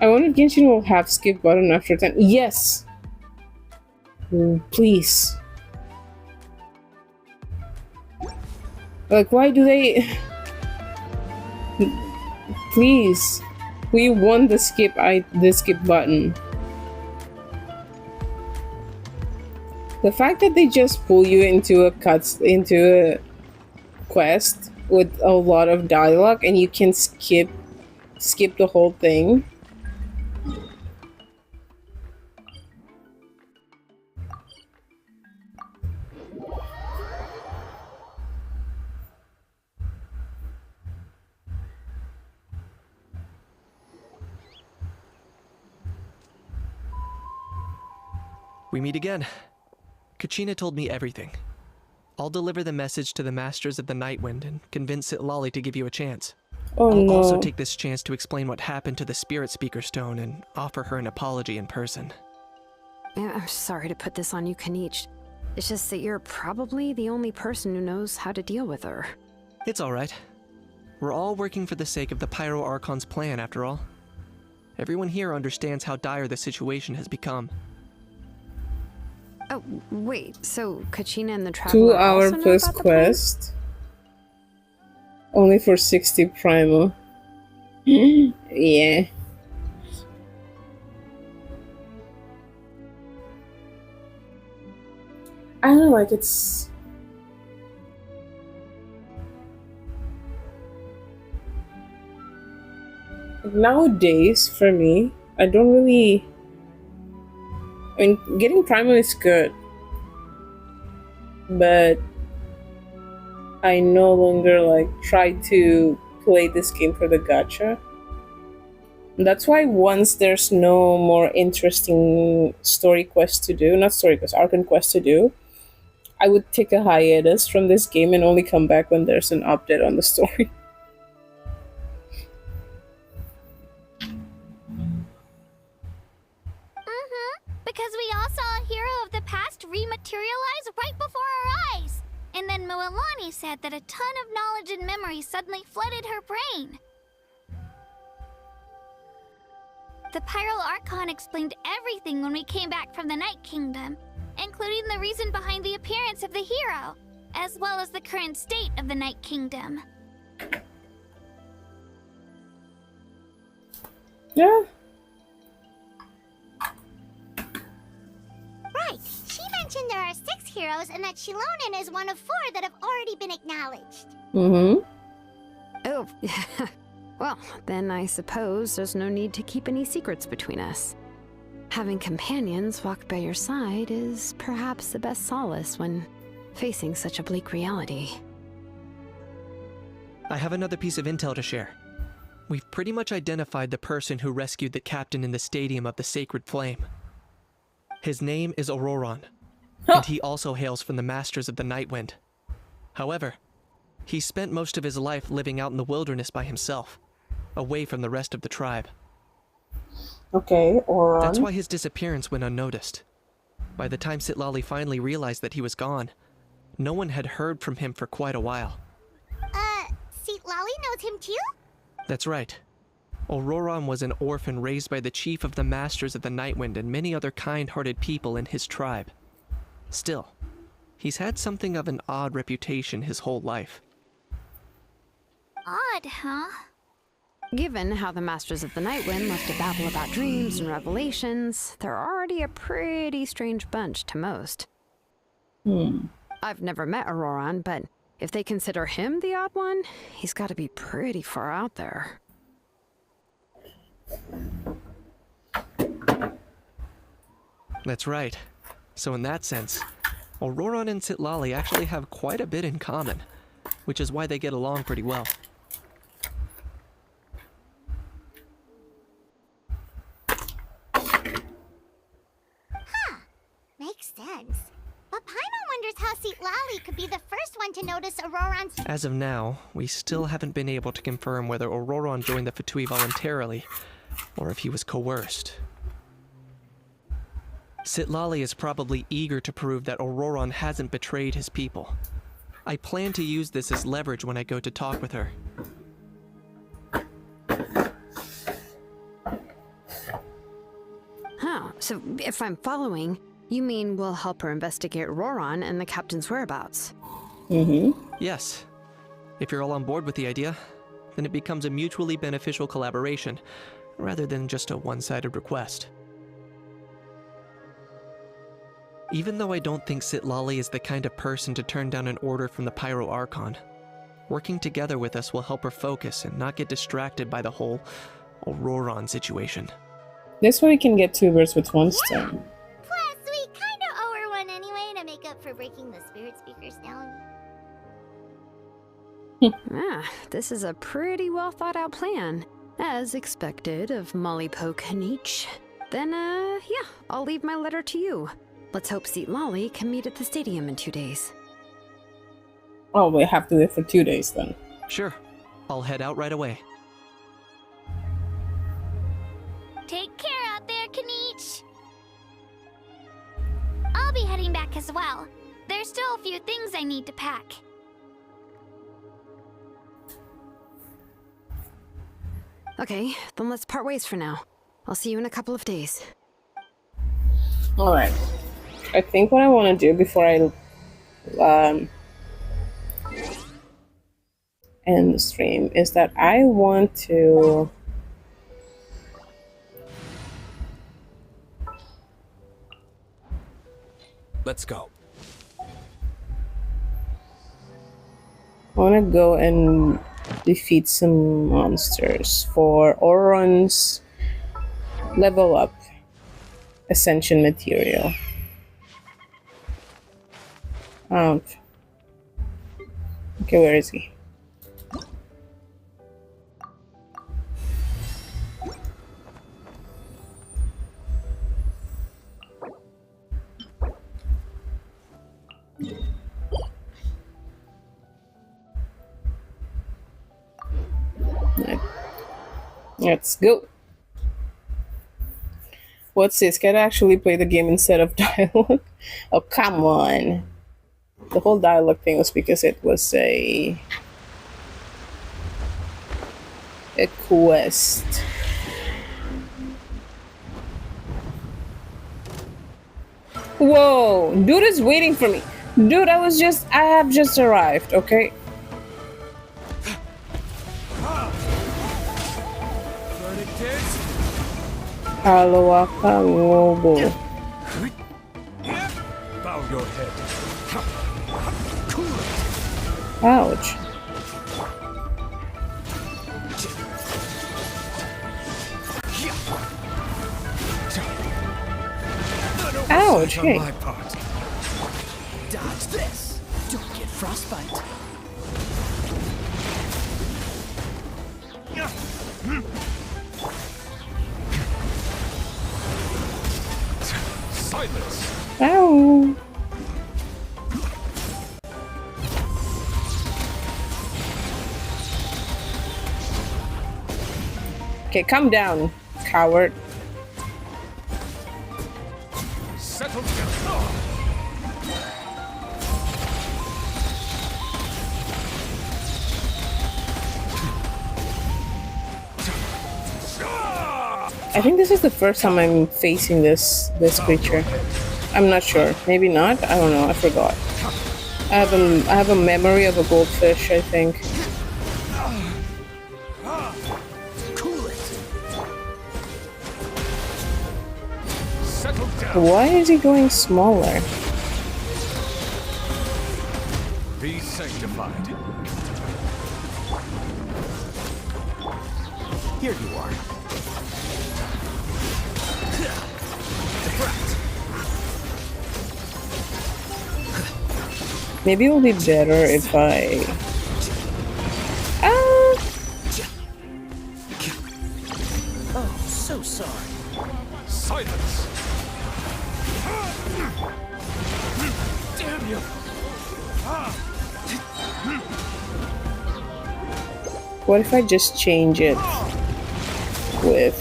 I wonder if Genshin will have skip button after 10. Yes! Please. Like, why do they... Please. We want the skip button. The fact that they just pull you into a quest with a lot of dialogue and you can skip the whole thing. We meet again. Kachina told me everything. I'll deliver the message to the Masters of the Nightwind and convince Sitlali to give you a chance. Oh I'll no. also take this chance to explain what happened to the Spirit Speaker Stone and offer her an apology in person. I'm sorry to put this on you, Kanich. It's just that you're probably the only person who knows how to deal with her. It's alright. We're all working for the sake of the Pyro Archon's plan, after all. Everyone here understands how dire the situation has become. Oh, wait, so Kachina and the Traveler 2 hour also know plus about the plan? quest. Only for 60 primal. Yeah. I don't know, like it's... Nowadays, for me, I don't really... I mean, getting primal is good. But I no longer like try to play this game for the gacha. That's why once there's no more interesting story quest to do, not story quest, Archon quest to do, I would take a hiatus from this game and only come back when there's an update on the story. Because we all saw a hero of the past rematerialize right before our eyes. And then Moalani said that a ton of knowledge and memory suddenly flooded her brain. The Pyro Archon explained everything when we came back from the Night Kingdom, including the reason behind the appearance of the hero, as well as the current state of the Night Kingdom. Yeah. Right. She mentioned there are 6 heroes and that Shilonen is one of 4 that have already been acknowledged. Mm-hmm. Oh, well, then I suppose there's no need to keep any secrets between us. Having companions walk by your side is perhaps the best solace when facing such a bleak reality. I have another piece of intel to share. We've pretty much identified the person who rescued the captain in the Stadium of the Sacred Flame. His name is Auroron, and he also hails from the Masters of the Nightwind. However, he spent most of his life living out in the wilderness by himself, away from the rest of the tribe. Okay, or That's why his disappearance went unnoticed. By the time Sitlali finally realized that he was gone, no one had heard from him for quite a while. Lolly knows him too? That's right. Auroron was an orphan raised by the chief of the Masters of the Nightwind and many other kind-hearted people in his tribe. Still, he's had something of an odd reputation his whole life. Odd, huh? Given how the Masters of the Nightwind love to babble about dreams and revelations, they're already a pretty strange bunch to most. I've never met Auroron, but if they consider him the odd one, he's got to be pretty far out there. That's right. So in that sense, Auroron and Sitlali actually have quite a bit in common, which is why they get along pretty well. Makes sense. But Paimon wonders how Lolly could be the first one to notice Auroron's... As of now, we still haven't been able to confirm whether Auroron joined the Fatui voluntarily, or if he was coerced. Sitlali is probably eager to prove that Auroron hasn't betrayed his people. I plan to use this as leverage when I go to talk with her. So, if I'm following, you mean we'll help her investigate Roran and the captain's whereabouts? Yes. If you're all on board with the idea, then it becomes a mutually beneficial collaboration, rather than just a one-sided request. Even though I don't think Sitlali is the kind of person to turn down an order from the Pyro Archon, working together with us will help her focus and not get distracted by the whole Auroran situation. This way we can get two birds with one stone. Plus, we kind of owe her one anyway to make up for breaking the spirit speakers down. This is a pretty well thought out plan. As expected of Molly Poke Nietzsche. Then, yeah, I'll leave my letter to you. Let's hope Sitlali can meet at the stadium in 2 days. Oh, we have to live for 2 days then. Sure. I'll head out right away. Take care out there, Kanich. I'll be heading back as well. There's still a few things I need to pack. Okay, then let's part ways for now. I'll see you in a couple of days. Alright. I think what I want to do before I end the stream is that I want to Let's go. go and defeat some monsters for Auron's level up ascension material. Okay, where is he? Let's go. What's this? Can I actually play the game instead of dialogue? Oh, come on. The whole dialogue thing was because it was a quest. Whoa, dude is waiting for me. Dude, I have just arrived, okay? Alawaka Ngobo. Bow your head. Ouch. Ouch, hey. On my part. Dodge this. Don't get frostbite. Silence. Ow. Okay, calm down, coward. Settle down. I think this is the first time I'm facing this creature. I'm not sure. Maybe not. I don't know. I forgot. I have a memory of a goldfish, I think. Cool it. Settle down. Why is he going smaller? Be sanctified. Here you are. Maybe it will be better if I... Oh, so sorry. Silence. Damn you. What if I just change it with...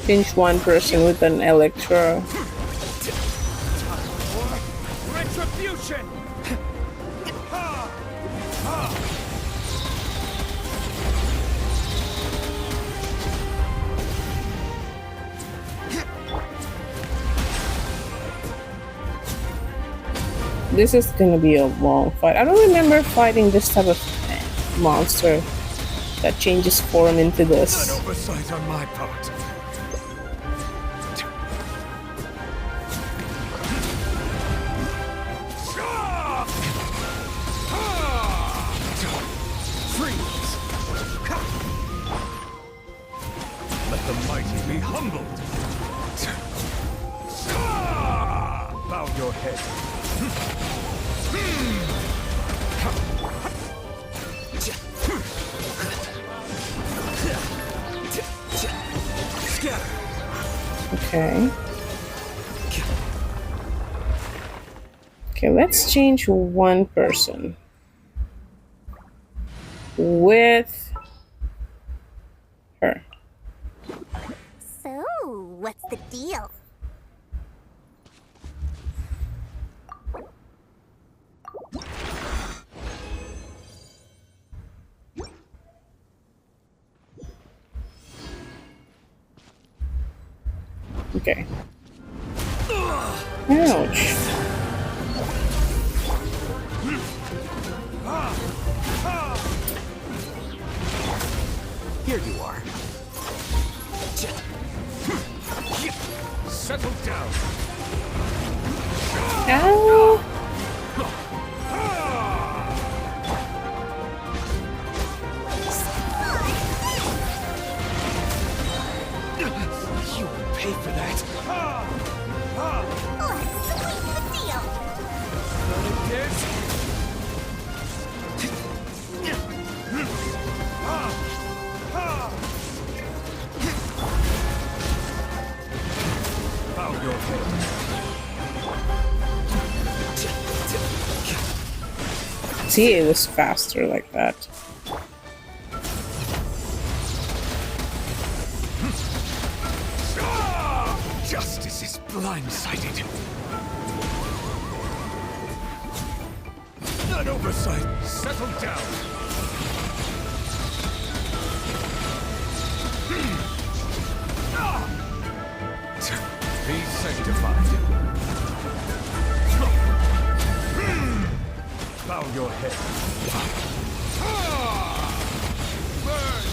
Change one person with an Electro. Retribution. This is gonna be a long fight. I don't remember fighting this type of monster that changes form into An this. oversight on my part. Freeze! Let the mighty be humbled. Bow your head. Scatter. Okay. Okay, let's change one person with her. So, what's the deal? Okay. Ouch. Here you are. Settle down. Ow. You will pay for that. Let's sweeten the deal. None of this. Bow your head. See, it was faster like that. Justice is blindsided. An oversight. Settle down. Be sanctified. Bow your head. Burn.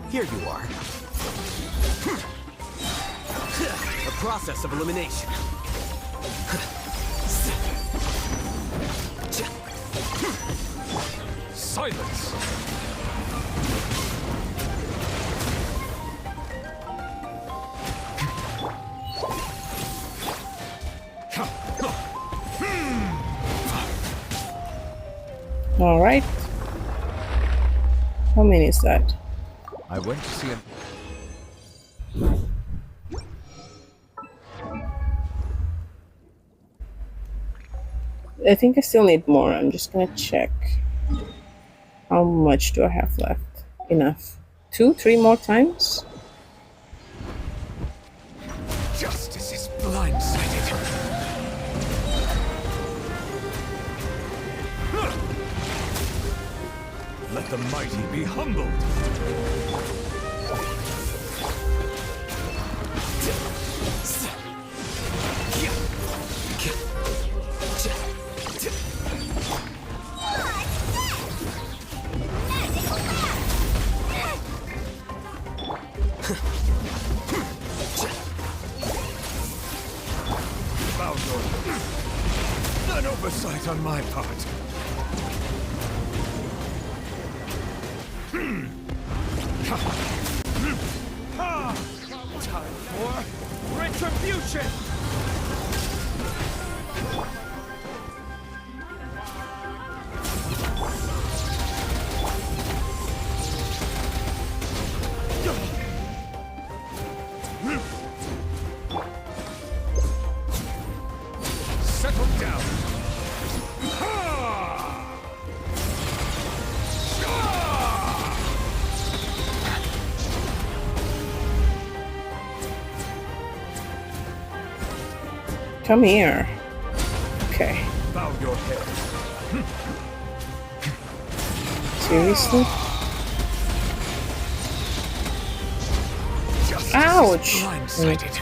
Here you are. A process of elimination. Silence. All right. How many is that? I went to see an... I think I still need more. I'm just gonna check. How much do I have left? Enough. 2, 3 more times? Justice is blindsided. Let the mighty be humbled. Bow your head. An oversight on my part. Time for retribution! Settle down! Come here. Okay. Bow your head. Seriously? Ouch! Blindsided.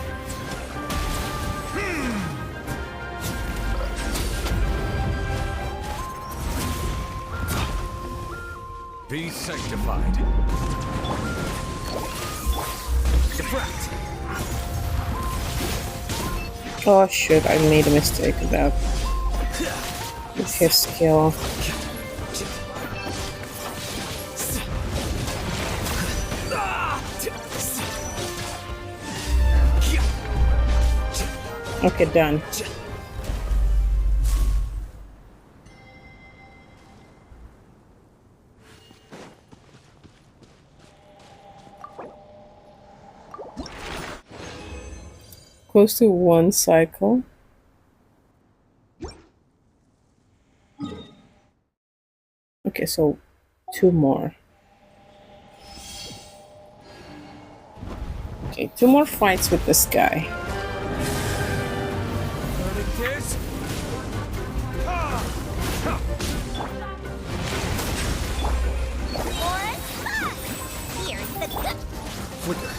Be sanctified. Deflect. Oh shit, I made a mistake about with his skill. Okay, done. Close to one cycle. Okay, so 2 more. Okay, 2 more fights with this guy. Verdict is... Here's the good. Flicker.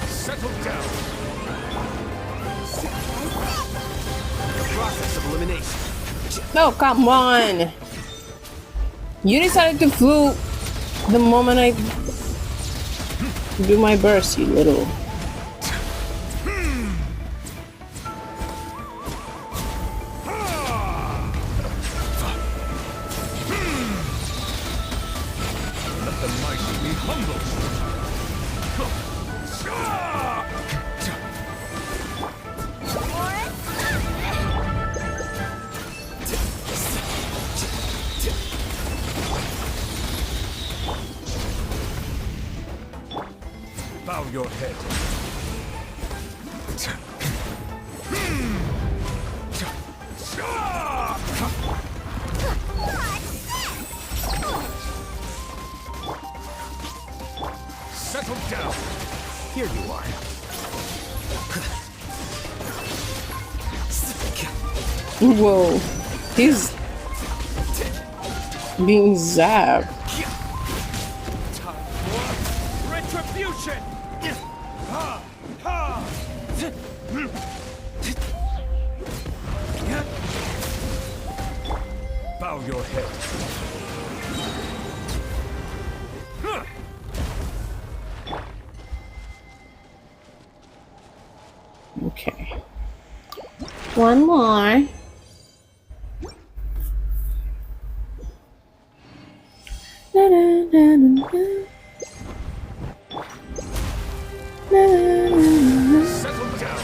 Settle down. The process of elimination. No, come on! You decided to flew the moment I do my burst, you little... Let the mighty be humble. Bow your head. Settle down. Here you are. Whoa, he's being zapped. Time for retribution. Bow your head. Okay. One more. Na, na, na, na, na. Na, na, na, na. Settle down.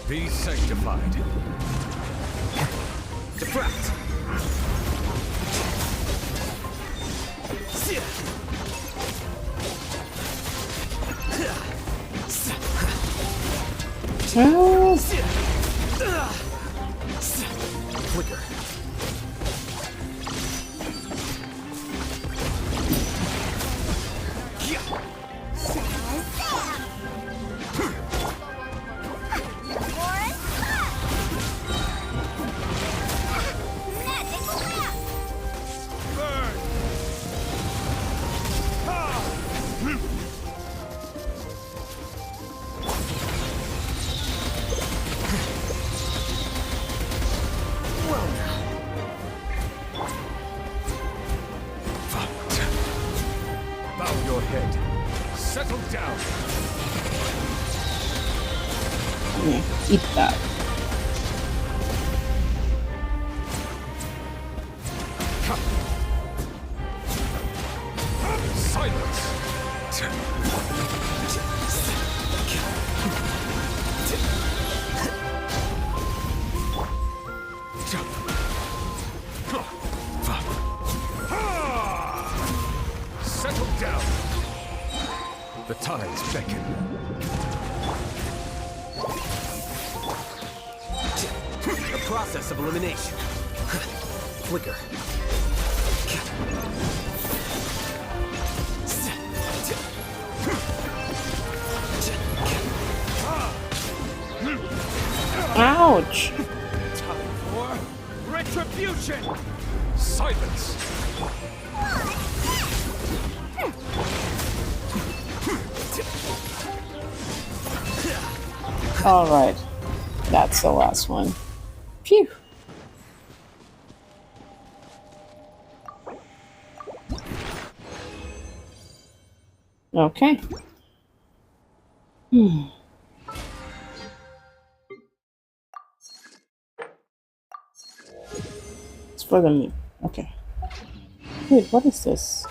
Be sanctified. Deflect. Oh, Flicker. Burn. Well now. Bow your head. Settle down. yeah, eat that. Silence. The tides beckon. A process of elimination. Flicker. Ouch. Time for retribution. Silence! All right. That's the last one. Phew. Okay. It's for the... Okay. Wait, what is this?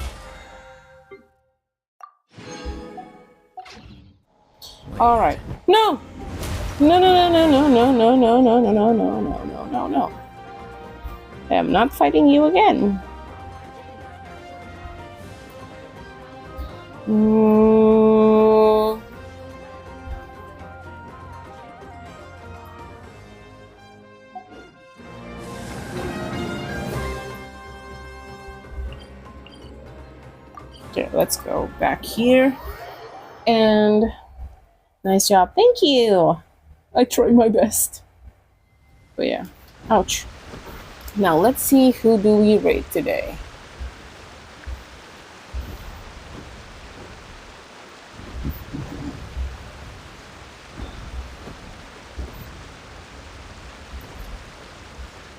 All right. No! No, no, no, no, no, no, no, no, no, no, no, no, no, no, no. I am not fighting you again. Mm. Okay, let's go back here. And nice job. Thank you. I tried my best. But yeah. Ouch. Now let's see who do we raid today.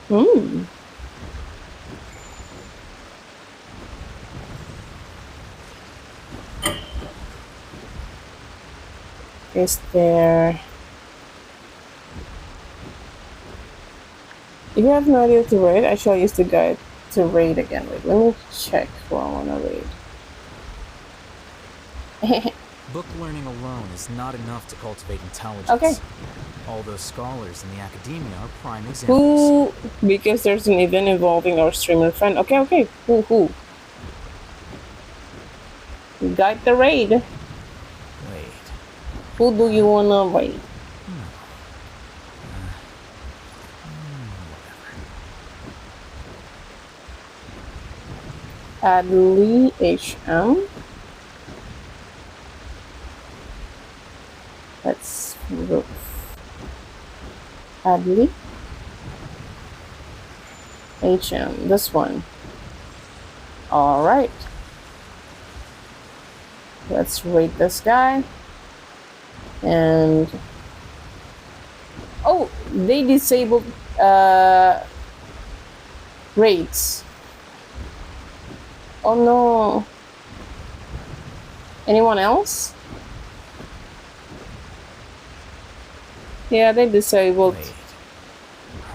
Hmm. Is there... If you have no idea to raid, I shall use the guide to raid again. Wait, let me check who I want to raid. Book learning alone is not enough to cultivate intelligence. Okay. All those scholars in the academia are prime examples. Who? Because there's an event involving our streamer friend. Okay, okay. Who? Guide the raid. Wait. Who do you wanna raid? Adley HM. Let's look. Adley HM. This one. All right. Let's rate this guy. And oh, they disabled rates. Oh no. Anyone else? Yeah, they disabled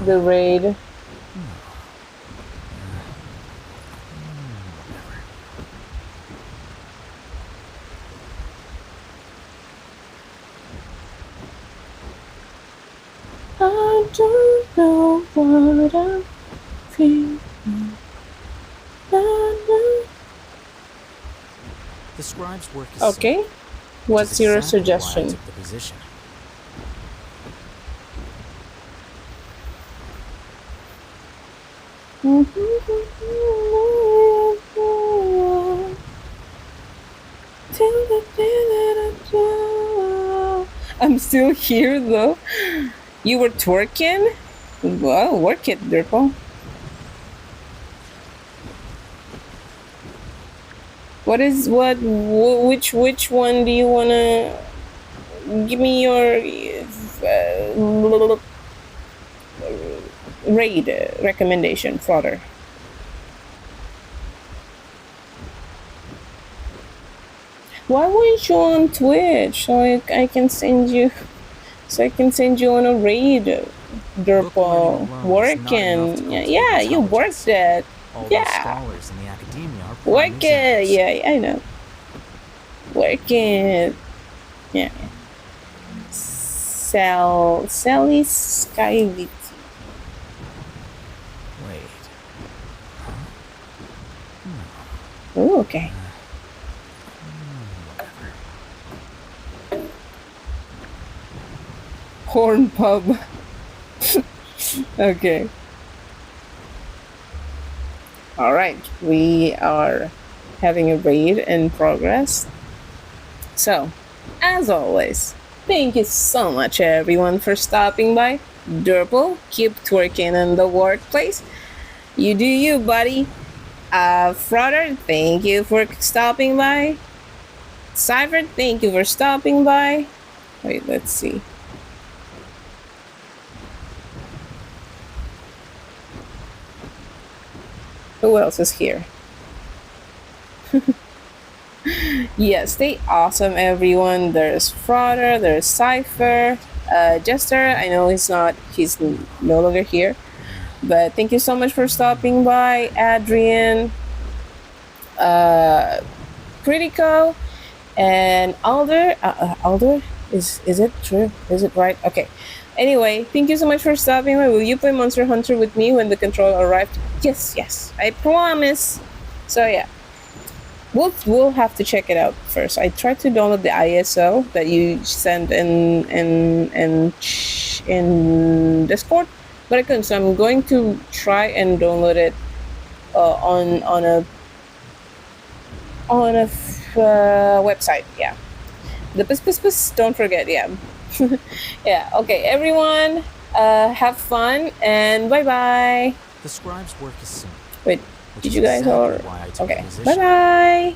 the raid. I don't know what I'm feeling. The scribe's work is Okay. simple, What's which is your exactly why I suggestion? took the position. I'm still here though. You were twerking? Well, work it, Dirpo. Which one do you wanna give me your raid recommendation, Father? Why weren't you on Twitch so I can send you on a raid, Dirpo? Working. Yeah, you worked it. All those Yeah. scholars in the academia are prime Work it. examples. Yeah, I know. Work it. Yeah. Sally Skyvity. Wait. Oh, okay. corn pub. Okay. Alright, we are having a raid in progress. So, as always, thank you so much everyone for stopping by. Durple, keep twerking in the workplace. You do you, buddy. Frother, thank you for stopping by. Cypher, thank you for stopping by. Wait, let's see. Who else is here? Yeah, stay awesome, everyone. There's Frother, there's Cypher, Jester. I know he's no longer here, but thank you so much for stopping by, Adrian, Critico, and Alder. Alder, is it true? Is it right? Okay. Anyway, thank you so much for stopping by. Will you play Monster Hunter with me when the controller arrived? Yes, I promise. So yeah. We'll have to check it out first. I tried to download the ISO that you sent in Discord, but I couldn't. So I'm going to try and download it on a website. Yeah, the piss. Don't forget. Yeah, yeah. Okay, everyone. Have fun and bye bye. The scribe's work is simple. Wait. which Did is you guys all? exactly why I took the Okay. position. Bye bye.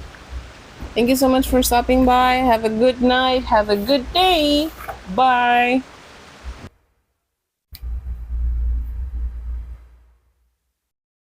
Thank you so much for stopping by. Have a good night. Have a good day. Bye.